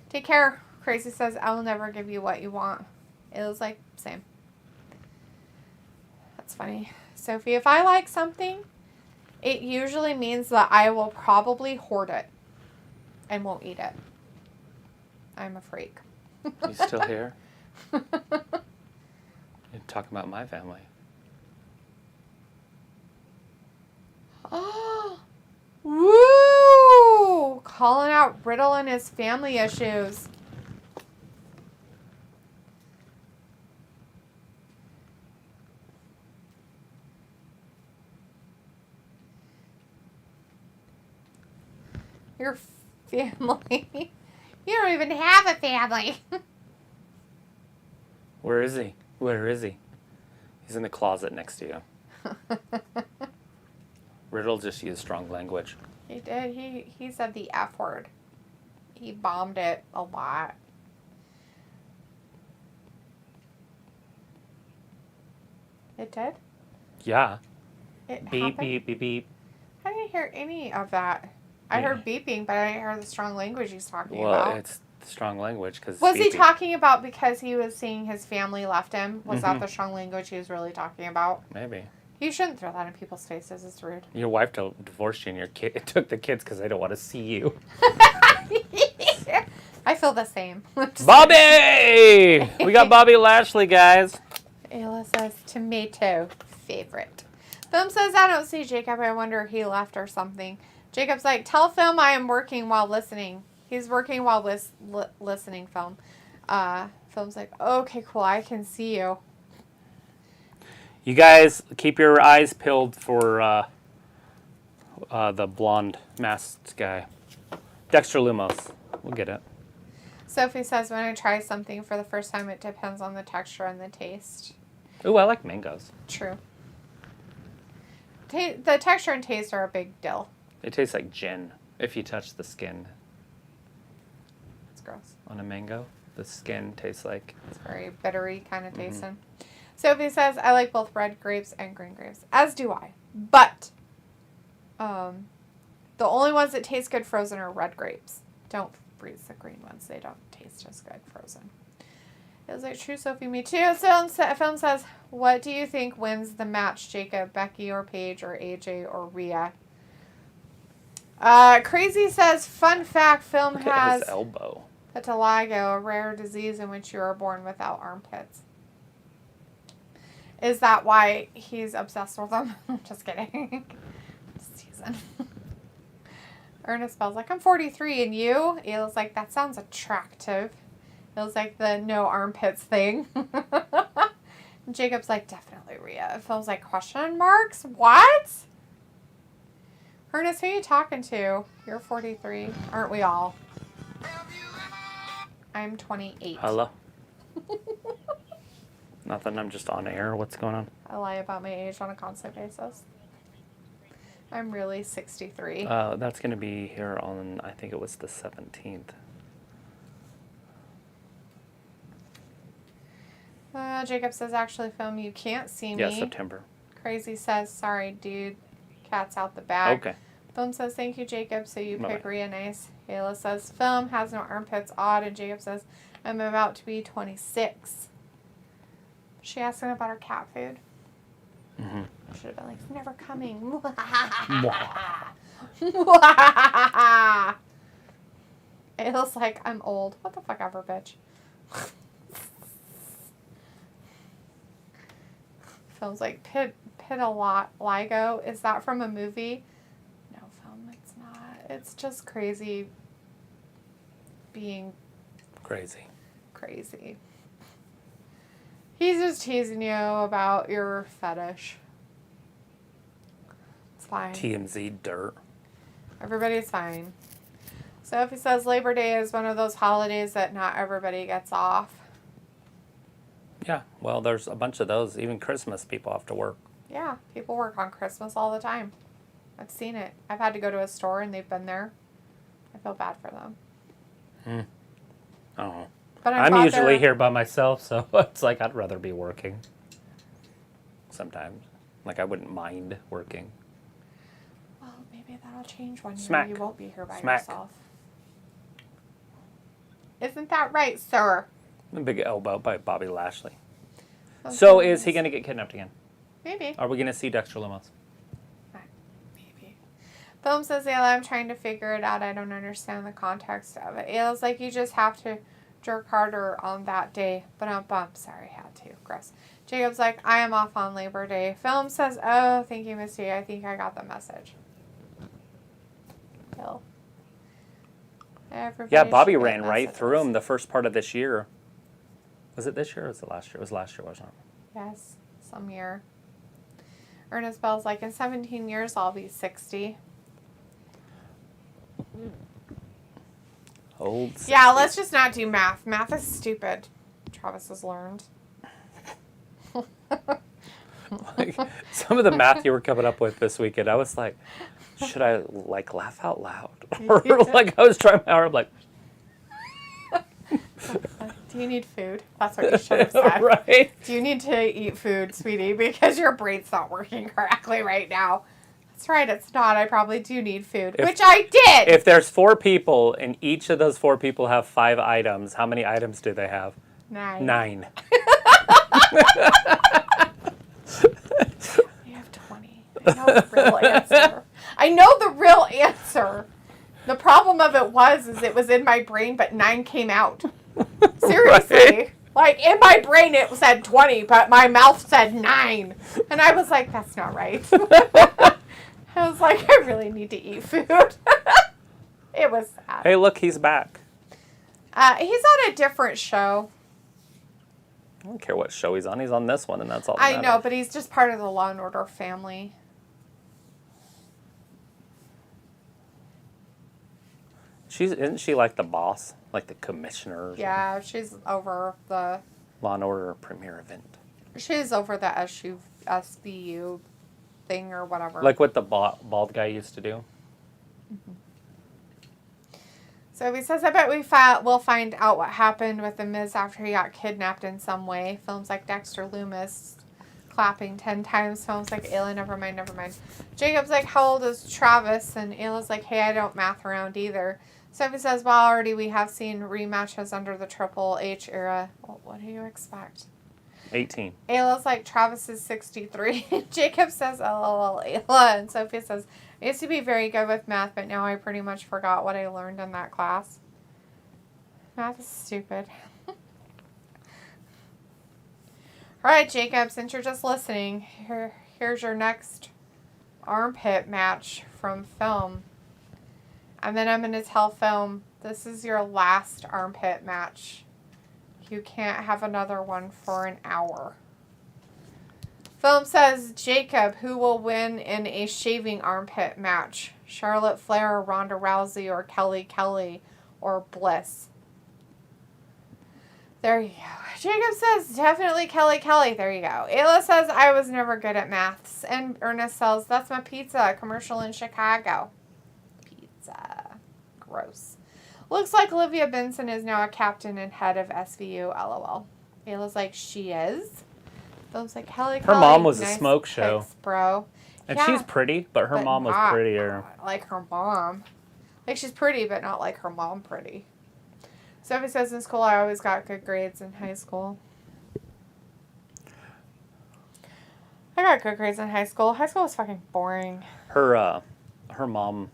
Speaker 2: Take care. Crazy says, I'll never give you what you want. Ayla's like, same. That's funny. Sophie, if I like something, it usually means that I will probably hoard it and won't eat it. I'm a freak.
Speaker 1: You still here? You're talking about my family.
Speaker 2: Oh, woo! Calling out Riddle and his family issues. Your family. You don't even have a family.
Speaker 1: Where is he? He's in the closet next to you. Riddle just used strong language.
Speaker 2: He did. He said the F word. He bombed it a lot. It did?
Speaker 1: Yeah.
Speaker 2: It
Speaker 1: Beep,
Speaker 2: happened?
Speaker 1: beep, beep, beep.
Speaker 2: I didn't hear any of that. I heard beeping, but I didn't hear the strong language he's talking about.
Speaker 1: Well, it's strong language because
Speaker 2: Was he talking about because he was seeing his family left him? Was that
Speaker 1: Mhm.
Speaker 2: the strong language he was really talking about?
Speaker 1: Maybe.
Speaker 2: You shouldn't throw that in people's faces. It's rude.
Speaker 1: Your wife divorced you and your kid. It took the kids because they don't want to see you.
Speaker 2: I feel the same.
Speaker 1: Bobby! We got Bobby Lashley, guys.
Speaker 2: Ayla says tomato favorite. Film says, I don't see Jacob. I wonder if he left or something. Jacob's like, tell Film I am working while listening. He's working while listening, Film. Film's like, okay, cool. I can see you.
Speaker 1: You guys keep your eyes peeled for the blonde masked guy. Dexter Lumos. We'll get it.
Speaker 2: Sophie says, when I try something for the first time, it depends on the texture and the taste.
Speaker 1: Ooh, I like mangoes.
Speaker 2: True. The texture and taste are a big deal.
Speaker 1: It tastes like gin if you touch the skin.
Speaker 2: It's gross.
Speaker 1: On a mango, the skin tastes like...
Speaker 2: It's very bittery kind of tasting. Sophie says, I like both red grapes and green grapes. As do I. But the only ones that taste good frozen are red grapes. Don't freeze the green ones. They don't taste as good frozen. It was like, true, Sophie, me too. So Film says, what do you think wins the match, Jacob, Becky, or Paige, or AJ, or Rhea? Crazy says, fun fact, Film
Speaker 1: Look at
Speaker 2: has
Speaker 1: his elbow.
Speaker 2: vitiligo, a rare disease in which you are born without armpits. Is that why he's obsessed with them? Just kidding. Just teasing. Ernest Bell's like, I'm 43 and you? Ayla's like, that sounds attractive. It was like the no armpits thing. And Jacob's like, definitely Rhea. Phil's like, question marks? What? Ernest, who are you talking to? You're 43. Aren't we all? I'm 28.
Speaker 1: Hello? Nothing, I'm just on air. What's going on?
Speaker 2: I lie about my age on a constant basis. I'm really 63.
Speaker 1: That's going to be here on, I think it was the 17th.
Speaker 2: Jacob says, actually, film, you can't see me.
Speaker 1: Yeah, September.
Speaker 2: Crazy says, sorry, dude. Cat's out the bag.
Speaker 1: Okay.
Speaker 2: Film says, thank you, Jacob. So you
Speaker 1: Bye-bye.
Speaker 2: pick Rhea nice. Ayla says, film has no armpits. Odd. And Jacob says, I'm about to be 26. She asking about her cat food.
Speaker 1: Mm-hmm.
Speaker 2: I should have been like, never coming. Ayla's like, I'm old. What the fuck ever, bitch. Film's like, Pitaligo. Is that from a movie? No, film, it's not. It's just crazy being crazy. He's just teasing you about your fetish. It's fine.
Speaker 1: TMZ dirt.
Speaker 2: Everybody's fine. So if he says Labor Day is one of those holidays that not everybody gets off.
Speaker 1: Yeah, well, there's a bunch of those. Even Christmas, people have to work.
Speaker 2: Yeah, people work on Christmas all the time. I've seen it. I've had to go to a store and they've been there. I feel bad for them.
Speaker 1: Oh.
Speaker 2: But
Speaker 1: I'm usually here by myself, so it's like I'd rather be working. Sometimes. Like, I wouldn't mind working.
Speaker 2: Well, maybe that'll change one year.
Speaker 1: Smack.
Speaker 2: You won't be here by
Speaker 1: Smack.
Speaker 2: yourself. Isn't that right, sir?
Speaker 1: A big elbow by Bobby Lashley.
Speaker 2: Those
Speaker 1: So
Speaker 2: things.
Speaker 1: is he going to get kidnapped again?
Speaker 2: Maybe.
Speaker 1: Are we going to see Dexter Lumos?
Speaker 2: Maybe. Film says, Ayla, I'm trying to figure it out. I don't understand the context of it. Ayla's like, you just have to jerk harder on that day. But I'm bummed. Sorry, had to. Gross. Jacob's like, I am off on Labor Day. Film says, oh, thank you, Misty. I think I got the message. Bill.
Speaker 1: Yeah, Bobby ran right through him the first part of this year. Was it this year or was it last year? It was last year, wasn't it?
Speaker 2: Yes, some year. Ernest Bell's like, in 17 years, I'll be 60.
Speaker 1: Old.
Speaker 2: Yeah, let's just not do math. Math is stupid. Travis has learned.
Speaker 1: Like, some of the math you were coming up with this weekend, I was like, should I like laugh out loud? Or like I was trying my hard, like.
Speaker 2: Do you need food? That's what you should have said.
Speaker 1: Right.
Speaker 2: Do you need to eat food, sweetie? Because your brain's not working correctly right now. That's right, it's not. I probably do need food, which I did.
Speaker 1: If there's 4 people and each of those 4 people have 5 items, how many items do they have?
Speaker 2: 9.
Speaker 1: 9.
Speaker 2: You have 20. I know the real answer. I know the real answer. The problem of it was it was in my brain, but 9 came out. Seriously.
Speaker 1: Right?
Speaker 2: Like, in my brain it said 20, but my mouth said 9. And I was like, that's not right. I was like, I really need to eat food. It was sad.
Speaker 1: Hey, look, he's back.
Speaker 2: He's on a different show.
Speaker 1: I don't care what show he's on. He's on this one, and that's all that
Speaker 2: I know,
Speaker 1: matters.
Speaker 2: but he's just part of the Law and Order family.
Speaker 1: Isn't she like the boss? Like the commissioner?
Speaker 2: Yeah, she's over the...
Speaker 1: Law and Order premiere event.
Speaker 2: She's over the SBU thing or whatever.
Speaker 1: Like what the bald guy used to do?
Speaker 2: Mm-hmm. So he says, I bet we'll find out what happened with The Miz after he got kidnapped in some way. Films like Dexter Loomis clapping 10 times. Films like Ayla, never mind. Jacob's like, how old is Travis? And Ayla's like, hey, I don't math around either. So he says, well, already we have seen rematches under the Triple H era. Well, what do you expect?
Speaker 1: 18.
Speaker 2: Ayla's like, Travis is 63. Jacob says, LOL, Ayla. And Sophia says, I used to be very good with math, but now I pretty much forgot what I learned in that class. Math is stupid. All right, Jacob, since you're just listening, here's your next armpit match from Film. And then I'm going to tell Film, this is your last armpit match. You can't have another one for an hour. Film says, Jacob, who will win in a shaving armpit match? Charlotte Flair, Ronda Rousey, or Kelly Kelly, or Bliss? There you go. Jacob says, definitely Kelly Kelly. There you go. Ayla says, I was never good at maths. And Ernest says, that's my pizza commercial in Chicago. Pizza. Gross. Looks like Olivia Benson is now a captain and head of SVU. LOL. Ayla's like, she is? Phil's like, Kelly Kelly.
Speaker 1: Her mom was
Speaker 2: nice
Speaker 1: a smoke show.
Speaker 2: pics, bro.
Speaker 1: And
Speaker 2: Yeah,
Speaker 1: she's pretty, but her mom was
Speaker 2: not
Speaker 1: prettier.
Speaker 2: like her mom. Like, she's pretty, but not like her mom pretty. Sophie says, in school, I always got good grades in high school. I got good grades in high school. High school was fucking boring.
Speaker 1: Her mom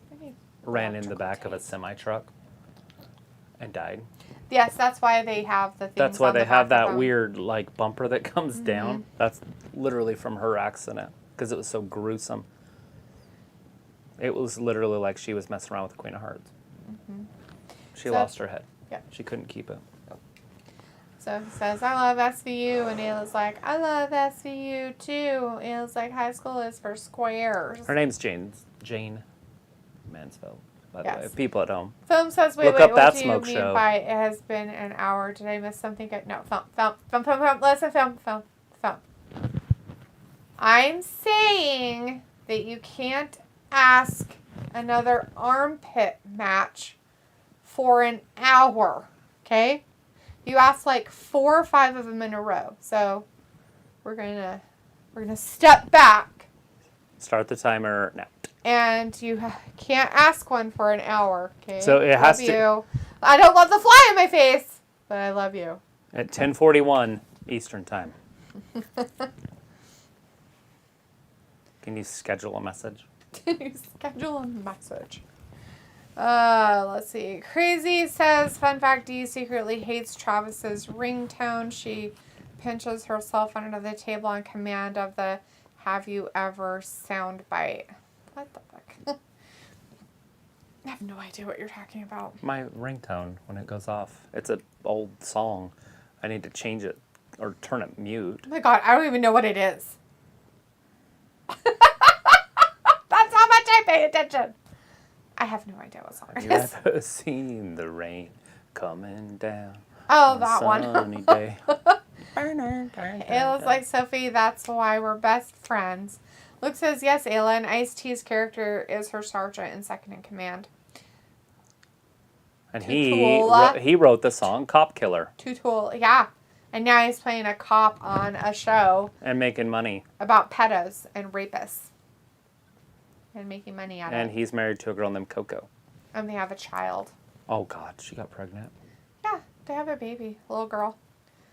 Speaker 1: ran in the back of a semi-truck and died.
Speaker 2: Yes, that's why they have the things.
Speaker 1: That's why
Speaker 2: on
Speaker 1: they
Speaker 2: the
Speaker 1: have
Speaker 2: back of
Speaker 1: that
Speaker 2: them.
Speaker 1: weird, like, bumper that comes down. That's literally from her accident, because it was so gruesome. It was literally like she was messing around with the Queen of Hearts. She lost her head.
Speaker 2: Yeah.
Speaker 1: She couldn't keep it.
Speaker 2: So he says, I love SVU. And Ayla's like, I love SVU too. Ayla's like, high school is for squares.
Speaker 1: Her name's Jane Mansfield, by the way. People at home.
Speaker 2: Film says, wait,
Speaker 1: Look
Speaker 2: wait,
Speaker 1: up
Speaker 2: what
Speaker 1: that
Speaker 2: do you
Speaker 1: smoke
Speaker 2: mean
Speaker 1: show.
Speaker 2: by it has been an hour? Did I miss something? No, film. Listen, film. I'm saying that you can't ask another armpit match for an hour, okay? You asked like 4 or 5 of them in a row. So we're gonna step back.
Speaker 1: Start the timer now.
Speaker 2: And you can't ask one for an hour, okay?
Speaker 1: So it has
Speaker 2: love
Speaker 1: to.
Speaker 2: you. I don't love the fly in my face, but I love you.
Speaker 1: At 10:41 Eastern Time. Can you schedule a message?
Speaker 2: Can you schedule a message? Let's see. Crazy says, fun fact, Dee secretly hates Travis's ringtone. She pinches herself under the table on command of the have you ever soundbite. What the fuck? I have no idea what you're talking about.
Speaker 1: My ringtone when it goes off. It's an old song. I need to change it or turn it mute.
Speaker 2: Oh my god, I don't even know what it is. That's how much I pay attention. I have no idea what song it
Speaker 1: Have you
Speaker 2: is.
Speaker 1: ever seen the rain coming down?
Speaker 2: Oh, that one.
Speaker 1: Sunny day.
Speaker 2: Ayla's like, Sophie, that's why we're best friends. Luke says, yes, Ayla, and Ice-T's character is her sergeant and second in command.
Speaker 1: And
Speaker 2: Tutola.
Speaker 1: he wrote the song Cop Killer.
Speaker 2: Tutul, yeah. And now he's playing a cop on a show
Speaker 1: And making money.
Speaker 2: about pedos and rapists. And making money out of
Speaker 1: And
Speaker 2: it.
Speaker 1: he's married to a girl named Coco.
Speaker 2: And they have a child.
Speaker 1: Oh, God. She got pregnant.
Speaker 2: Yeah, they have a baby, a little girl.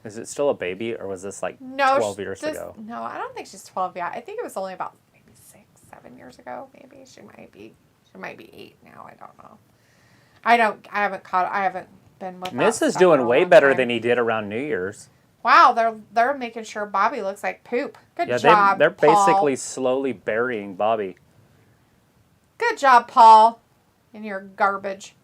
Speaker 1: Is it still a baby, or was this like
Speaker 2: No,
Speaker 1: 12 years ago?
Speaker 2: No, I don't think she's 12 yet. I think it was only about maybe 6, 7 years ago. Maybe she might be 8 now. I don't know. I haven't been with
Speaker 1: Miss
Speaker 2: that
Speaker 1: is
Speaker 2: stuff
Speaker 1: doing
Speaker 2: in a
Speaker 1: way
Speaker 2: long
Speaker 1: better
Speaker 2: time.
Speaker 1: than he did around New Year's.
Speaker 2: Wow, they're making sure Bobby looks like poop. Good
Speaker 1: Yeah,
Speaker 2: job,
Speaker 1: they're
Speaker 2: Paul.
Speaker 1: basically slowly burying Bobby.
Speaker 2: Good job, Paul. In your garbage.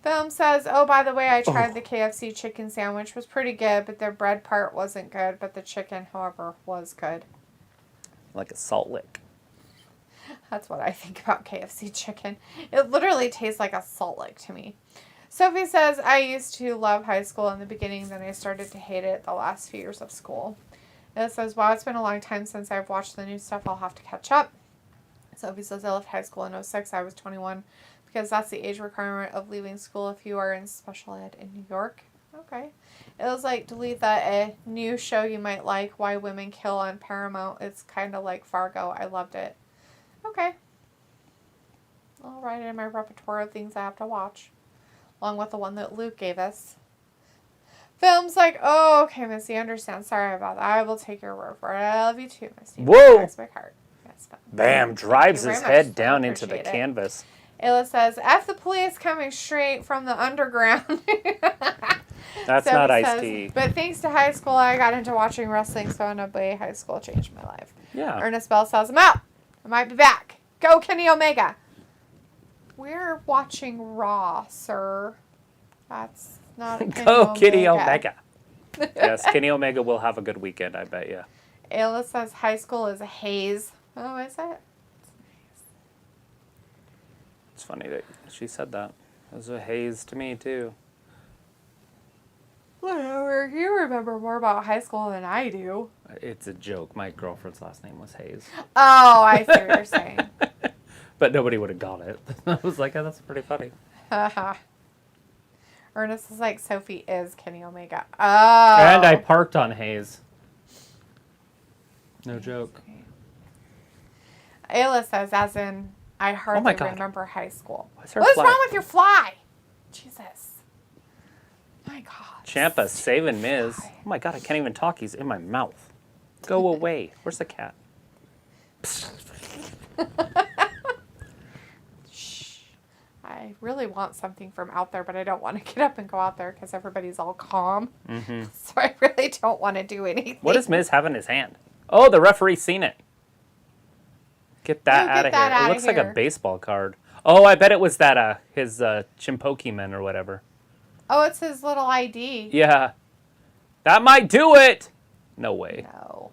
Speaker 2: Film says, oh, by the way, I tried the KFC chicken sandwich. Was pretty good, but the bread part wasn't good. But the chicken, however, was good.
Speaker 1: Like a salt lick.
Speaker 2: That's what I think about KFC chicken. It literally tastes like a salt lick to me. Sophie says, I used to love high school in the beginning, then I started to hate it the last few years of school. It says, wow, it's been a long time since I've watched the new stuff. I'll have to catch up. Sophie says, I left high school in 06. I was 21 because that's the age requirement of leaving school if you are in special ed in New York. Okay. It was like, delete that a new show you might like, Why Women Kill on Paramount. It's kind of like Fargo. I loved it. Okay. I'll write it in my repertoire of things I have to watch. Along with the one that Luke gave us. Film's like, oh, okay, Missy, I understand. Sorry about that. I will take your word for it. I love you too, Missy.
Speaker 1: Whoa!
Speaker 2: Breaks my heart. Yes,
Speaker 1: Bam!
Speaker 2: Thank
Speaker 1: Drives
Speaker 2: you
Speaker 1: his
Speaker 2: very much.
Speaker 1: head down
Speaker 2: I
Speaker 1: into the
Speaker 2: appreciate it.
Speaker 1: canvas.
Speaker 2: Ayla says, F the police coming straight from the underground.
Speaker 1: That's
Speaker 2: So
Speaker 1: not
Speaker 2: he says,
Speaker 1: Ice-T.
Speaker 2: but thanks to high school, I got into watching wrestling, so in a way, high school changed my life.
Speaker 1: Yeah.
Speaker 2: Ernest Bell says, I'm out. I might be back. Go, Kenny Omega. We're watching Raw, sir. That's not a Kenny
Speaker 1: Go, Kitty Omega. Yes, Kenny Omega will have a good weekend, I bet you.
Speaker 2: Ayla says high school is a haze. Oh, is it?
Speaker 1: It's funny that she said that. It was a haze to me, too.
Speaker 2: Whatever. You remember more about high school than I do.
Speaker 1: It's a joke. My girlfriend's last name was Hayes.
Speaker 2: Oh, I see what you're saying.
Speaker 1: But nobody would have got it. I was like, oh, that's pretty funny.
Speaker 2: Haha. Ernest is like, Sophie is Kenny Omega. Oh.
Speaker 1: And I parked on Hayes. No joke.
Speaker 2: Ayla says, as in, I hardly
Speaker 1: God.
Speaker 2: remember high school.
Speaker 1: What's her
Speaker 2: What's
Speaker 1: fly?
Speaker 2: wrong with your fly? Jesus. My God.
Speaker 1: Ciampa saving Miz. Oh my God, I can't even talk. He's in my mouth. Go away. Where's the cat?
Speaker 2: Shh. I really want something from out there, but I don't want to get up and go out there because everybody's all calm.
Speaker 1: Mm-hmm.
Speaker 2: So I really don't want to do anything.
Speaker 1: What does Miz have in his hand? Oh, the referee's seen it. Get that out of here. It looks like a baseball card. Oh, I bet it was that his Chimpoke man or whatever.
Speaker 2: Oh, it's his little ID.
Speaker 1: Yeah. That might do it. No way.
Speaker 2: No.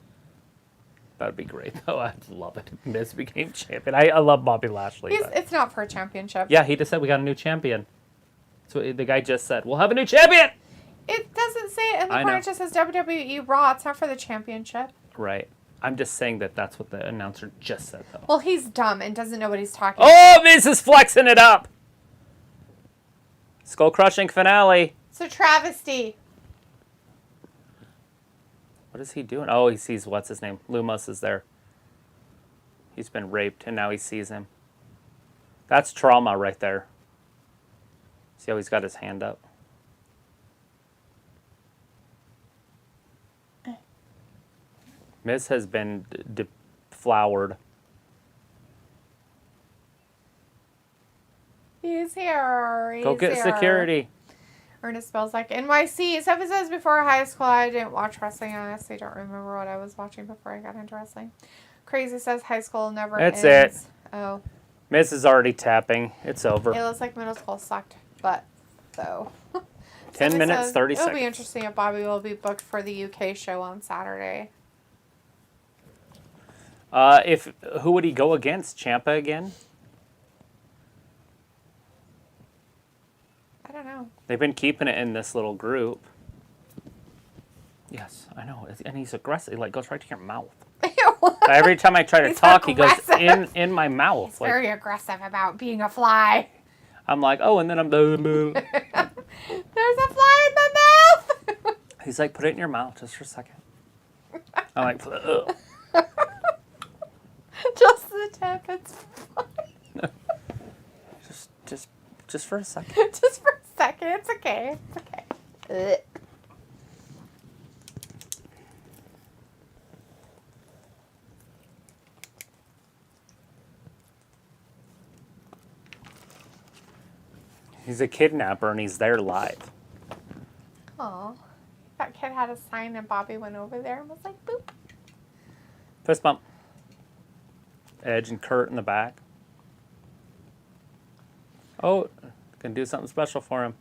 Speaker 1: That'd be great. Oh, I'd love it. Miz became champion. I love Bobby Lashley.
Speaker 2: It's not for a championship.
Speaker 1: Yeah, he just said we got a new champion. So the guy just said, we'll have a new champion.
Speaker 2: It doesn't say it in the
Speaker 1: I
Speaker 2: corner.
Speaker 1: know.
Speaker 2: It just says WWE Raw. It's not for the championship.
Speaker 1: Right. I'm just saying that's what the announcer just said, though.
Speaker 2: Well, he's dumb and doesn't know what he's talking
Speaker 1: Oh, Miz is flexing it up. Skull crushing finale.
Speaker 2: It's a travesty.
Speaker 1: What is he doing? Oh, he sees, what's his name? Lumos is there. He's been raped, and now he sees him. That's trauma right there. See how he's got his hand up? Miz has been deflowered.
Speaker 2: He's here.
Speaker 1: Go get security.
Speaker 2: Ernest spells like NYC. Sophie says before high school I didn't watch wrestling. I honestly don't remember what I was watching before I got into wrestling. Crazy says high school never
Speaker 1: That's
Speaker 2: ends.
Speaker 1: it.
Speaker 2: Oh.
Speaker 1: Miz is already tapping. It's over.
Speaker 2: It looks like middle school sucked, but though.
Speaker 1: 10
Speaker 2: Sophie
Speaker 1: minutes,
Speaker 2: says,
Speaker 1: 30
Speaker 2: It'll
Speaker 1: seconds.
Speaker 2: be interesting if Bobby will be booked for the UK show on Saturday.
Speaker 1: Who would he go against? Ciampa again?
Speaker 2: I don't know.
Speaker 1: They've been keeping it in this little group. Yes, I know. And he's aggressive. He goes right to your mouth. Every time I try to talk, he goes in my mouth.
Speaker 2: He's very aggressive about being a fly.
Speaker 1: I'm like, oh, and then I'm...
Speaker 2: There's a fly in my mouth!
Speaker 1: He's like, put it in your mouth just for a second. I'm like, ugh.
Speaker 2: Just the tip, it's fine.
Speaker 1: Just for a second.
Speaker 2: Just for a second, it's okay. It's okay. Ugh.
Speaker 1: He's a kidnapper and he's there live.
Speaker 2: Aw. That kid had a sign and Bobby went over there and was like, boop.
Speaker 1: Fist bump. Edge and Kurt in the back. Oh, can do something special for him.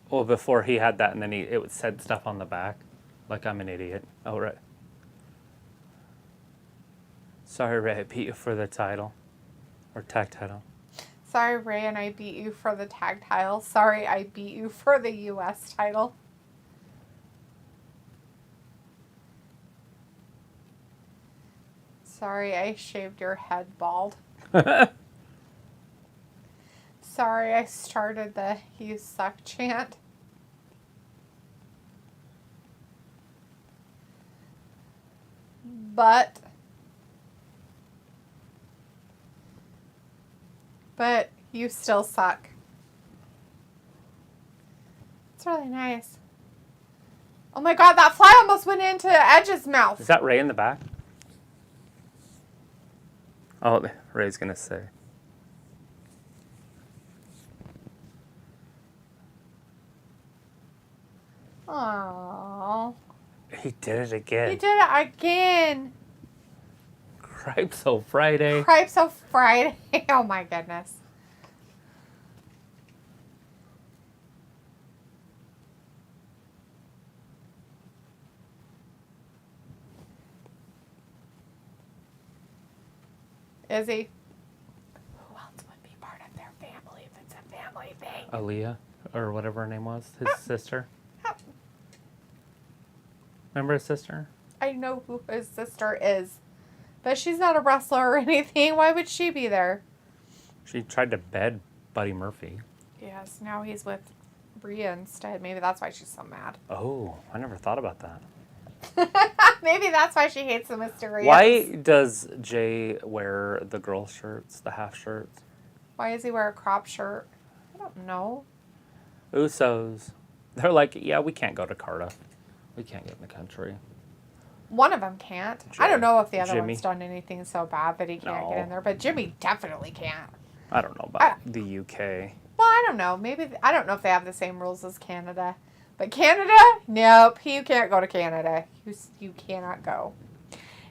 Speaker 1: Well, before he had that, and then it said stuff on the back. Like I'm an idiot. Oh, right. Sorry, Ray, I beat you for the title. Or tag title.
Speaker 2: Sorry, Ray, and I beat you for the tag title. Sorry, I beat you for the U.S. title. Sorry, I shaved your head bald. Sorry, I started the "You suck" chant. But you still suck. It's really nice. Oh my God, that fly almost went into Edge's mouth.
Speaker 1: Is that Ray in the back? Oh, Ray's going to say.
Speaker 2: Aww.
Speaker 1: He did it again.
Speaker 2: He did it again.
Speaker 1: Cripe-So Friday.
Speaker 2: Cripe-So Friday. Oh my goodness. Is he? Who else would be part of their family if it's a family thing?
Speaker 1: Aaliyah, or whatever her name was, his sister. Remember his sister?
Speaker 2: I know who his sister is, but she's not a wrestler or anything. Why would she be there?
Speaker 1: She tried to bed Buddy Murphy.
Speaker 2: Yes, now he's with Bria instead. Maybe that's why she's so mad.
Speaker 1: Oh, I never thought about that.
Speaker 2: Maybe that's why she hates the Mysterious.
Speaker 1: Why does Jay wear the girl shirts, the half shirts?
Speaker 2: Why does he wear a crop shirt? I don't know.
Speaker 1: Usos. They're like, yeah, we can't go to Cardiff. We can't get in the country.
Speaker 2: One of them can't. I don't know if the other
Speaker 1: Jimmy.
Speaker 2: one's done anything so bad that he can't get in there, but Jimmy definitely can't.
Speaker 1: I don't know about the UK.
Speaker 2: Well, I don't know. Maybe I don't know if they have the same rules as Canada. But Canada? Nope. You can't go to Canada. You cannot go.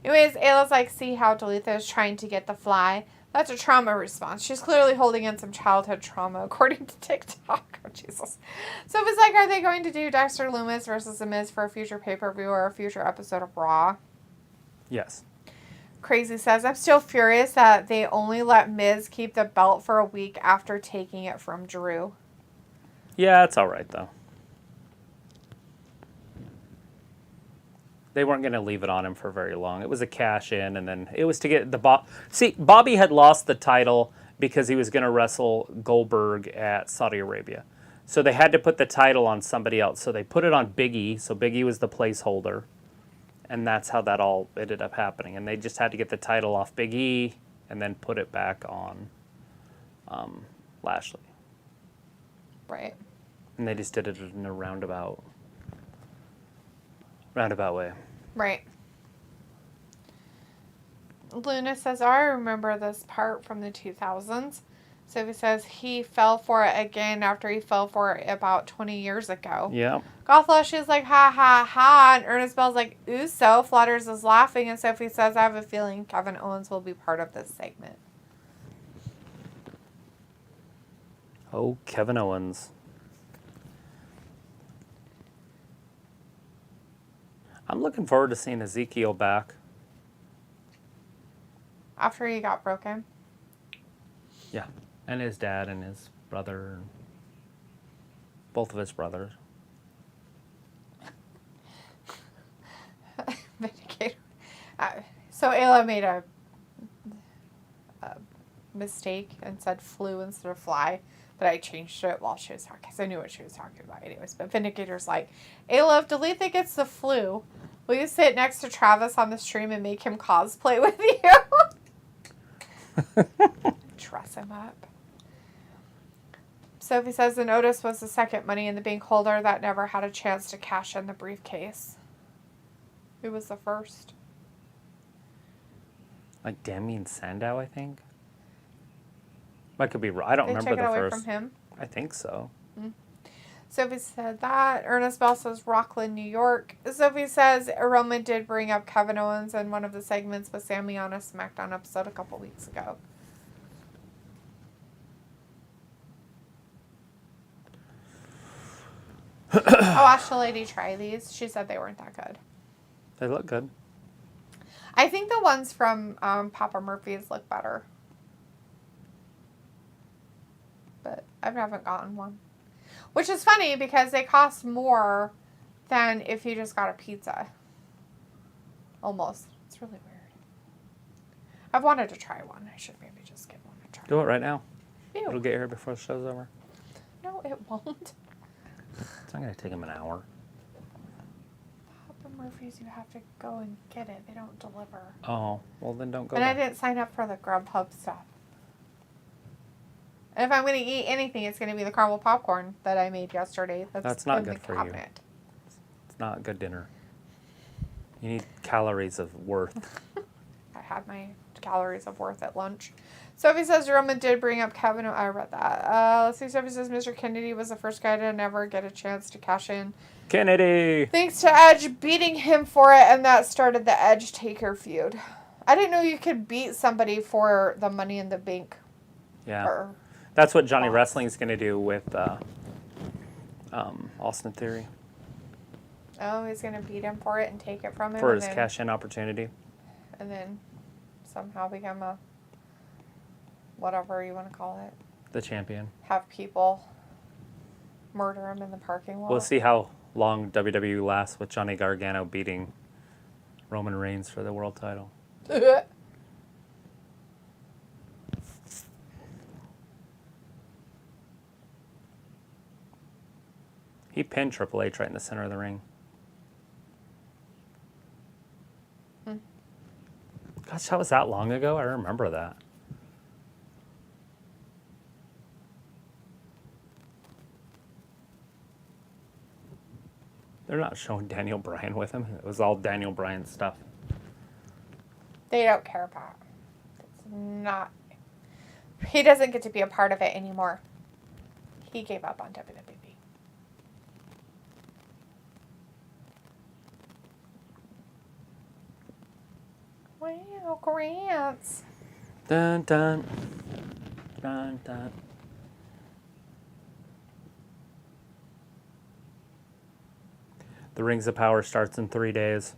Speaker 2: Anyways, Ayla's like, see how Dalitha is trying to get the fly? That's a trauma response. She's clearly holding in some childhood trauma, according to TikTok. Oh, Jesus. So it was like, are they going to do Dexter Lumis versus The Miz for a future pay-per-view or a future episode of Raw?
Speaker 1: Yes.
Speaker 2: Crazy says, I'm still furious that they only let Miz keep the belt for a week after taking it from Drew.
Speaker 1: Yeah, it's all right, though. They weren't going to leave it on him for very long. It was a cash in, and then it was to get the See, Bobby had lost the title because he was going to wrestle Goldberg at Saudi Arabia. So they had to put the title on somebody else. So they put it on Big E. So Big E was the placeholder. And that's how that all ended up happening. And they just had to get the title off Big E and then put it back on Lashley.
Speaker 2: Right.
Speaker 1: And they just did it in a roundabout way.
Speaker 2: Right. Luna says, I remember this part from the 2000s. Sophie says he fell for it again after he fell for it about 20 years ago.
Speaker 1: Yeah.
Speaker 2: Gothlush is like, ha, ha, ha. And Ernest Bell's like, ooh, so. Flutters is laughing. And Sophie says, I have a feeling Kevin Owens will be part of this segment.
Speaker 1: Oh, Kevin Owens. I'm looking forward to seeing Ezekiel back.
Speaker 2: After he got broken.
Speaker 1: Yeah. And his dad and his brother. Both of his brothers.
Speaker 2: Vindicator. So Ayla made a mistake and said flu instead of fly. But I changed it while she was talking because I knew what she was talking about anyways. But Vindicator's like, Ayla, if Dalitha gets the flu, will you sit next to Travis on the stream and make him cosplay with you? Dress him up. Sophie says the Otis was the second Money in the Bank holder that never had a chance to cash in the briefcase. Who was the first?
Speaker 1: Like Damien Sandow, I think. I could be wrong. I don't
Speaker 2: They
Speaker 1: remember
Speaker 2: took it
Speaker 1: the
Speaker 2: away
Speaker 1: first.
Speaker 2: from him.
Speaker 1: I think so.
Speaker 2: Sophie said that. Ernest Bell says Rockland, New York. Sophie says Roman did bring up Kevin Owens in one of the segments with Sammy on a SmackDown episode a couple weeks ago. I watched a lady try these. She said they weren't that good.
Speaker 1: They look good.
Speaker 2: I think the ones from Papa Murphy's look better. But I haven't gotten one. Which is funny because they cost more than if you just got a pizza. Almost. It's really weird. I've wanted to try one. I should maybe just get one and try.
Speaker 1: Do it right now.
Speaker 2: Ew.
Speaker 1: It'll get here before the show's over.
Speaker 2: No, it won't.
Speaker 1: It's not going to take him an hour.
Speaker 2: Papa Murphy's, you have to go and get it. They don't deliver.
Speaker 1: Oh, well then don't go
Speaker 2: And I
Speaker 1: there.
Speaker 2: didn't sign up for the Grubhub stuff. And if I'm going to eat anything, it's going to be the caramel popcorn that I made yesterday.
Speaker 1: That's not
Speaker 2: in
Speaker 1: good
Speaker 2: the
Speaker 1: for you.
Speaker 2: cabinet.
Speaker 1: It's not a good dinner. You need calories of worth.
Speaker 2: I had my calories of worth at lunch. Sophie says Roman did bring up Kevin. I read that. Let's see. Sophie says Mr. Kennedy was the first guy to never get a chance to cash in.
Speaker 1: Kennedy!
Speaker 2: Thanks to Edge beating him for it, and that started the Edge Taker feud. I didn't know you could beat somebody for the Money in the Bank.
Speaker 1: Yeah.
Speaker 2: Or
Speaker 1: That's what Johnny
Speaker 2: box.
Speaker 1: Wrestling's going to do with Austin Theory
Speaker 2: Oh, he's going to beat him for it and take it from him.
Speaker 1: for
Speaker 2: and
Speaker 1: his
Speaker 2: then,
Speaker 1: cash-in opportunity.
Speaker 2: And then somehow become a, whatever you want to call it.
Speaker 1: The champion.
Speaker 2: Have people murder him in the parking lot.
Speaker 1: We'll see how long WWE lasts with Johnny Gargano beating Roman Reigns for the world title. He pinned Triple H right in the center of the ring. Gosh, that was that long ago? I remember that. They're not showing Daniel Bryan with him. It was all Daniel Bryan stuff.
Speaker 2: They don't care about it. It's not. He doesn't get to be a part of it anymore. He gave up on WWE. Wow, Grants.
Speaker 1: Dun dun. Dun dun. The Rings of Power starts in 3 days.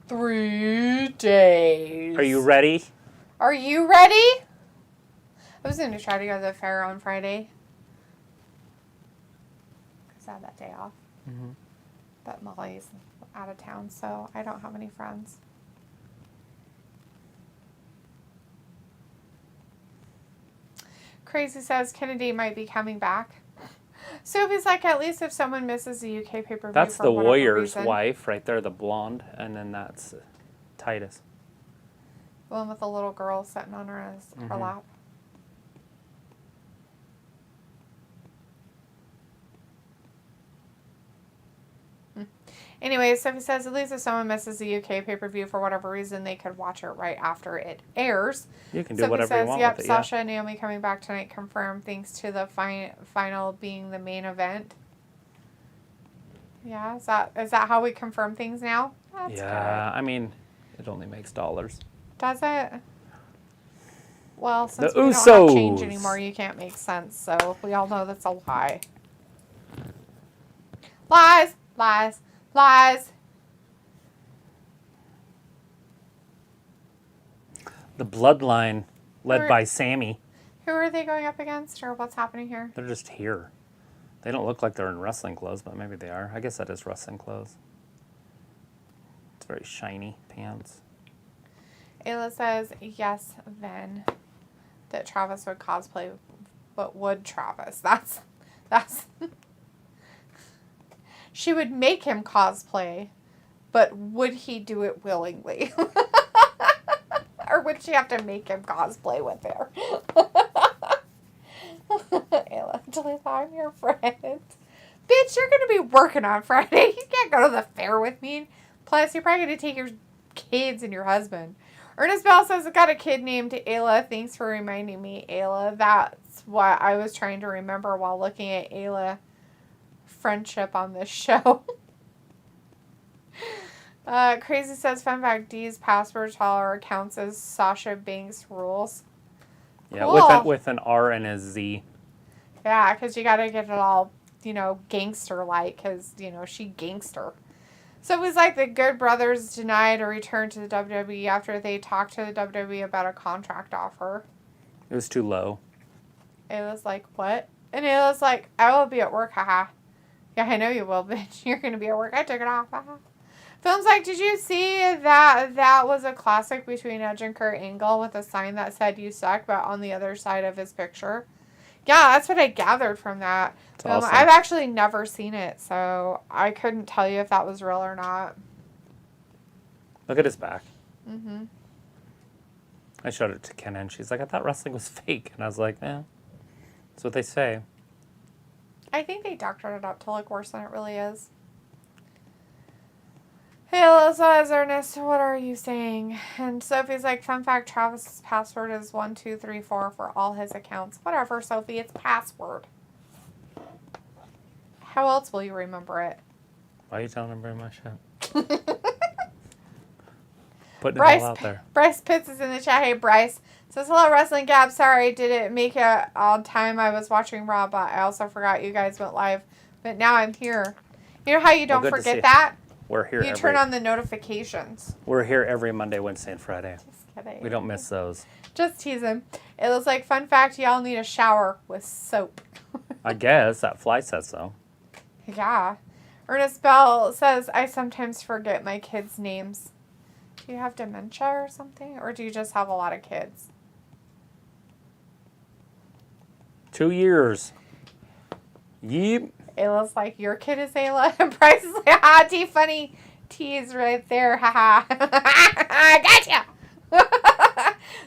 Speaker 2: 3 days.
Speaker 1: Are you ready?
Speaker 2: Are you ready? I was going to try to go to the fair on Friday. Because I had that day off.
Speaker 1: Mm-hmm.
Speaker 2: But Molly's out of town, so I don't have any friends. Crazy says Kennedy might be coming back. Sophie's like, at least if someone misses the UK pay-per-view
Speaker 1: That's
Speaker 2: for
Speaker 1: the
Speaker 2: whatever
Speaker 1: Warrior's
Speaker 2: reason.
Speaker 1: wife right there, the blonde. And then that's Titus.
Speaker 2: The one with the little girl sitting on her lap. Anyway, Sophie says, at least if someone misses the UK pay-per-view for whatever reason, they could watch it right after it airs.
Speaker 1: You can do
Speaker 2: Sophie
Speaker 1: whatever
Speaker 2: says,
Speaker 1: you want
Speaker 2: yep,
Speaker 1: with it,
Speaker 2: Sasha and Naomi coming back tonight confirmed, thanks to the final being the main event. Yeah, is that how we confirm things now? That's
Speaker 1: Yeah,
Speaker 2: good.
Speaker 1: I mean, it only makes dollars.
Speaker 2: Does it? Well, since
Speaker 1: The
Speaker 2: we don't have change
Speaker 1: Usos.
Speaker 2: anymore, you can't make sense, so we all know that's a lie. Lies! Lies! Lies!
Speaker 1: The Bloodline, led
Speaker 2: Who are-
Speaker 1: by Sammy,
Speaker 2: Who are they going up against, or what's happening here?
Speaker 1: they're just here. They don't look like they're in wrestling clothes, but maybe they are. I guess that is wrestling clothes. It's very shiny pants.
Speaker 2: Ayla says, yes, then, that Travis would cosplay, but would Travis? That's, she would make him cosplay, but would he do it willingly? Or would she have to make him cosplay with her? Ayla, Jalisa, I'm your friend. Bitch, you're going to be working on Friday. You can't go to the fair with me. Plus, you're probably going to take your kids and your husband. Ernest Bell says, I've got a kid named Ayla. Thanks for reminding me, Ayla. That's what I was trying to remember while looking at Ayla friendship on this show. Crazy says, fun fact, D's password taller counts as Sasha Banks rules.
Speaker 1: Yeah,
Speaker 2: Cool.
Speaker 1: with an R and a Z.
Speaker 2: Yeah, because you got to get it all, gangster-like, because, she gangster. So it was like the Good Brothers denied a return to the WWE after they talked to the WWE about a contract offer.
Speaker 1: It was too low.
Speaker 2: It was like, what? And it was like, I will be at work, haha. Yeah, I know you will, bitch. You're going to be at work. I took it off, haha. Film's like, did you see that was a classic between Edge and Kurt Angle with a sign that said you suck, but on the other side of his picture? Yeah, that's what I gathered from that.
Speaker 1: Awesome.
Speaker 2: I've actually never seen it, so I couldn't tell you if that was real or not.
Speaker 1: Look at his back.
Speaker 2: Mm-hmm.
Speaker 1: I showed it to Ken, and she's like, I thought wrestling was fake. And I was like, that's what they say.
Speaker 2: I think they doctored it up to look worse than it really is. Hey, Alyssa, Ernest, what are you saying? And Sophie's like, fun fact, Travis's password is 1234 for all his accounts. Whatever, Sophie, it's password. How else will you remember it?
Speaker 1: Why are you telling him very much shit? Putting it all out there.
Speaker 2: Bryce Pitts is in the chat. Hey, Bryce. Says, hello, Wrestling Gap. Sorry, didn't make it on time. I was watching Raw, but I also forgot you guys went live. But now I'm here. You know how you don't forget that?
Speaker 1: We're here.
Speaker 2: You turn on the notifications.
Speaker 1: We're here every Monday, Wednesday, and Friday.
Speaker 2: Just kidding.
Speaker 1: We don't miss those.
Speaker 2: Just teasing. It was like, fun fact, y'all need a shower with soap.
Speaker 1: I guess. That fly says so.
Speaker 2: Yeah. Ernest Bell says, I sometimes forget my kids' names. Do you have dementia or something? Or do you just have a lot of kids?
Speaker 1: 2 years. Yep.
Speaker 2: Ayla's like, your kid is Ayla. And Bryce is like, ha, T funny. T is right there. Ha ha. I gotcha.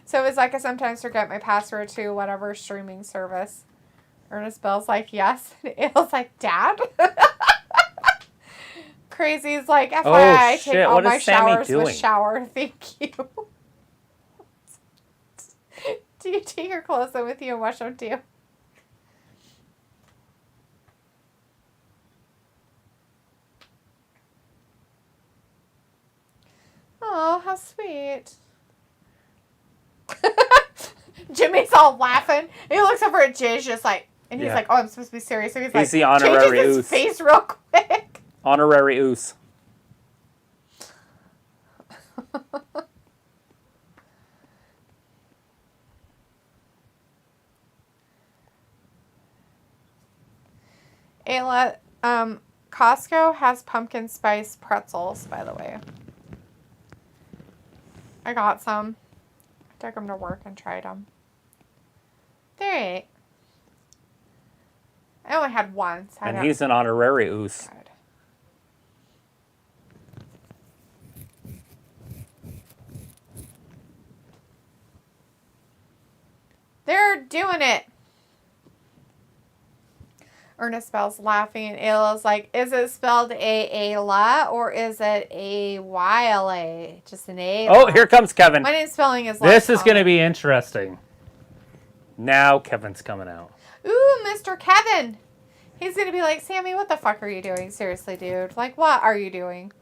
Speaker 2: So it's like, I sometimes forget my password to whatever streaming service. Ernest Bell's like, yes. And Ayla's like, Dad? Crazy's like, FYI, I take all my showers with shower. Thank you. Do you take your clothes in with you and wash them too? Oh, how sweet. Jimmy's all laughing. He looks over at Jay's just like, and he's like, oh, I'm supposed to be serious. So he's like,
Speaker 1: the honorary
Speaker 2: changes his face real quick.
Speaker 1: Honorary oos.
Speaker 2: Ayla, Costco has pumpkin spice pretzels, by the way. I got some. I took them to work and tried them. They're 8. I only had one. So
Speaker 1: and he's an honorary oos.
Speaker 2: Good. They're doing it. Ernest Bell's laughing, and Ayla's like, is it spelled A-A-La or is it A-Y-L-A? Just an A.
Speaker 1: Oh, here comes Kevin.
Speaker 2: My name's spelling is
Speaker 1: This is going to be interesting. Now Kevin's coming out.
Speaker 2: Ooh, Mr. Kevin. He's going to be like, Sammy, what the fuck are you doing? Seriously, dude. Like, what are you doing?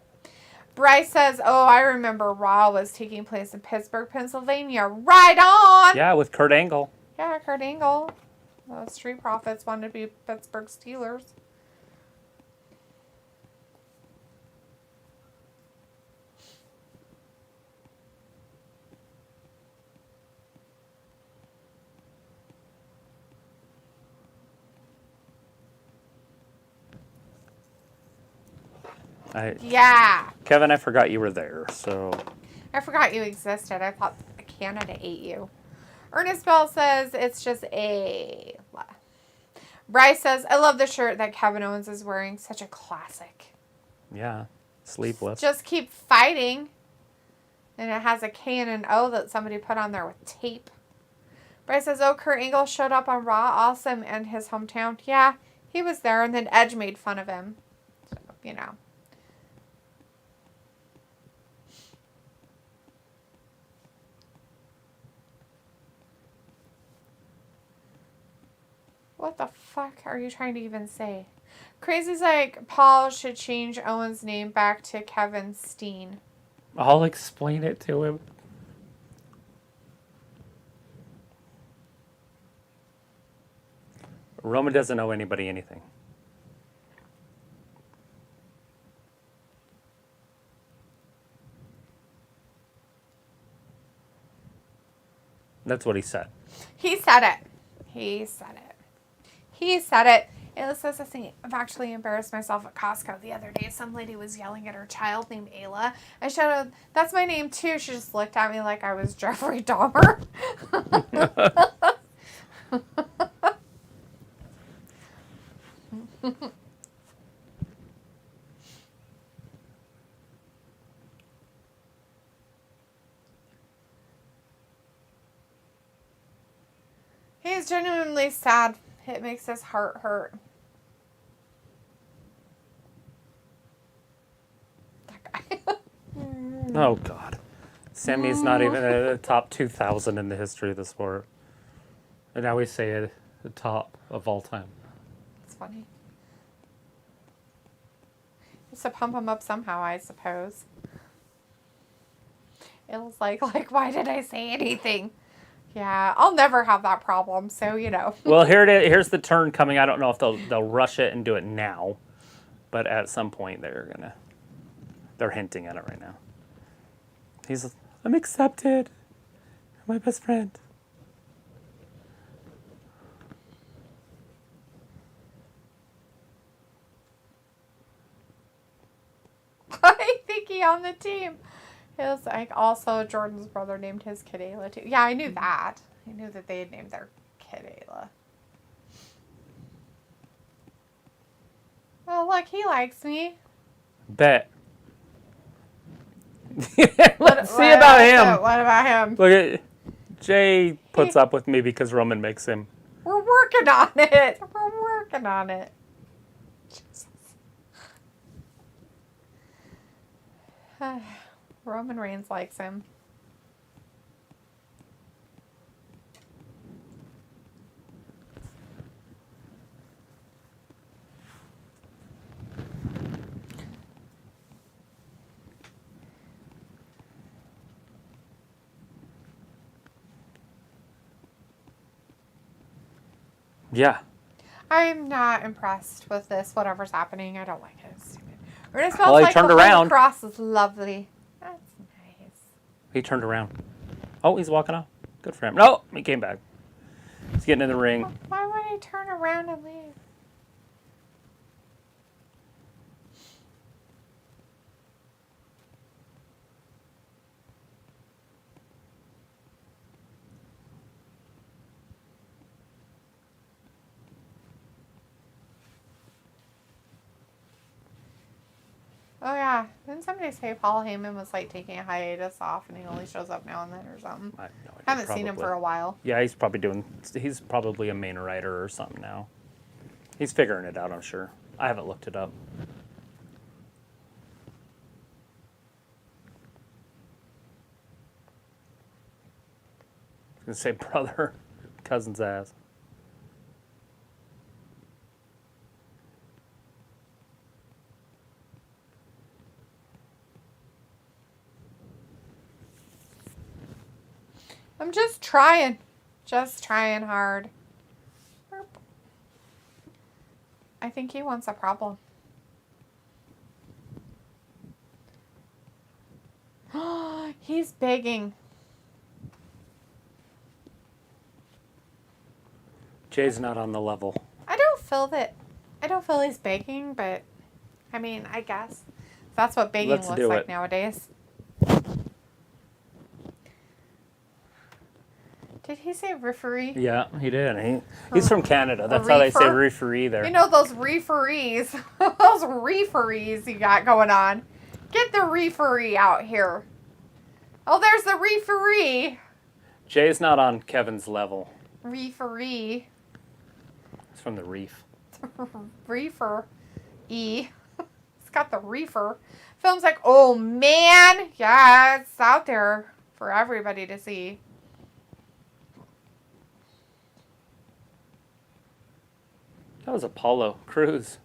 Speaker 2: Bryce says, oh, I remember Raw was taking place in Pittsburgh, Pennsylvania. Right on!
Speaker 1: Yeah, with Kurt Angle.
Speaker 2: Yeah, Kurt Angle. The Street Profits wanted to be Pittsburgh Steelers. Yeah.
Speaker 1: Kevin, I forgot you were there, so.
Speaker 2: I forgot you existed. I thought Canada ate you. Ernest Bell says it's just a. Bryce says, I love the shirt that Kevin Owens is wearing. Such a classic.
Speaker 1: Yeah. Sleepless.
Speaker 2: Just keep fighting. And it has a K and an O that somebody put on there with tape. Bryce says, oh, Kurt Angle showed up on Raw. Awesome. And his hometown. Yeah, he was there. And then Edge made fun of him. So, you know. What the fuck are you trying to even say? Crazy's like, Paul should change Owen's name back to Kevin Steen.
Speaker 1: I'll explain it to him. Roman doesn't owe anybody anything. That's what he said.
Speaker 2: He said it. He said it. He said it. Ayla says, I've actually embarrassed myself at Costco the other day. Some lady was yelling at her child named Ayla. I shouted, that's my name too. She just looked at me like I was Jeffrey Dahmer. He's genuinely sad. It makes his heart hurt. That guy.
Speaker 1: Oh, God. Sammy's not even at the top 2,000 in the history of the sport. And now we say it the top of all time.
Speaker 2: It's funny. Just to pump him up somehow, I suppose. It was like, why did I say anything? Yeah, I'll never have that problem, so you know.
Speaker 1: Well, here it is. Here's the turn coming. I don't know if they'll rush it and do it now, but at some point they're hinting at it right now. I'm accepted. You're my best friend.
Speaker 2: I think he on the team. It was like also Jordan's brother named his kid Ayla too. Yeah, I knew that. I knew that they had named their kid Ayla. Oh, look, he likes me.
Speaker 1: Bet. Let's see about him.
Speaker 2: What about him?
Speaker 1: Look at Jay puts up with me because Roman makes him.
Speaker 2: We're working on it. We're working on it. Jesus. Roman Reigns likes him.
Speaker 1: Yeah.
Speaker 2: I'm not impressed with this. Whatever's happening, I don't like it. It's stupid. It smells
Speaker 1: Well, he
Speaker 2: like
Speaker 1: turned
Speaker 2: the
Speaker 1: around.
Speaker 2: Holy Cross is lovely. That's nice.
Speaker 1: He turned around. Oh, he's walking off. Good for him. No, he came back. He's getting in the ring.
Speaker 2: Why would he turn around and leave? Oh yeah, didn't somebody say Paul Heyman was like taking a hiatus off and he only shows up now and then or something?
Speaker 1: I have no idea.
Speaker 2: Haven't seen him for a while.
Speaker 1: Yeah, he's probably a main writer or something now. He's figuring it out, I'm sure. I haven't looked it up. I was going to say brother, cousin's ass.
Speaker 2: I'm just trying hard. I think he wants a problem. He's begging.
Speaker 1: Jay's not on the level.
Speaker 2: I don't feel he's begging, but I mean, I guess that's what begging
Speaker 1: Let's
Speaker 2: looks
Speaker 1: do
Speaker 2: like
Speaker 1: it.
Speaker 2: nowadays. Did he say referee?
Speaker 1: Yeah, he did. He's from Canada. That's how they say referee there.
Speaker 2: You know those referees, those referees you got going on. Get the referee out here. Oh, there's the referee.
Speaker 1: Jay's not on Kevin's level.
Speaker 2: Referee.
Speaker 1: He's from the reef.
Speaker 2: Reefer. It's got the reefer. Film's like, oh man. Yeah, it's out there for everybody to see.
Speaker 1: That was Apollo Crews.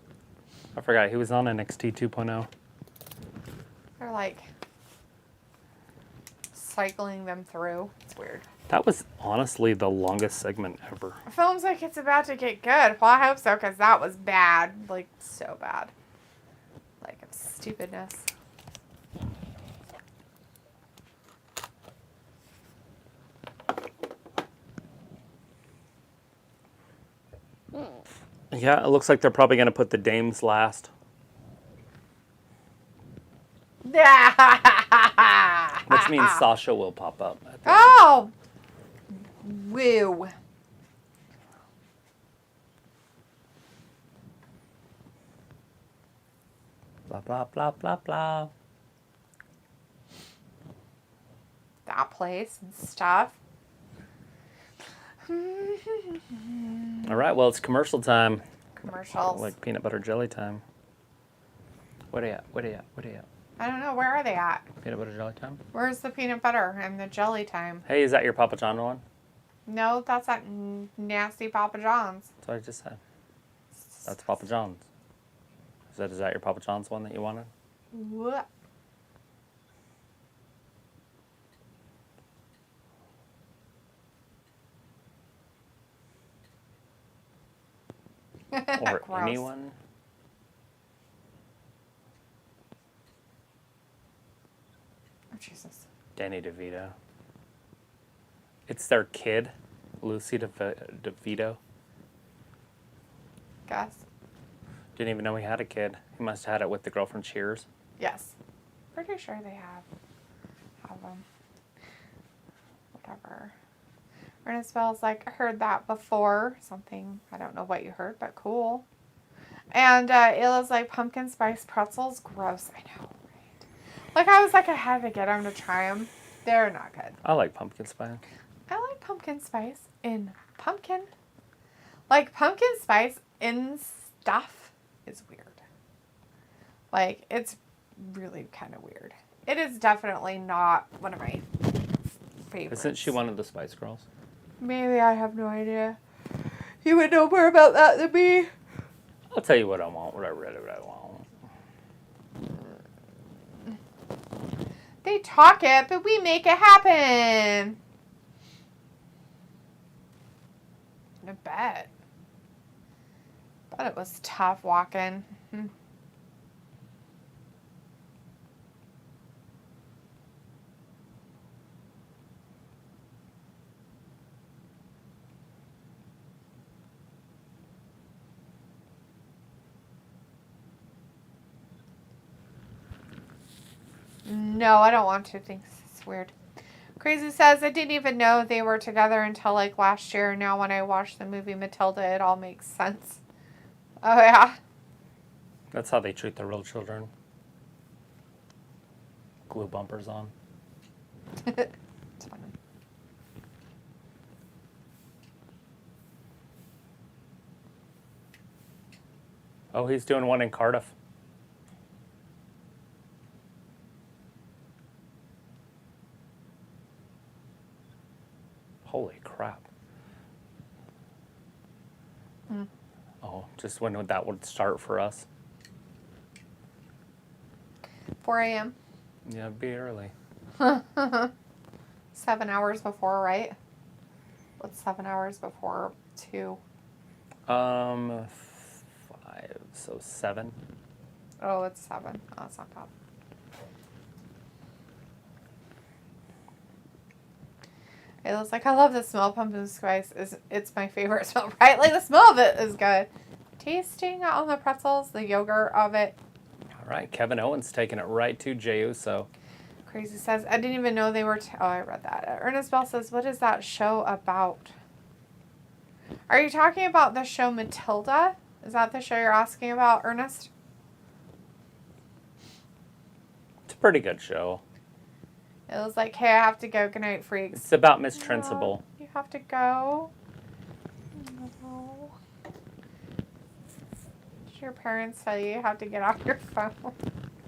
Speaker 1: I forgot he was on NXT 2.0.
Speaker 2: They're like cycling them through. It's weird.
Speaker 1: That was honestly the longest segment ever.
Speaker 2: Film's like it's about to get good. Well, I hope so, because that was bad. Like, so bad. Like, of stupidness.
Speaker 1: Yeah, it looks like they're probably going to put the dames last. Which means Sasha will pop up.
Speaker 2: Oh! Woo.
Speaker 1: Blah, blah, blah, blah, blah.
Speaker 2: That place and stuff.
Speaker 1: All right, well, it's commercial time.
Speaker 2: Commercials.
Speaker 1: Like peanut butter jelly time. What are you at? What are you at? What are you at?
Speaker 2: I don't know. Where are they at?
Speaker 1: Peanut butter jelly time?
Speaker 2: Where's the peanut butter and the jelly time?
Speaker 1: Hey, is that your Papa John one?
Speaker 2: No, that's that nasty Papa John's.
Speaker 1: That's what I just said. That's Papa John's. Is that your Papa John's one that you wanted?
Speaker 2: What?
Speaker 1: Or
Speaker 2: Gross.
Speaker 1: anyone.
Speaker 2: Oh, Jesus.
Speaker 1: Danny DeVito. It's their kid, Lucy DeVito.
Speaker 2: Guess.
Speaker 1: Didn't even know he had a kid. He must have had it with the girl from Cheers.
Speaker 2: Yes. Pretty sure they have them. Whatever. Ernest Bell's like, I heard that before. Something, I don't know what you heard, but cool. And Ayla's like, pumpkin spice pretzels? Gross. I know, right? Like, I was like, I had to get them to try them. They're not good.
Speaker 1: I like pumpkin spice.
Speaker 2: I like pumpkin spice in pumpkin. Like, pumpkin spice in stuff is weird. Like, it's really kind of weird. It is definitely not one of my favorites.
Speaker 1: Isn't she one of the Spice Girls?
Speaker 2: Maybe, I have no idea. You would know more about that than me.
Speaker 1: I'll tell you what I want, what I want.
Speaker 2: They talk it, but we make it happen. I bet. But it was tough walking. No, I don't want to. Thanks. It's weird. Crazy says, I didn't even know they were together until like last year. Now when I watched the movie Matilda, it all makes sense. Oh, yeah.
Speaker 1: That's how they treat the real children. Glue bumpers on.
Speaker 2: It's funny.
Speaker 1: Oh, he's doing one in Cardiff. Holy crap. Oh, just when that would start for us.
Speaker 2: 4 a.m.
Speaker 1: Yeah, it'd be early.
Speaker 2: 7 hours before, right? What's 7 hours before 2?
Speaker 1: 5, so 7.
Speaker 2: Oh, it's 7. Oh, it's not bad. It was like, I love the smell of pumpkin spice. It's my favorite smell, right? Like, the smell of it is good. Tasting on the pretzels, the yogurt of it.
Speaker 1: All right, Kevin Owens taking it right to Jey Uso.
Speaker 2: Crazy says, I didn't even know they were... oh, I read that. Ernest Bell says, what is that show about? Are you talking about the show Matilda? Is that the show you're asking about, Ernest?
Speaker 1: It's a pretty good show.
Speaker 2: It was like, hey, I have to go. Good night, freaks.
Speaker 1: It's about Miss Trunchbull.
Speaker 2: You have to go? No. Did your parents tell you have to get off your phone?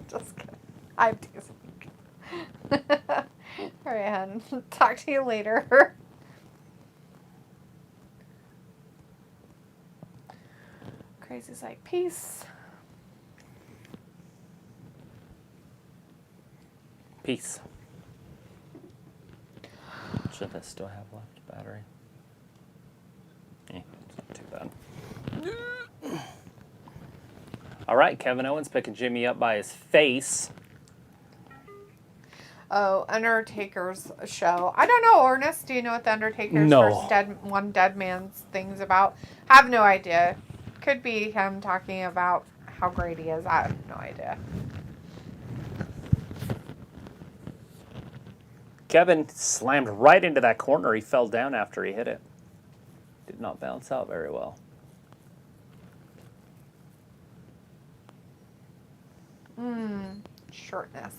Speaker 2: Just kidding. I'm teasing. All right, hon. Talk to you later. Crazy's like, peace.
Speaker 1: Peace. Should I still have left battery? It's not too bad. All right, Kevin Owens picking Jimmy up by his face.
Speaker 2: Oh, Undertaker's show. I don't know, Ernest. Do you know what the Undertaker's
Speaker 1: No.
Speaker 2: first dead man's thing's about? I have no idea. Could be him talking about how great he is. I have no idea.
Speaker 1: Kevin slammed right into that corner. He fell down after he hit it. Did not bounce out very well.
Speaker 2: Shortness.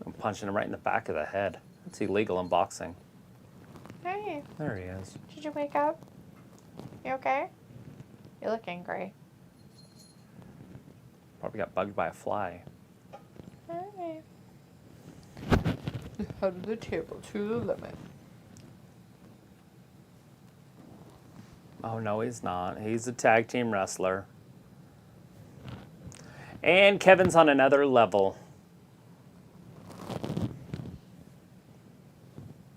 Speaker 1: I'm punching him right in the back of the head. That's illegal in boxing.
Speaker 2: Hey,
Speaker 1: There he is.
Speaker 2: did you wake up? You okay? You look angry.
Speaker 1: Probably got bugged by a fly.
Speaker 2: Hey. Head of the table to the limit.
Speaker 1: Oh, no, he's not. He's a tag team wrestler. And Kevin's on another level.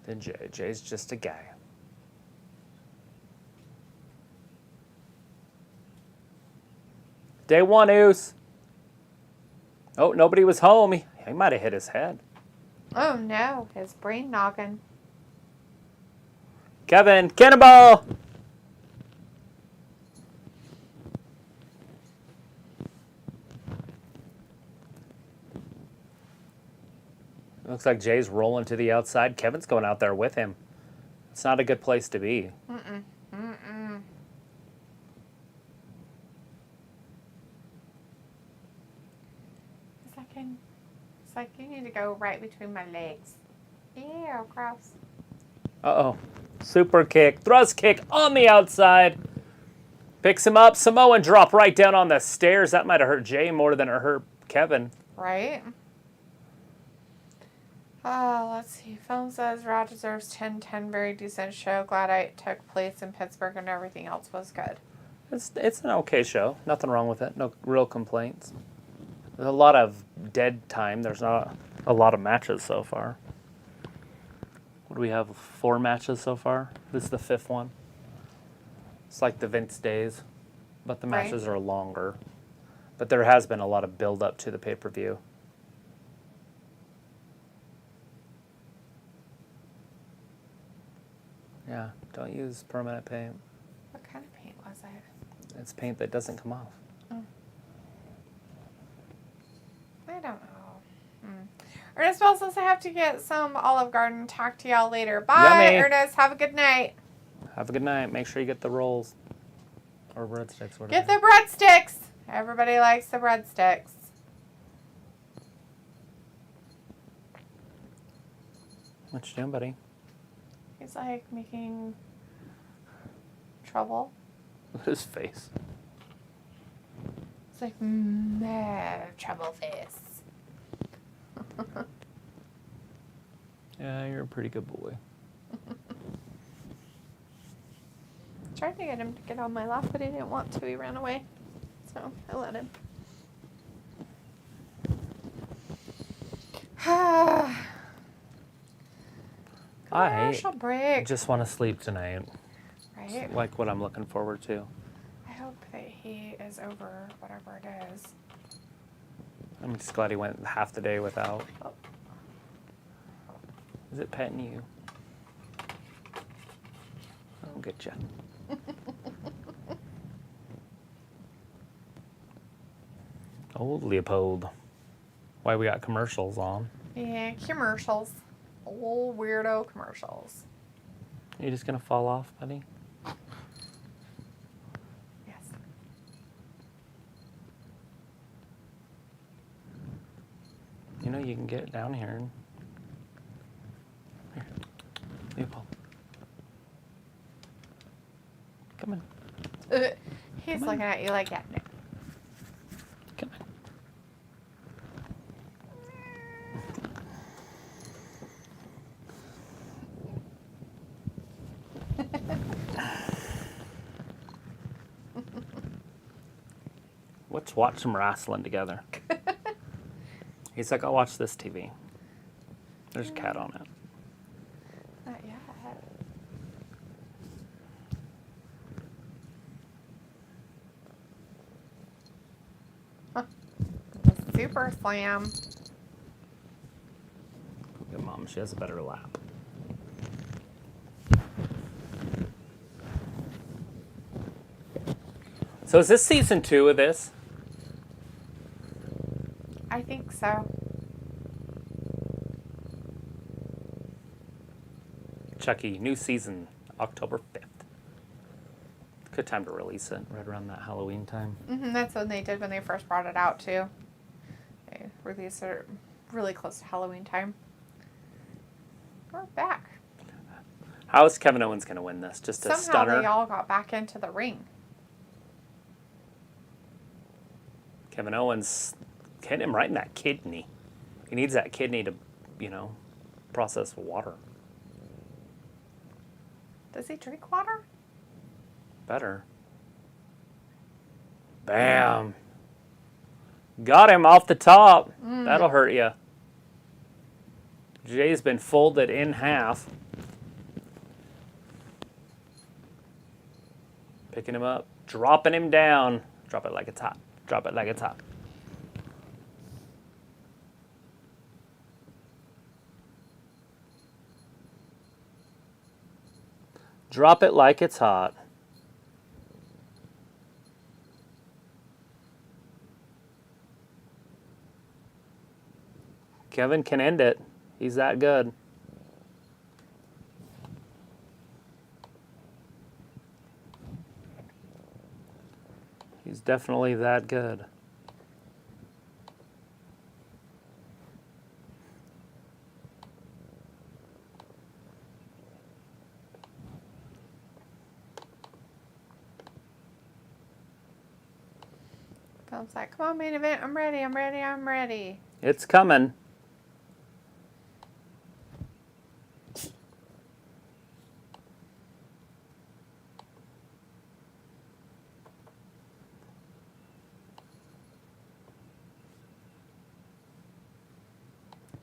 Speaker 1: Then Jay's just a guy. Day one, Oos. Oh, nobody was home. He might have hit his head.
Speaker 2: Oh no, his brain noggin.
Speaker 1: Kevin, cannonball! Looks like Jay's rolling to the outside. Kevin's going out there with him. It's not a good place to be.
Speaker 2: Mm-mm. Mm-mm. It's like you need to go right between my legs. Ew, gross.
Speaker 1: Uh-oh. Super kick. Thrust kick on the outside. Picks him up. Samoan drop right down on the stairs. That might have hurt Jay more than it hurt Kevin.
Speaker 2: Right? Let's see. Film says Raw deserves 10/10. Very decent show. Glad it took place in Pittsburgh and everything else was good.
Speaker 1: It's an okay show. Nothing wrong with it. No real complaints. There's a lot of dead time. There's not a lot of matches so far. What do we have? 4 matches so far? This is the 5th one. It's like the Vince days, but the matches are longer. But there has been a lot of build up to the pay-per-view. Yeah, don't use permanent paint.
Speaker 2: What kind of paint was it?
Speaker 1: It's paint that doesn't come off.
Speaker 2: I don't know. Ernest Bell says I have to get some Olive Garden. Talk to y'all later. Bye,
Speaker 1: Yummy.
Speaker 2: Ernest. Have a good night.
Speaker 1: Have a good night. Make sure you get the rolls. Or breadsticks.
Speaker 2: Get the breadsticks. Everybody likes the breadsticks.
Speaker 1: What you doing, buddy?
Speaker 2: He's like making trouble.
Speaker 1: Look at his face.
Speaker 2: It's like, trouble face.
Speaker 1: Yeah, you're a pretty good boy.
Speaker 2: Tried to get him to get on my lap, but he didn't want to. He ran away. So I let him. Commercial break.
Speaker 1: Just want to sleep tonight.
Speaker 2: Right?
Speaker 1: It's like what I'm looking forward to.
Speaker 2: I hope that he is over whatever it is.
Speaker 1: I'm just glad he went half the day without.
Speaker 2: Oh.
Speaker 1: Is it petting you? I'll get you. Old Leopold. Why we got commercials on?
Speaker 2: Yeah, commercials. Old weirdo commercials.
Speaker 1: You just gonna fall off, buddy?
Speaker 2: Yes.
Speaker 1: You know you can get down here and... Here. Leopold. Come on.
Speaker 2: He's
Speaker 1: Come on.
Speaker 2: looking at you like, yeah, no.
Speaker 1: Come on. Let's watch some wrestling together. He's like, I'll watch this TV. There's a cat on it.
Speaker 2: Not yet. Huh. Super slam.
Speaker 1: Look at Mom, she has a better lap. So is this season 2 of this?
Speaker 2: I think so.
Speaker 1: Chucky, new season, October 5th. Good time to release it, right around that Halloween time.
Speaker 2: That's what they did when they first brought it out, too. They released it really close to Halloween time. We're back.
Speaker 1: How is Kevin Owens going to win this? Just a
Speaker 2: Somehow
Speaker 1: stunner?
Speaker 2: they all got back into the ring.
Speaker 1: Kevin Owens hit him right in that kidney. He needs that kidney to, process water.
Speaker 2: Does he drink water?
Speaker 1: Better. Bam. Got him off the top. That'll hurt you. Jay's been folded in half. Picking him up. Dropping him down. Drop it like it's hot. Drop it like it's hot. Drop it like it's hot. Kevin can end it. He's that good. He's definitely that good.
Speaker 2: Phil's like, come on, main event. I'm ready. I'm ready. I'm ready.
Speaker 1: It's coming.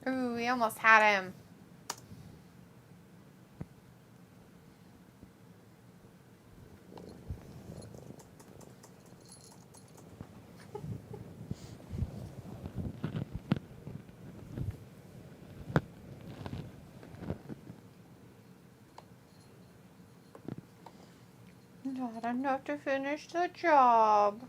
Speaker 2: Ooh, we almost had him. Not enough to finish the job.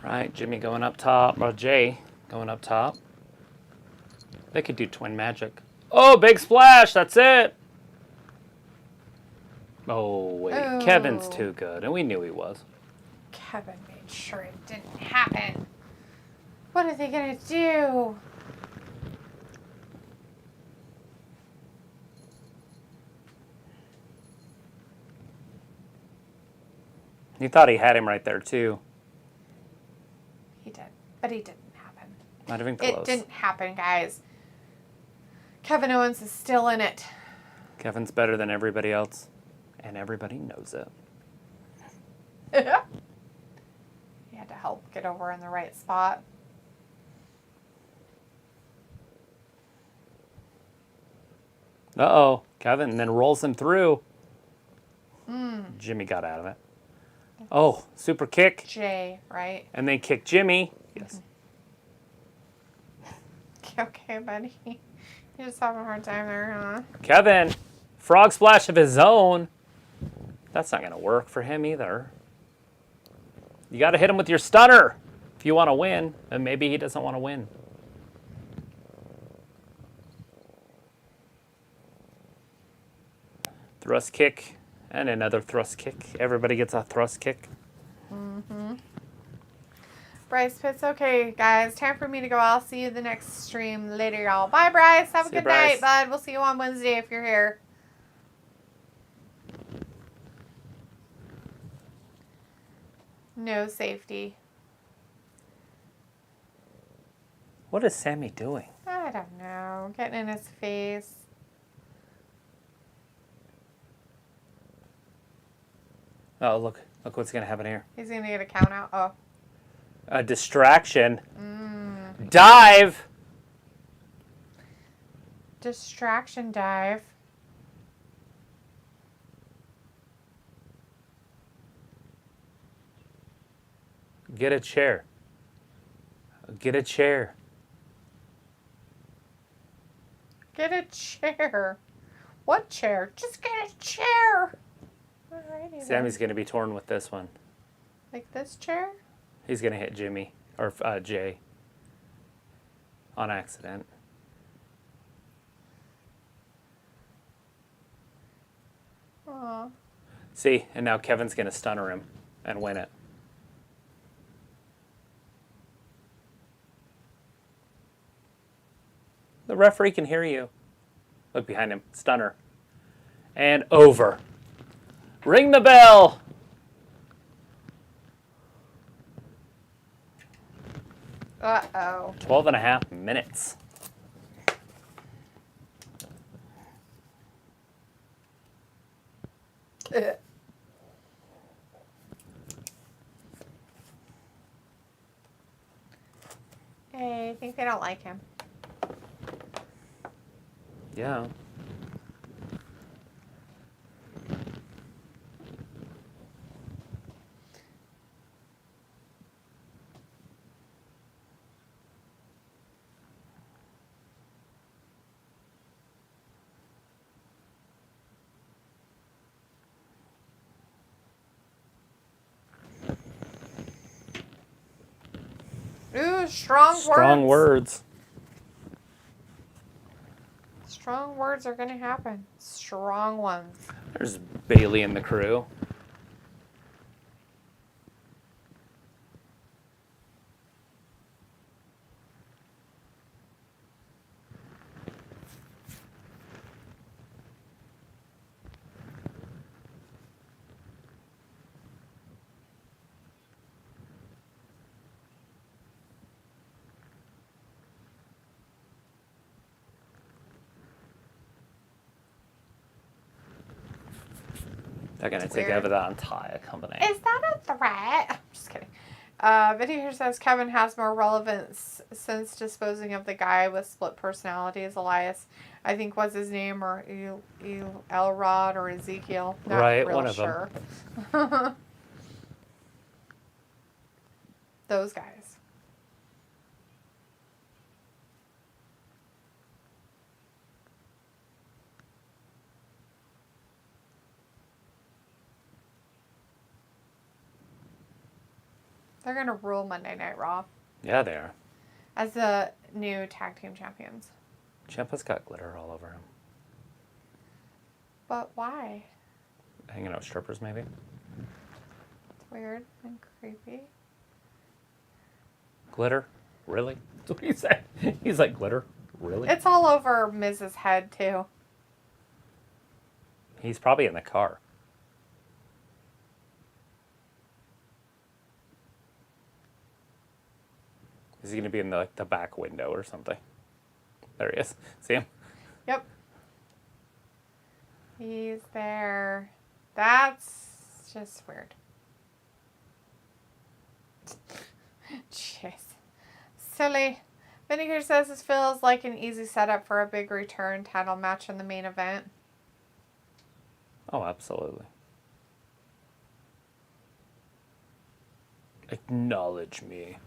Speaker 1: Right, Jimmy going up top, or Jay going up top. They could do twin magic. Oh, big splash, that's it. Oh, wait,
Speaker 2: Oh.
Speaker 1: Kevin's too good, and we knew he was.
Speaker 2: Kevin made sure it didn't happen. What are they going to do?
Speaker 1: He thought he had him right there, too.
Speaker 2: He did, but it didn't happen.
Speaker 1: Not even close.
Speaker 2: It didn't happen, guys. Kevin Owens is still in it.
Speaker 1: Kevin's better than everybody else, and everybody knows it.
Speaker 2: He had to help get over in the right spot.
Speaker 1: Uh-oh, Kevin then rolls him through. Jimmy got out of it. Oh, super kick.
Speaker 2: Jay, right?
Speaker 1: And then kick Jimmy. Yes.
Speaker 2: Okay, buddy. You're just having a hard time there, huh?
Speaker 1: Kevin, frog splash of his own. That's not going to work for him either. You got to hit him with your stunner if you want to win. And maybe he doesn't want to win. Thrust kick and another thrust kick. Everybody gets a thrust kick.
Speaker 2: Bryce Pitts, okay, guys, time for me to go. I'll see you the next stream later, y'all. Bye, Bryce. Have a
Speaker 1: See you,
Speaker 2: good night,
Speaker 1: Bryce.
Speaker 2: bud. We'll see you on Wednesday if you're here. No safety.
Speaker 1: What is Sammy doing?
Speaker 2: I don't know. Getting in his face.
Speaker 1: Oh, look what's going to happen here.
Speaker 2: He's going to get a count out. Oh.
Speaker 1: A distraction. Dive.
Speaker 2: Distraction dive.
Speaker 1: Get a chair. Get a chair.
Speaker 2: Get a chair. What chair? Just get a chair. Alrighty then.
Speaker 1: Sammy's going to be torn with this one.
Speaker 2: Like this chair?
Speaker 1: He's going to hit Jimmy, or Jay, on accident.
Speaker 2: Aw.
Speaker 1: See, and now Kevin's going to stunner him and win it. The referee can hear you. Look behind him. Stunner. And over. Ring the bell.
Speaker 2: Uh-oh.
Speaker 1: 12 and a half minutes.
Speaker 2: Hey, I think they don't like him.
Speaker 1: Yeah.
Speaker 2: Ooh, strong words.
Speaker 1: Strong words.
Speaker 2: Strong words are going to happen. Strong ones.
Speaker 1: There's Bailey and the crew. They're going to take
Speaker 2: weird.
Speaker 1: over the entire company.
Speaker 2: Is that a threat? I'm just kidding. Video here says Kevin has more relevance since disposing of the guy with split personalities. Elias, I think was his name, or Elrod or Ezekiel. Not
Speaker 1: Right,
Speaker 2: real
Speaker 1: one of
Speaker 2: sure. Those guys. They're going to rule Monday Night Raw
Speaker 1: Yeah, they are.
Speaker 2: as the new tag team champions.
Speaker 1: Ciampa's got glitter all over him.
Speaker 2: But why?
Speaker 1: Hanging out with strippers, maybe?
Speaker 2: It's weird and creepy.
Speaker 1: Glitter? Really? That's what he said. He's like, glitter? Really?
Speaker 2: It's all over Miz's head, too.
Speaker 1: He's probably in the car. Is he going to be in the back window or something? There he is. See him?
Speaker 2: Yep. He's there. That's just weird. Jeez. Silly. Vinegar says this feels like an easy setup for a big return title match in the main event.
Speaker 1: Oh, absolutely. Acknowledge me.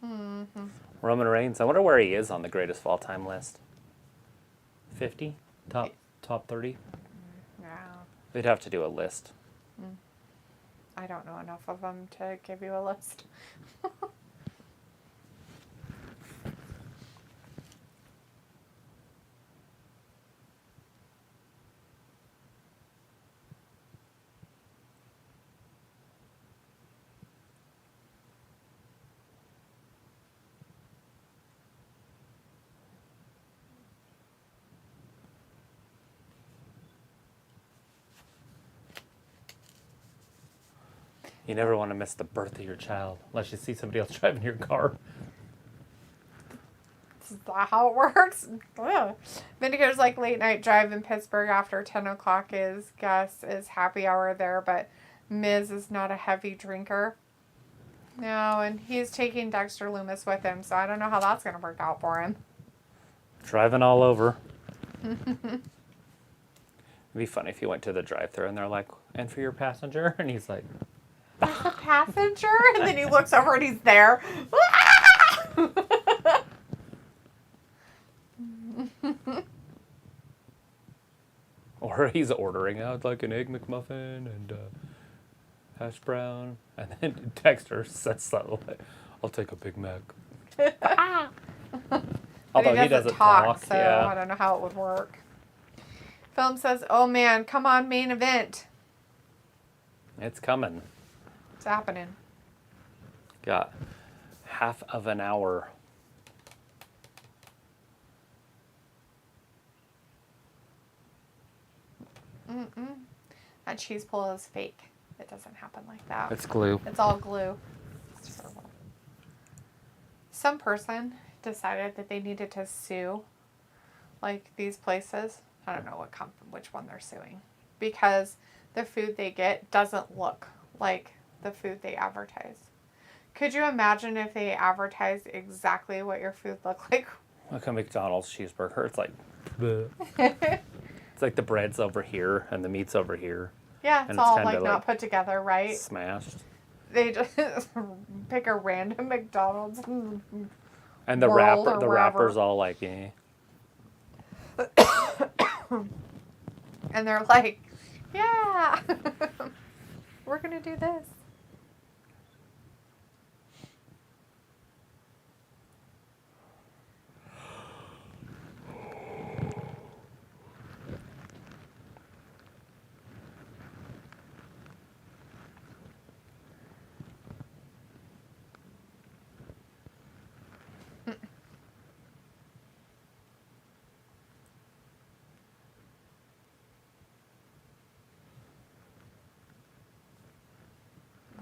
Speaker 2: Mm-hmm.
Speaker 1: Roman Reigns. I wonder where he is on the greatest of all time list. 50? Top 30?
Speaker 2: Yeah.
Speaker 1: They'd have to do a list.
Speaker 2: I don't know enough of them to give you a list.
Speaker 1: You never want to miss the birth of your child unless you see somebody else driving your car.
Speaker 2: Is that how it works? Ugh. Vinegar's like late night drive in Pittsburgh after 10 o'clock is, Gus is happy hour there, but Miz is not a heavy drinker. No, and he's taking Dexter Loomis with him, so I don't know how that's going to work out for him.
Speaker 1: Driving all over. It'd be funny if you went to the drive-thru and they're like, and for your passenger? And he's like,
Speaker 2: There's a passenger? And then he looks over and he's there.
Speaker 1: or he's ordering out like an Egg McMuffin and hash brown. And then Dexter says something like, I'll take a Big Mac. Although he doesn't talk.
Speaker 2: So
Speaker 1: Yeah.
Speaker 2: I don't know how it would work. Film says, oh man, come on, main event.
Speaker 1: It's coming.
Speaker 2: It's happening.
Speaker 1: Got half of an hour.
Speaker 2: That cheese pull is fake. It doesn't happen like that.
Speaker 1: It's glue.
Speaker 2: It's all glue. It's horrible. Some person decided that they needed to sue, like, these places. I don't know which one they're suing. Because the food they get doesn't look like the food they advertise. Could you imagine if they advertised exactly what your food looked like?
Speaker 1: Like a McDonald's cheeseburger. It's like, bleh. It's like the bread's over here and the meat's over here.
Speaker 2: Yeah,
Speaker 1: And
Speaker 2: it's
Speaker 1: it's
Speaker 2: all
Speaker 1: kinda,
Speaker 2: like not
Speaker 1: like,
Speaker 2: put together, right?
Speaker 1: Smashed.
Speaker 2: They just pick a random McDonald's
Speaker 1: And the
Speaker 2: world
Speaker 1: wrapper,
Speaker 2: or
Speaker 1: the
Speaker 2: wherever.
Speaker 1: wrapper's all like, eh.
Speaker 2: And they're like, yeah, we're going to do this.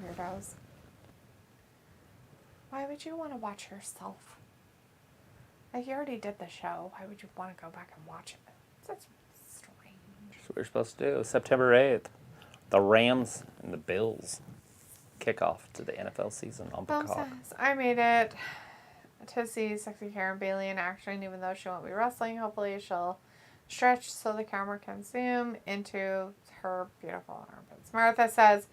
Speaker 2: Weirdos. Why would you want to watch yourself? Like, you already did the show. Why would you want to go back and watch it? That's strange.
Speaker 1: That's what we're supposed to do. September 8th. The Rams and the Bills kickoff to the NFL season on Peacock.
Speaker 2: Says, I made it to see sexy Karen Bailey in action, even though she won't be wrestling. Hopefully she'll stretch so the camera can zoom into her beautiful armpits. Martha says,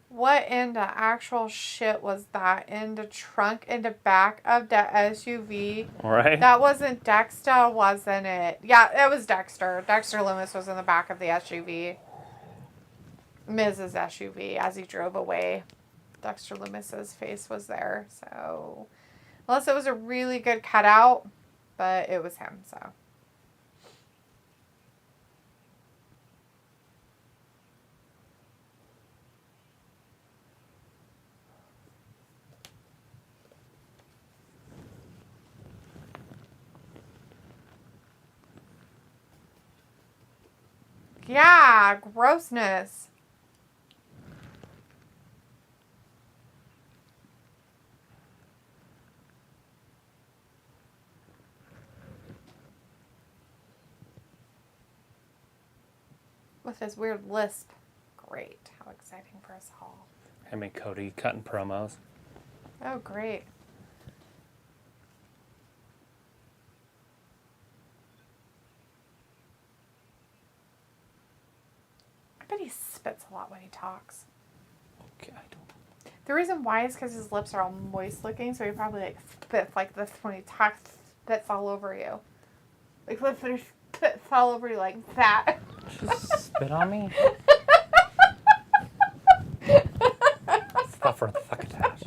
Speaker 2: what in the actual shit was that in the trunk in the back of the SUV?
Speaker 1: Right?
Speaker 2: That wasn't Dexter, wasn't it? Yeah, it was Dexter. Dexter Loomis was in the back of the SUV. Mrs. SUV as he drove away. Dexter Loomis's face was there. So, unless it was a really good cutout, but it was him, so. Yeah, grossness. With his weird lisp. Great. How exciting for us all.
Speaker 1: Him and Cody cutting promos.
Speaker 2: Oh, great. I bet he spits a lot when he talks.
Speaker 1: Okay, I don't.
Speaker 2: The reason why is because his lips are all moist looking, so he probably like spits like this when he talks, spits all over you. Like literally spits all over you like that.
Speaker 1: Just spit on me? Stuff for the succotash.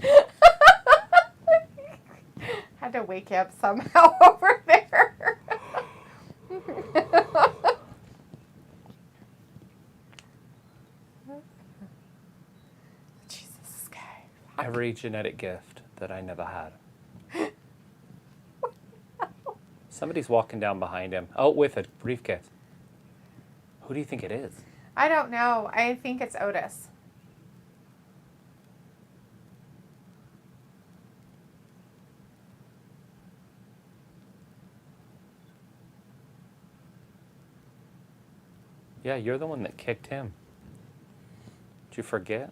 Speaker 2: Had to wake you up somehow over there. Jesus, guy.
Speaker 1: Every genetic gift that I never had. Somebody's walking down behind him. Oh, with a briefcase. Who do you think it is?
Speaker 2: I don't know. I think it's Otis.
Speaker 1: Yeah, you're the one that kicked him. Did you forget?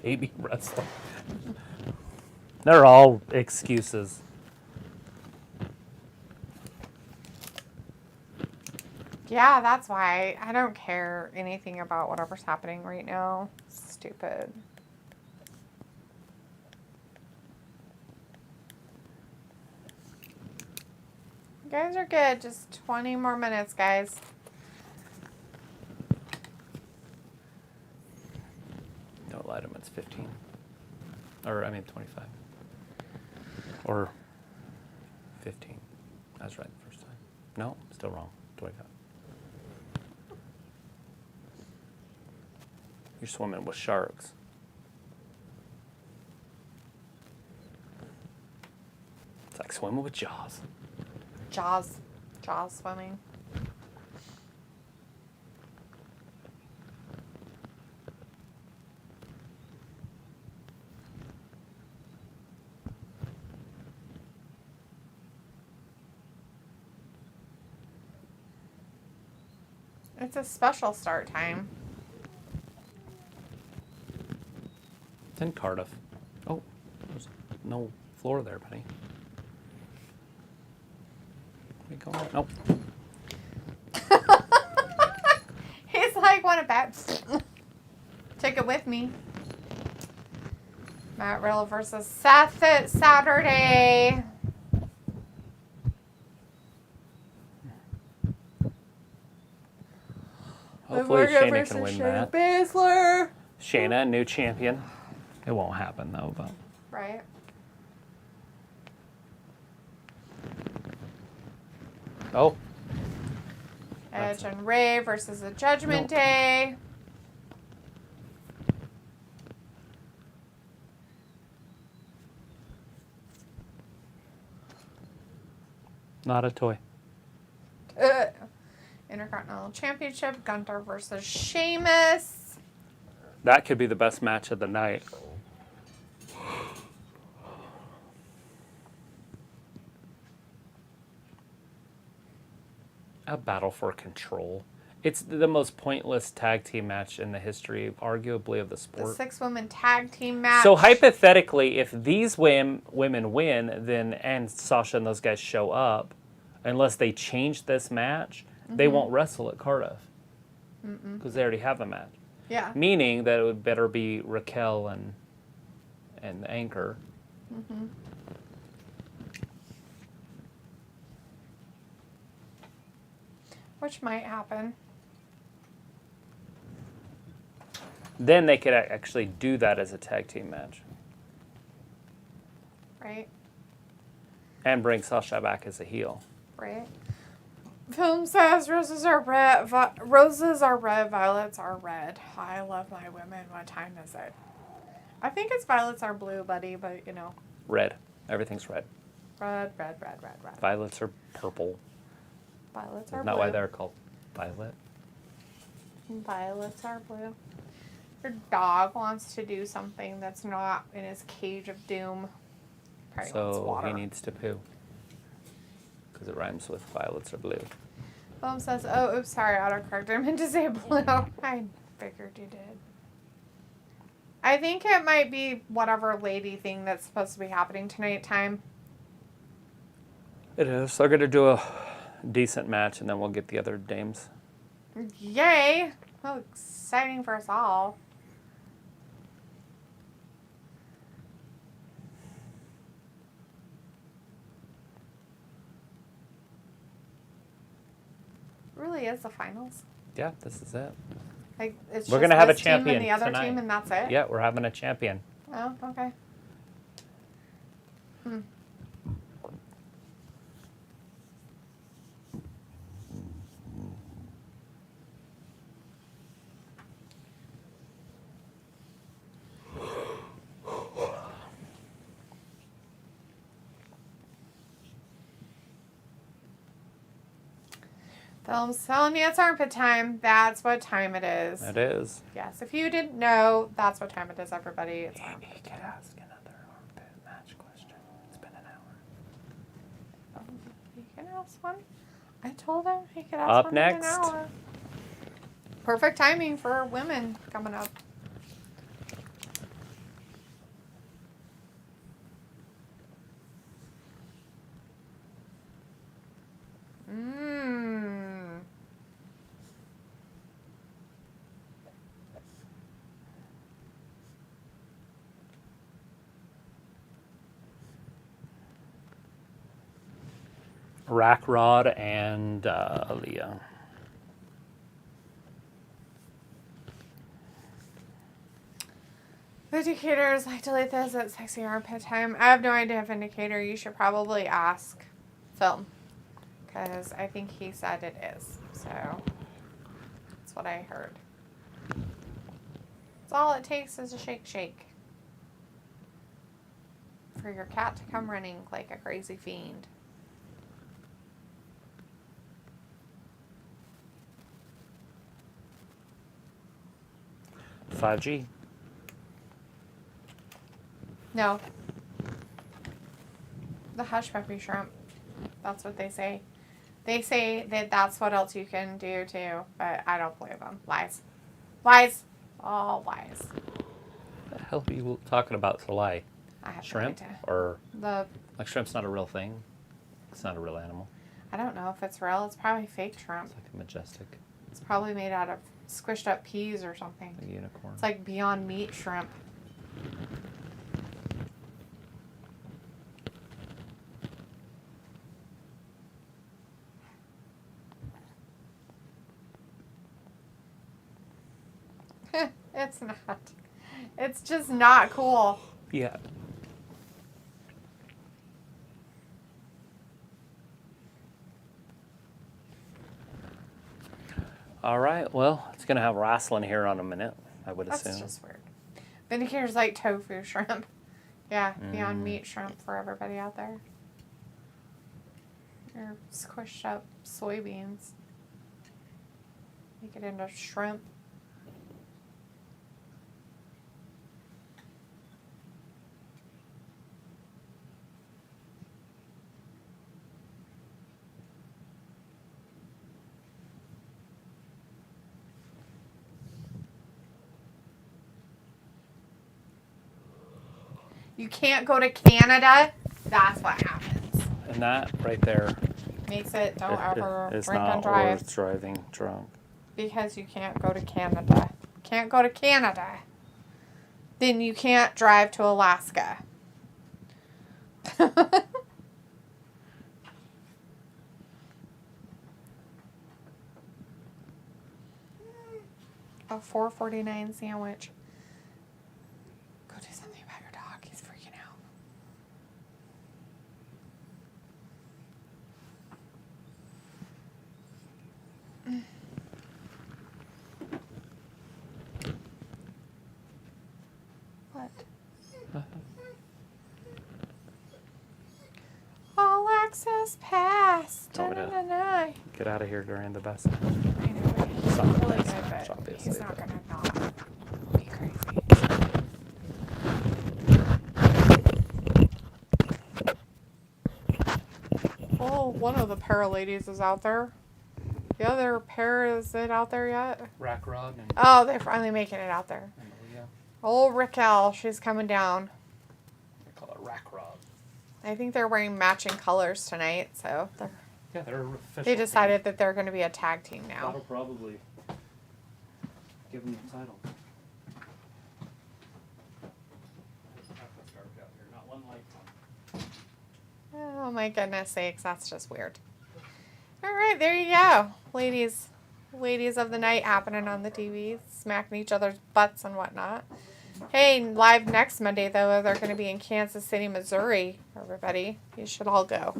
Speaker 1: Baby wrestler. They're all excuses.
Speaker 2: Yeah, that's why. I don't care anything about whatever's happening right now. Stupid. You guys are good. Just 20 more minutes, guys.
Speaker 1: Don't lie to him, it's 15. Or, I mean, 25. Or 15. I was right the first time. No, still wrong. 25. You're swimming with sharks. It's like swimming with Jaws.
Speaker 2: Jaws. Jaws swimming. It's a special start time.
Speaker 1: It's in Cardiff. Oh, there's no floor there, Penny. We go on? Nope.
Speaker 2: He's like, want to bet? Take it with me. Matt Riddle versus Seth at Saturday.
Speaker 1: Hopefully Shayna can win that.
Speaker 2: Baszler.
Speaker 1: Shayna, new champion. It won't happen though, but.
Speaker 2: Right.
Speaker 1: Oh.
Speaker 2: Edge and Ray versus the Judgment Day.
Speaker 1: Not a toy.
Speaker 2: Intercontinental Championship, Gunther versus Sheamus.
Speaker 1: That could be the best match of the night. A battle for control. It's the most pointless tag team match in the history, arguably, of the sport.
Speaker 2: The 6-woman tag team match.
Speaker 1: So hypothetically, if these women win, then and Sasha and those guys show up, unless they change this match, they won't wrestle at Cardiff because they already have a match.
Speaker 2: Yeah.
Speaker 1: Meaning that it would better be Raquel and the Anchor.
Speaker 2: Which might happen.
Speaker 1: Then they could actually do that as a tag team match
Speaker 2: Right.
Speaker 1: and bring Sasha back as a heel.
Speaker 2: Right. Film says roses are red, violets are red. I love my women. What time is it? I think it's violets are blue, buddy, but you know.
Speaker 1: Red. Everything's red.
Speaker 2: Red.
Speaker 1: Violets are purple.
Speaker 2: Violets are
Speaker 1: Isn't
Speaker 2: blue.
Speaker 1: that why they're called violet?
Speaker 2: Violets are blue. Your dog wants to do something that's not in his cage of doom. Probably wants
Speaker 1: So
Speaker 2: water.
Speaker 1: he needs to poo. Because it rhymes with violets are blue.
Speaker 2: Film says, oh, oops, sorry, autocorrect. I meant to say blue. I figured you did. I think it might be whatever lady thing that's supposed to be happening tonight at time.
Speaker 1: It is. They're going to do a decent match, and then we'll get the other dames.
Speaker 2: Yay! How exciting for us all. Really is the finals.
Speaker 1: Yeah, this is it.
Speaker 2: Like it's
Speaker 1: We're
Speaker 2: just
Speaker 1: gonna have a
Speaker 2: this
Speaker 1: champion
Speaker 2: team and the other
Speaker 1: tonight.
Speaker 2: team, and that's it.
Speaker 1: Yeah, we're having a champion.
Speaker 2: Oh, okay. Film's telling me it's armpit time. That's what time it is.
Speaker 1: It is.
Speaker 2: Yes, if you didn't know, that's what time it is, everybody. It's
Speaker 1: He
Speaker 2: armpit
Speaker 1: could
Speaker 2: time.
Speaker 1: ask another armpit match question. It's been an hour.
Speaker 2: He can ask one. I told him he could ask
Speaker 1: Up
Speaker 2: one
Speaker 1: next.
Speaker 2: in an hour. Perfect timing for women coming up.
Speaker 1: Rack Rod and Aaliyah.
Speaker 2: Vindicators like delete this at sexy armpit time. I have no idea if Vindicator. You should probably ask Phil, because I think he said it is. So that's what I heard. That's all it takes is a shake, shake for your cat to come running like a crazy fiend.
Speaker 1: $5G.
Speaker 2: No. The hush puppy shrimp. That's what they say. They say that that's what else you can do too, but I don't believe them. Lies. Lies. All lies.
Speaker 1: What the hell are you talking about to lie?
Speaker 2: I have
Speaker 1: Shrimp?
Speaker 2: no idea.
Speaker 1: Or,
Speaker 2: The
Speaker 1: like, shrimp's not a real thing? It's not a real animal.
Speaker 2: I don't know if it's real. It's probably fake shrimp.
Speaker 1: It's like a majestic
Speaker 2: It's probably made out of squished up peas or something.
Speaker 1: like unicorn.
Speaker 2: It's like Beyond Meat shrimp. It's not. It's just not cool.
Speaker 1: Yeah. All right. Well, it's going to have wrestling here on a minute, I would
Speaker 2: That's
Speaker 1: assume.
Speaker 2: just weird. Vindicator's like tofu shrimp. Yeah, Beyond Meat shrimp for everybody out there. Or squished up soybeans. Make it into shrimp. You can't go to Canada. That's what happens.
Speaker 1: And that right there
Speaker 2: Makes it don't ever
Speaker 1: is
Speaker 2: drink and
Speaker 1: not
Speaker 2: drive
Speaker 1: worth driving drunk.
Speaker 2: because you can't go to Canada. Can't go to Canada. Then you can't drive to Alaska. A $4.49 sandwich. Go do something about your dog. He's freaking out. What? All access pass.
Speaker 1: Oh, it is.
Speaker 2: Da-na-na-na.
Speaker 1: Get out of here during the best time.
Speaker 2: I know. He's
Speaker 1: Some of
Speaker 2: really
Speaker 1: the
Speaker 2: good,
Speaker 1: best match,
Speaker 2: but
Speaker 1: obviously,
Speaker 2: he's not
Speaker 1: but-
Speaker 2: gonna not be crazy. Oh, one of the para ladies is out there. The other para, is it out there yet?
Speaker 1: Rack Rod and
Speaker 2: Oh, they're finally making it out there.
Speaker 1: Leah.
Speaker 2: Oh, Raquel, she's coming down.
Speaker 1: They call it Rack Rod.
Speaker 2: I think they're wearing matching colors tonight, so
Speaker 1: Yeah, they're official.
Speaker 2: they decided that they're going to be a tag team now.
Speaker 1: That'll probably give them the title.
Speaker 2: Oh my goodness sakes, that's just weird. All right, there you go. Ladies of the night happening on the TV, smacking each other's butts and whatnot. Hey, live next Monday, though, they're going to be in Kansas City, Missouri, everybody. You should all go.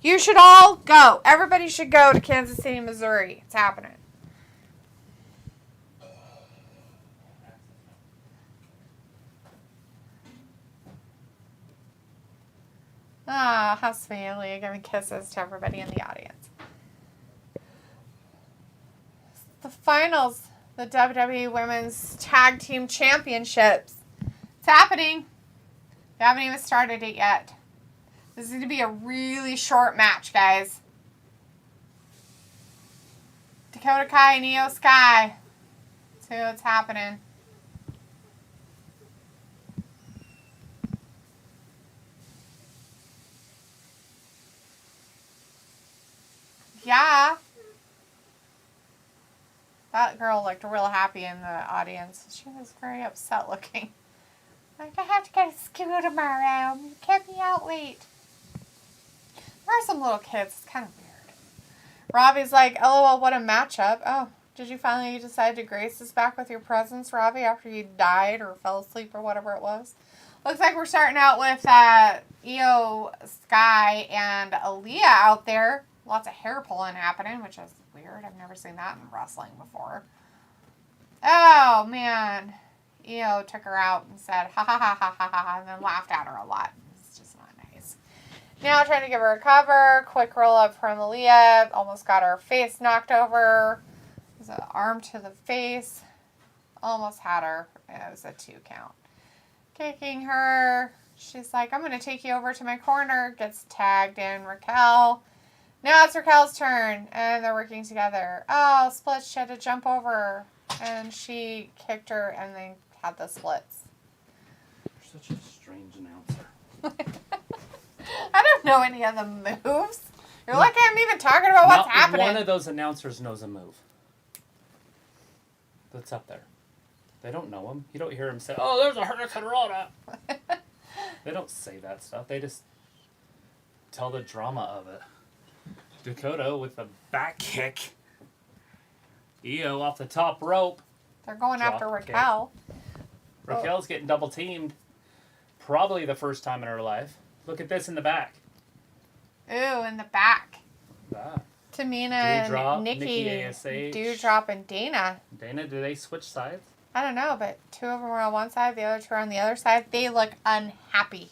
Speaker 2: You should all go. Everybody should go to Kansas City, Missouri. It's happening. Ah, how sweet. Leah giving kisses to everybody in the audience. The finals, the WWE Women's Tag Team Championships. It's happening. They haven't even started it yet. This is going to be a really short match, guys. Dakota Kai and Io Sky. That's who it's happening. Yeah. That girl looked real happy in the audience. She was very upset looking. Like, I have to go to school tomorrow. You kept me out late. There are some little kids. It's kind of weird. Robbie's like, LOL, what a matchup. Oh, did you finally decide to grace us back with your presence, Robbie, after you died or fell asleep or whatever it was? Looks like we're starting out with Io Sky and Aaliyah out there. Lots of hair pulling happening, which is weird. I've never seen that in wrestling before. Oh, man. Io took her out and said, ha ha ha ha ha ha, and then laughed at her a lot. It's just not nice. Now trying to give her a cover. Quick roll up from Aaliyah. Almost got her face knocked over. It was an arm to the face. Almost had her. It was a 2 count. Kicking her. She's like, I'm going to take you over to my corner. Gets tagged in. Raquel. Now it's Raquel's turn, and they're working together. Oh, splits. She had to jump over, and she kicked her, and they had the splits.
Speaker 1: You're such a strange announcer.
Speaker 2: I don't know any of the moves. You're lucky I'm even talking about what's happening.
Speaker 1: One of those announcers knows a move. That's up there. They don't know him. You don't hear him say, "Oh, there's a Hurricane Rana." They don't say that stuff. They just tell the drama of it. Dakota with the back kick. Io off the top rope.
Speaker 2: They're going
Speaker 1: Drop
Speaker 2: after Raquel.
Speaker 1: Raquel's getting double teamed. Probably the first time in her life. Look at this in the back.
Speaker 2: Ooh, in the back.
Speaker 1: That.
Speaker 2: Tamina
Speaker 1: Dewdrop,
Speaker 2: and Nikki.
Speaker 1: ASH.
Speaker 2: Dewdrop and Dana.
Speaker 1: Dana, do they switch sides?
Speaker 2: I don't know, but two of them were on one side, the other two are on the other side. They look unhappy.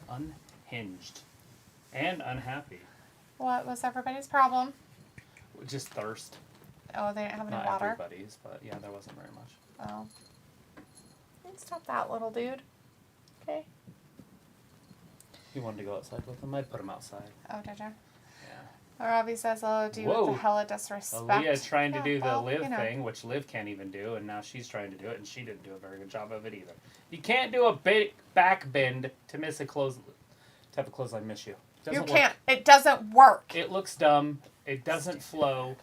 Speaker 1: Unhinged. And unhappy.
Speaker 2: What was everybody's problem?
Speaker 1: Just thirst.
Speaker 2: Oh, they didn't have any
Speaker 1: Not
Speaker 2: water?
Speaker 1: everybody's, but yeah, there wasn't very much.
Speaker 2: Oh. Stop that, little dude. Okay.
Speaker 1: He wanted to go outside with him. I'd put him outside.
Speaker 2: Oh, did you?
Speaker 1: Yeah.
Speaker 2: Robbie says, "Oh, do you
Speaker 1: Whoa.
Speaker 2: with the hella disrespect?"
Speaker 1: Aaliyah's trying to do the
Speaker 2: well,
Speaker 1: Liv
Speaker 2: you know.
Speaker 1: thing, which Liv can't even do, and now she's trying to do it, and she didn't do a very good job of it either. You can't do a big back bend to miss a to have a clothesline miss you.
Speaker 2: You
Speaker 1: Doesn't
Speaker 2: can't.
Speaker 1: work.
Speaker 2: It doesn't work.
Speaker 1: It looks dumb. It doesn't flow.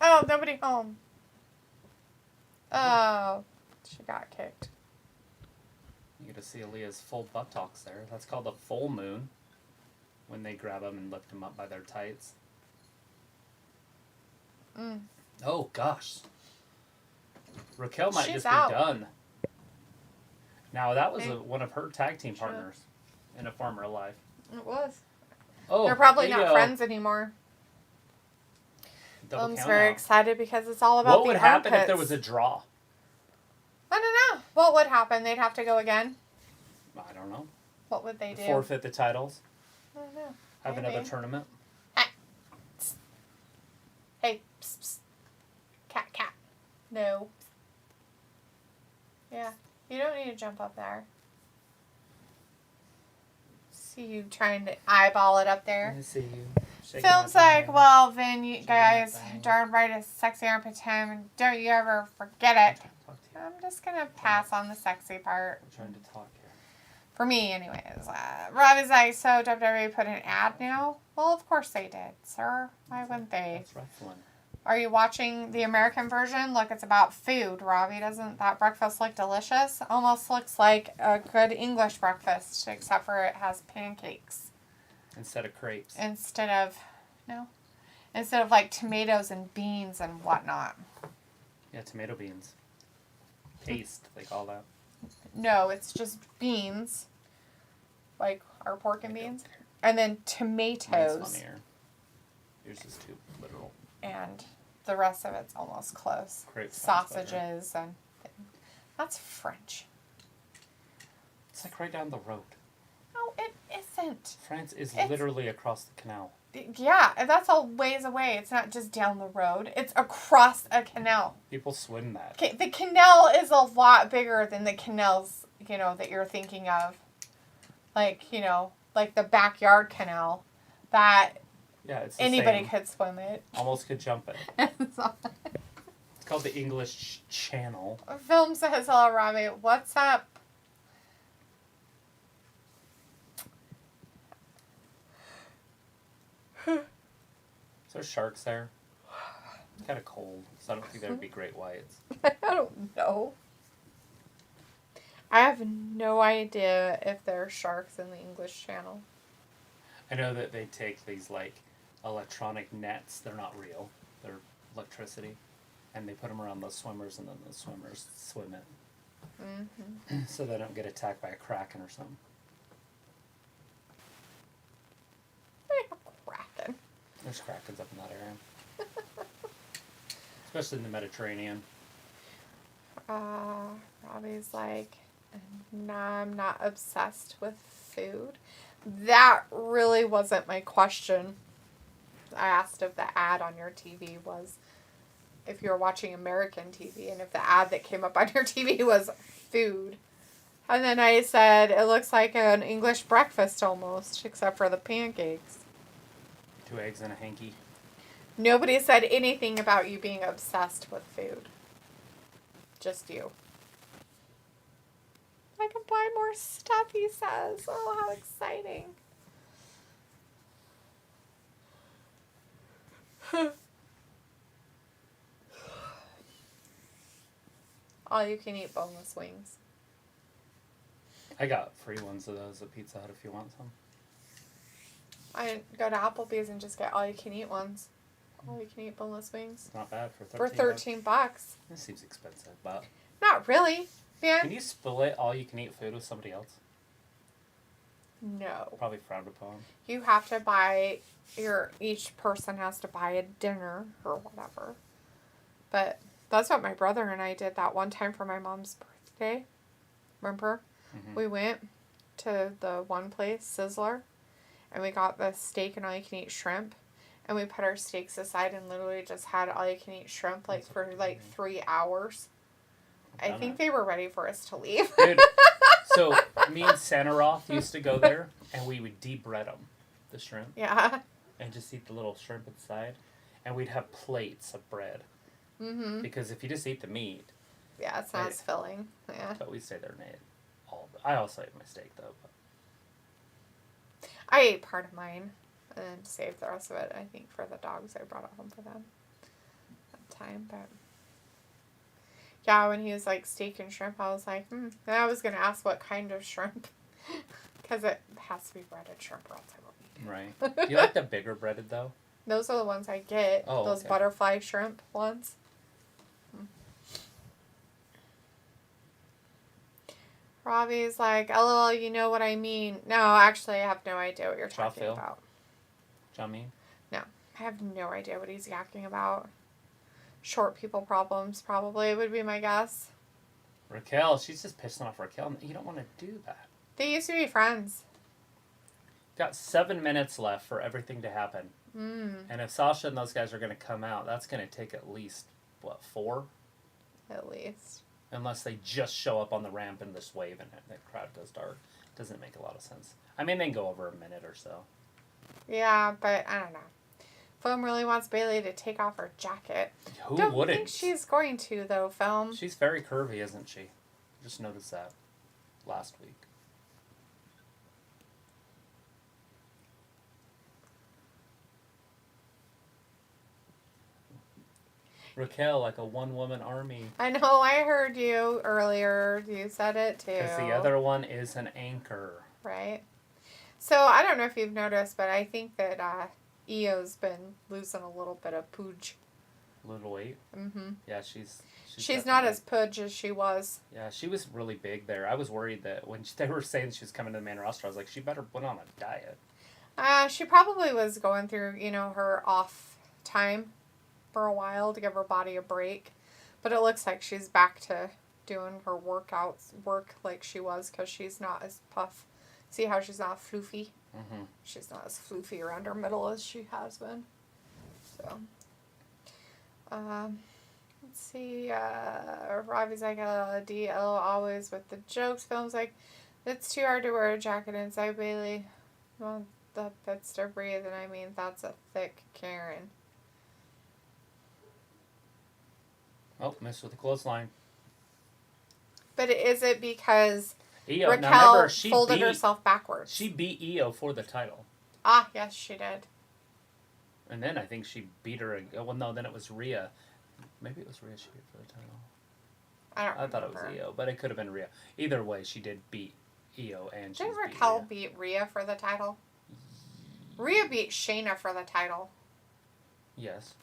Speaker 2: Oh, nobody home. Oh, she got kicked.
Speaker 1: You get to see Aaliyah's full buttocks there. That's called a full moon. When they grab them and lift them up by their tights.
Speaker 2: Mm.
Speaker 1: Oh, gosh. Raquel might
Speaker 2: She's
Speaker 1: just
Speaker 2: out.
Speaker 1: be done. Now, that was one of her tag team partners in a former life.
Speaker 2: It was.
Speaker 1: Oh,
Speaker 2: They're probably not
Speaker 1: Io.
Speaker 2: friends anymore.
Speaker 1: Double
Speaker 2: I'm
Speaker 1: count
Speaker 2: very
Speaker 1: out.
Speaker 2: excited because it's all about
Speaker 1: What
Speaker 2: the
Speaker 1: would happen if there
Speaker 2: armpits.
Speaker 1: was a draw?
Speaker 2: I don't know. What would happen? They'd have to go again.
Speaker 1: I don't know.
Speaker 2: What would they do?
Speaker 1: Forfeit the titles.
Speaker 2: I don't know.
Speaker 1: Have
Speaker 2: Maybe.
Speaker 1: another tournament.
Speaker 2: Hey, psst, psst. Cat. No. Yeah, you don't need to jump up there. See you trying to eyeball it up there.
Speaker 1: I see you.
Speaker 2: Film's like, well, then you guys, darn right, it's sexy armpit time, and don't you ever forget it. I'm just gonna pass on the sexy part.
Speaker 1: We're trying to talk here.
Speaker 2: For me, anyways. Robbie's like, so WWE put an ad now? Well, of course they did, sir. Why wouldn't they?
Speaker 1: That's wrestling.
Speaker 2: Are you watching the American version? Look, it's about food, Robbie. Doesn't that breakfast look delicious? Almost looks like a good English breakfast, except for it has pancakes.
Speaker 1: Instead of crepes.
Speaker 2: Instead of like tomatoes and beans and whatnot.
Speaker 1: Yeah, tomato beans. Paste, they call that.
Speaker 2: No, it's just beans. Like our pork and beans. And then tomatoes.
Speaker 1: Mine's funnier. Yours is too literal.
Speaker 2: And the rest of it's almost close.
Speaker 1: Crepe sounds
Speaker 2: Sausages and that's French.
Speaker 1: It's like right down the road.
Speaker 2: No, it isn't.
Speaker 1: France is
Speaker 2: It's-
Speaker 1: literally across the canal.
Speaker 2: Yeah, that's a ways away. It's not just down the road. It's across a canal.
Speaker 1: People swim that.
Speaker 2: Okay, the canal is a lot bigger than the canals, that you're thinking of. Like, like the backyard canal that
Speaker 1: Yeah, it's the
Speaker 2: anybody
Speaker 1: same.
Speaker 2: could swim it.
Speaker 1: Almost could jump it. It's called the English Channel.
Speaker 2: Film says, hello, Robbie. What's up?
Speaker 1: Is there sharks there? It's kind of cold, so I don't think there would be great whites.
Speaker 2: I don't know. I have no idea if there are sharks in the English Channel.
Speaker 1: I know that they take these electronic nets. They're not real. They're electricity, and they put them around those swimmers, and then those swimmers swim it, so they don't get attacked by a kraken or something.
Speaker 2: Kraken.
Speaker 1: There's krakens up in that area, especially in the Mediterranean.
Speaker 2: Robbie's like, nah, I'm not obsessed with food. That really wasn't my question. I asked if the ad on your TV was, if you're watching American TV, and if the ad that came up on your TV was food. And then I said, it looks like an English breakfast almost, except for the pancakes.
Speaker 1: 2 eggs and a hanky.
Speaker 2: Nobody said anything about you being obsessed with food. Just you. I can buy more stuff, he says. Oh, how exciting. All you can eat boneless wings.
Speaker 1: I got free ones of those at Pizza Hut if you want some.
Speaker 2: I go to Applebee's and just get all you can eat ones. All you can eat boneless wings.
Speaker 1: It's not bad for 13
Speaker 2: For 13 bucks.
Speaker 1: This seems expensive, but...
Speaker 2: Not really. Yeah.
Speaker 1: Can you split all you can eat food with somebody else?
Speaker 2: No.
Speaker 1: Probably frowned upon.
Speaker 2: You have to buy each person has to buy a dinner or whatever. But that's what my brother and I did that one time for my mom's birthday. Remember?
Speaker 1: Mm-hmm.
Speaker 2: We went to the one place, Sizzler, and we got the steak and all you can eat shrimp. And we put our steaks aside and literally just had all you can eat shrimp for 3 hours. I think they were ready for us to leave.
Speaker 1: Dude, so me and Santa Roth used to go there and we would de-bread them, the shrimp.
Speaker 2: Yeah.
Speaker 1: And just eat the little shrimp inside. And we'd have plates of bread.
Speaker 2: Mm-hmm.
Speaker 1: Because if you just eat the meat.
Speaker 2: Yeah, it's not as filling. Yeah.
Speaker 1: But we stay there and ate all of it. I also ate my steak though. But.
Speaker 2: I ate part of mine and then saved the rest of it, I think, for the dogs. I brought it home for them that time. But yeah, when he was like steak and shrimp, I was like, And I was going to ask what kind of shrimp. Because it has to be breaded shrimp or else I won't eat it.
Speaker 1: Right. Do you like the bigger breaded though?
Speaker 2: Those are the ones I get.
Speaker 1: Oh,
Speaker 2: those
Speaker 1: okay.
Speaker 2: butterfly shrimp ones. Robbie's like, LOL, you know what I mean. No, actually, I have no idea what you're talking
Speaker 1: Phil?
Speaker 2: about.
Speaker 1: John mean?
Speaker 2: No, I have no idea what he's yakking about. Short people problems, probably, would be my guess.
Speaker 1: Raquel, she's just pissing off Raquel. You don't want to do that.
Speaker 2: They used to be friends.
Speaker 1: Got 7 minutes left for everything to happen. And if Sasha and those guys are going to come out, that's going to take at least, 4?
Speaker 2: At least.
Speaker 1: Unless they just show up on the ramp and just wave and the crowd goes dark. Doesn't make a lot of sense. I mean, they can go over a minute or so.
Speaker 2: Yeah, but I don't know. Foam really wants Bailey to take off her jacket.
Speaker 1: Who
Speaker 2: Don't
Speaker 1: wouldn't?
Speaker 2: think she's going to, though, Foam.
Speaker 1: She's very curvy, isn't she? Just noticed that last week. Raquel, like a one-woman army.
Speaker 2: I know, I heard you earlier. You said it, too.
Speaker 1: Because the other one is an anchor.
Speaker 2: Right. So, I don't know if you've noticed, but I think that Io's been losing a little bit of pooch.
Speaker 1: Little weight?
Speaker 2: Mm-hmm.
Speaker 1: Yeah, she's
Speaker 2: not as pudge as she was.
Speaker 1: Yeah, she was really big there. I was worried that when they were saying she was coming to the main roster, I was like, she better put on a diet.
Speaker 2: She probably was going through, her off time for a while to give her body a break. But it looks like she's back to doing her work like she was because she's not as puff. See how she's not floofy?
Speaker 1: Mm-hmm.
Speaker 2: She's not as floofy around her middle as she has been. So, let's see. Robbie's like, DL always with the jokes. Film's like, it's too hard to wear a jacket inside, Bailey. Well, the pits to breathe, and I mean, that's a thick Karen.
Speaker 1: Oh, missed with the clothesline.
Speaker 2: But is it because
Speaker 1: Io,
Speaker 2: Raquel
Speaker 1: now remember,
Speaker 2: folded herself backwards?
Speaker 1: She beat Io for the title.
Speaker 2: Ah, yes, she did.
Speaker 1: And then I think she beat her. Well, no, then it was Rhea. Maybe it was Rhea she beat for the title.
Speaker 2: I
Speaker 1: thought it was Io, but it could have been Rhea. Either way, she did beat Io, and she
Speaker 2: did Raquel beat Rhea for the title? Rhea beat Shayna for the title.
Speaker 1: Yes.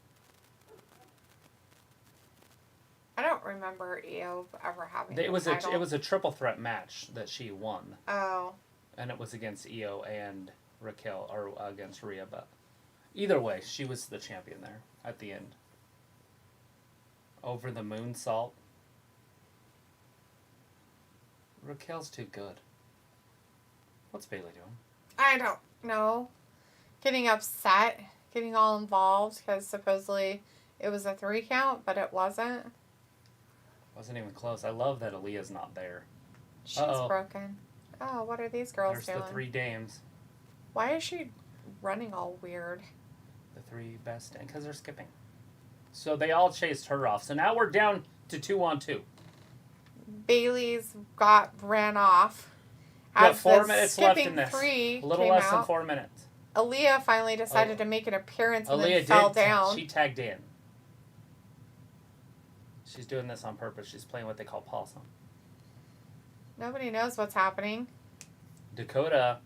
Speaker 2: I don't remember Io ever having the title.
Speaker 1: It was a triple threat match that she won.
Speaker 2: Oh.
Speaker 1: And it was against Io and Raquel, or against Rhea, but either way, she was the champion there at the end. Over the moonsault. Raquel's too good. What's Bailey doing?
Speaker 2: I don't know. Getting upset, getting all involved, because supposedly it was a 3 count, but it wasn't.
Speaker 1: Wasn't even close. I love that Aaliyah's not there.
Speaker 2: She's broken. Oh, what are these girls
Speaker 1: There's
Speaker 2: doing?
Speaker 1: the 3 dames.
Speaker 2: Why is she running all weird?
Speaker 1: The 3 best, because they're skipping. So they all chased her off. So now we're down to 2-on-2.
Speaker 2: Bailey's ran off.
Speaker 1: We got
Speaker 2: As
Speaker 1: 4
Speaker 2: the
Speaker 1: minutes left in this.
Speaker 2: three
Speaker 1: A little
Speaker 2: came
Speaker 1: less than
Speaker 2: out,
Speaker 1: 4 minutes.
Speaker 2: Aaliyah finally decided to make an appearance and
Speaker 1: Aaliyah
Speaker 2: then fell down.
Speaker 1: She tagged in. She's doing this on purpose. She's playing what they call possum.
Speaker 2: Nobody knows what's happening.
Speaker 1: Dakota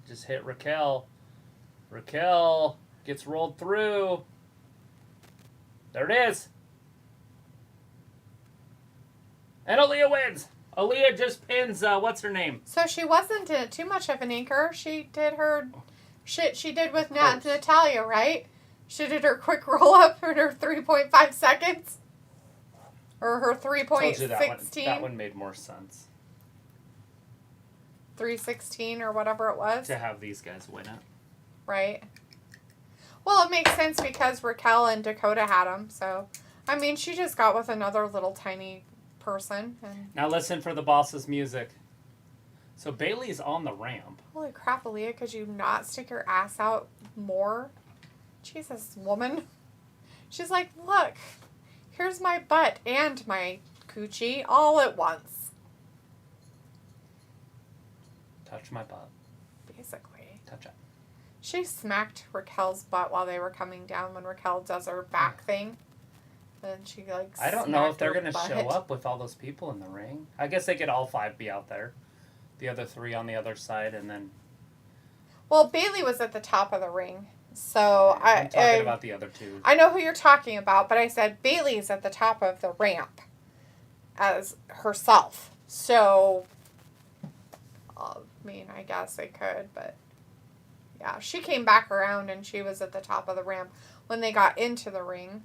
Speaker 1: just hit Raquel. Raquel gets rolled through. There it is. And Aaliyah wins. Aaliyah just pins, what's her name?
Speaker 2: So she wasn't too much of an anchor. She did her shit she did with Natalia, right? She did her quick roll up in her 3.5 seconds. Or her 3.16.
Speaker 1: That one made more sense.
Speaker 2: 3:16 or whatever it was.
Speaker 1: To have these guys win it.
Speaker 2: Right. Well, it makes sense because Raquel and Dakota had them. So, I mean, she just got with another little tiny person. And
Speaker 1: now listen for the boss's music. So Bailey's on the ramp.
Speaker 2: holy crap, Aaliyah, could you not stick your ass out more? Jesus, woman. She's like, look, here's my butt and my coochie all at once.
Speaker 1: Touch my butt.
Speaker 2: Basically.
Speaker 1: Touch it.
Speaker 2: She smacked Raquel's butt while they were coming down when Raquel does her back thing. Then she
Speaker 1: I don't know if they're
Speaker 2: going to
Speaker 1: show up with all those people in the ring. I guess they could all 5 be out there. The other 3 on the other side, and then...
Speaker 2: Well, Bailey was at the top of the ring. So
Speaker 1: I'm talking about the other 2.
Speaker 2: I know who you're talking about, but I said Bailey's at the top of the ramp as herself. So, I mean, I guess they could, but yeah, she came back around and she was at the top of the ramp when they got into the ring.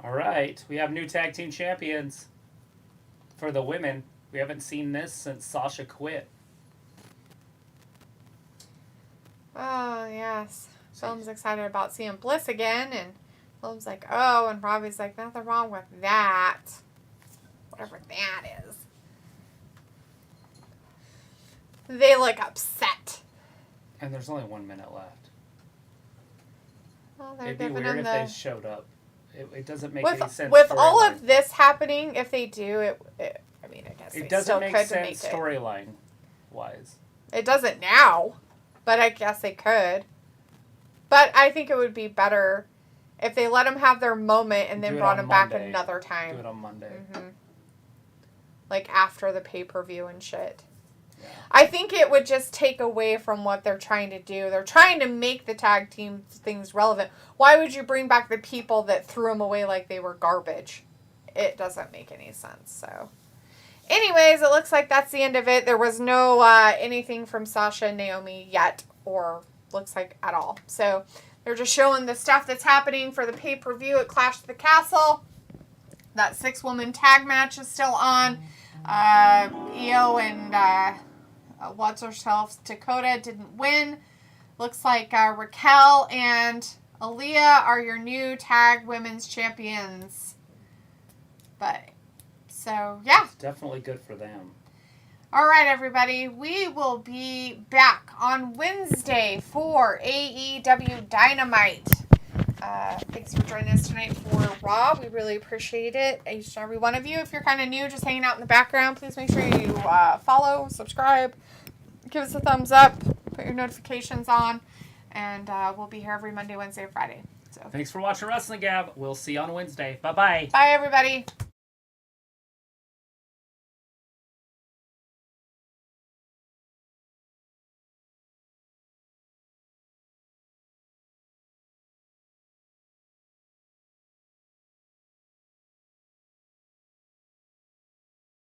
Speaker 1: All right, we have new tag team champions for the women. We haven't seen this since Sasha quit.
Speaker 2: Oh, yes. Philm's excited about seeing Bliss again, and Philm's like, oh, and Robbie's like, nothing wrong with that. Whatever that is. They look upset.
Speaker 1: And there's only 1 minute left.
Speaker 2: Well, they're
Speaker 1: It'd be
Speaker 2: giving
Speaker 1: weird
Speaker 2: them
Speaker 1: if they showed up. It doesn't make any sense.
Speaker 2: With all of this happening, if they do, I mean, I guess
Speaker 1: it
Speaker 2: they
Speaker 1: doesn't
Speaker 2: still
Speaker 1: make
Speaker 2: could
Speaker 1: sense
Speaker 2: make it.
Speaker 1: storyline-wise.
Speaker 2: It doesn't now, but I guess they could. But I think it would be better if they let them have their moment and then brought them back another time.
Speaker 1: Do it on Monday.
Speaker 2: Mm-hmm. Like after the pay-per-view and shit.
Speaker 1: Yeah.
Speaker 2: I think it would just take away from what they're trying to do. They're trying to make the tag team things relevant. Why would you bring back the people that threw them away like they were garbage? It doesn't make any sense. So, anyways, it looks like that's the end of it. There was no anything from Sasha and Naomi yet, or looks like at all. So, they're just showing the stuff that's happening for the pay-per-view at Clash of the Castle. That 6-woman tag match is still on. Io and what's herself, Dakota didn't win. Looks like Raquel and Aaliyah are your new tag women's champions. But, so, yeah.
Speaker 1: It's definitely good for them.
Speaker 2: All right, everybody. We will be back on Wednesday for AEW Dynamite. Thanks for joining us tonight for Raw. We really appreciate it. Each and every one of you. If you're kind of new, just hanging out in the background, please make sure you follow, subscribe, give us a thumbs up, put your notifications on, and we'll be here every Monday, Wednesday, Friday. So
Speaker 1: Thanks for watching Wrestling Gab. We'll see you on Wednesday. Bye-bye.
Speaker 2: bye, everybody.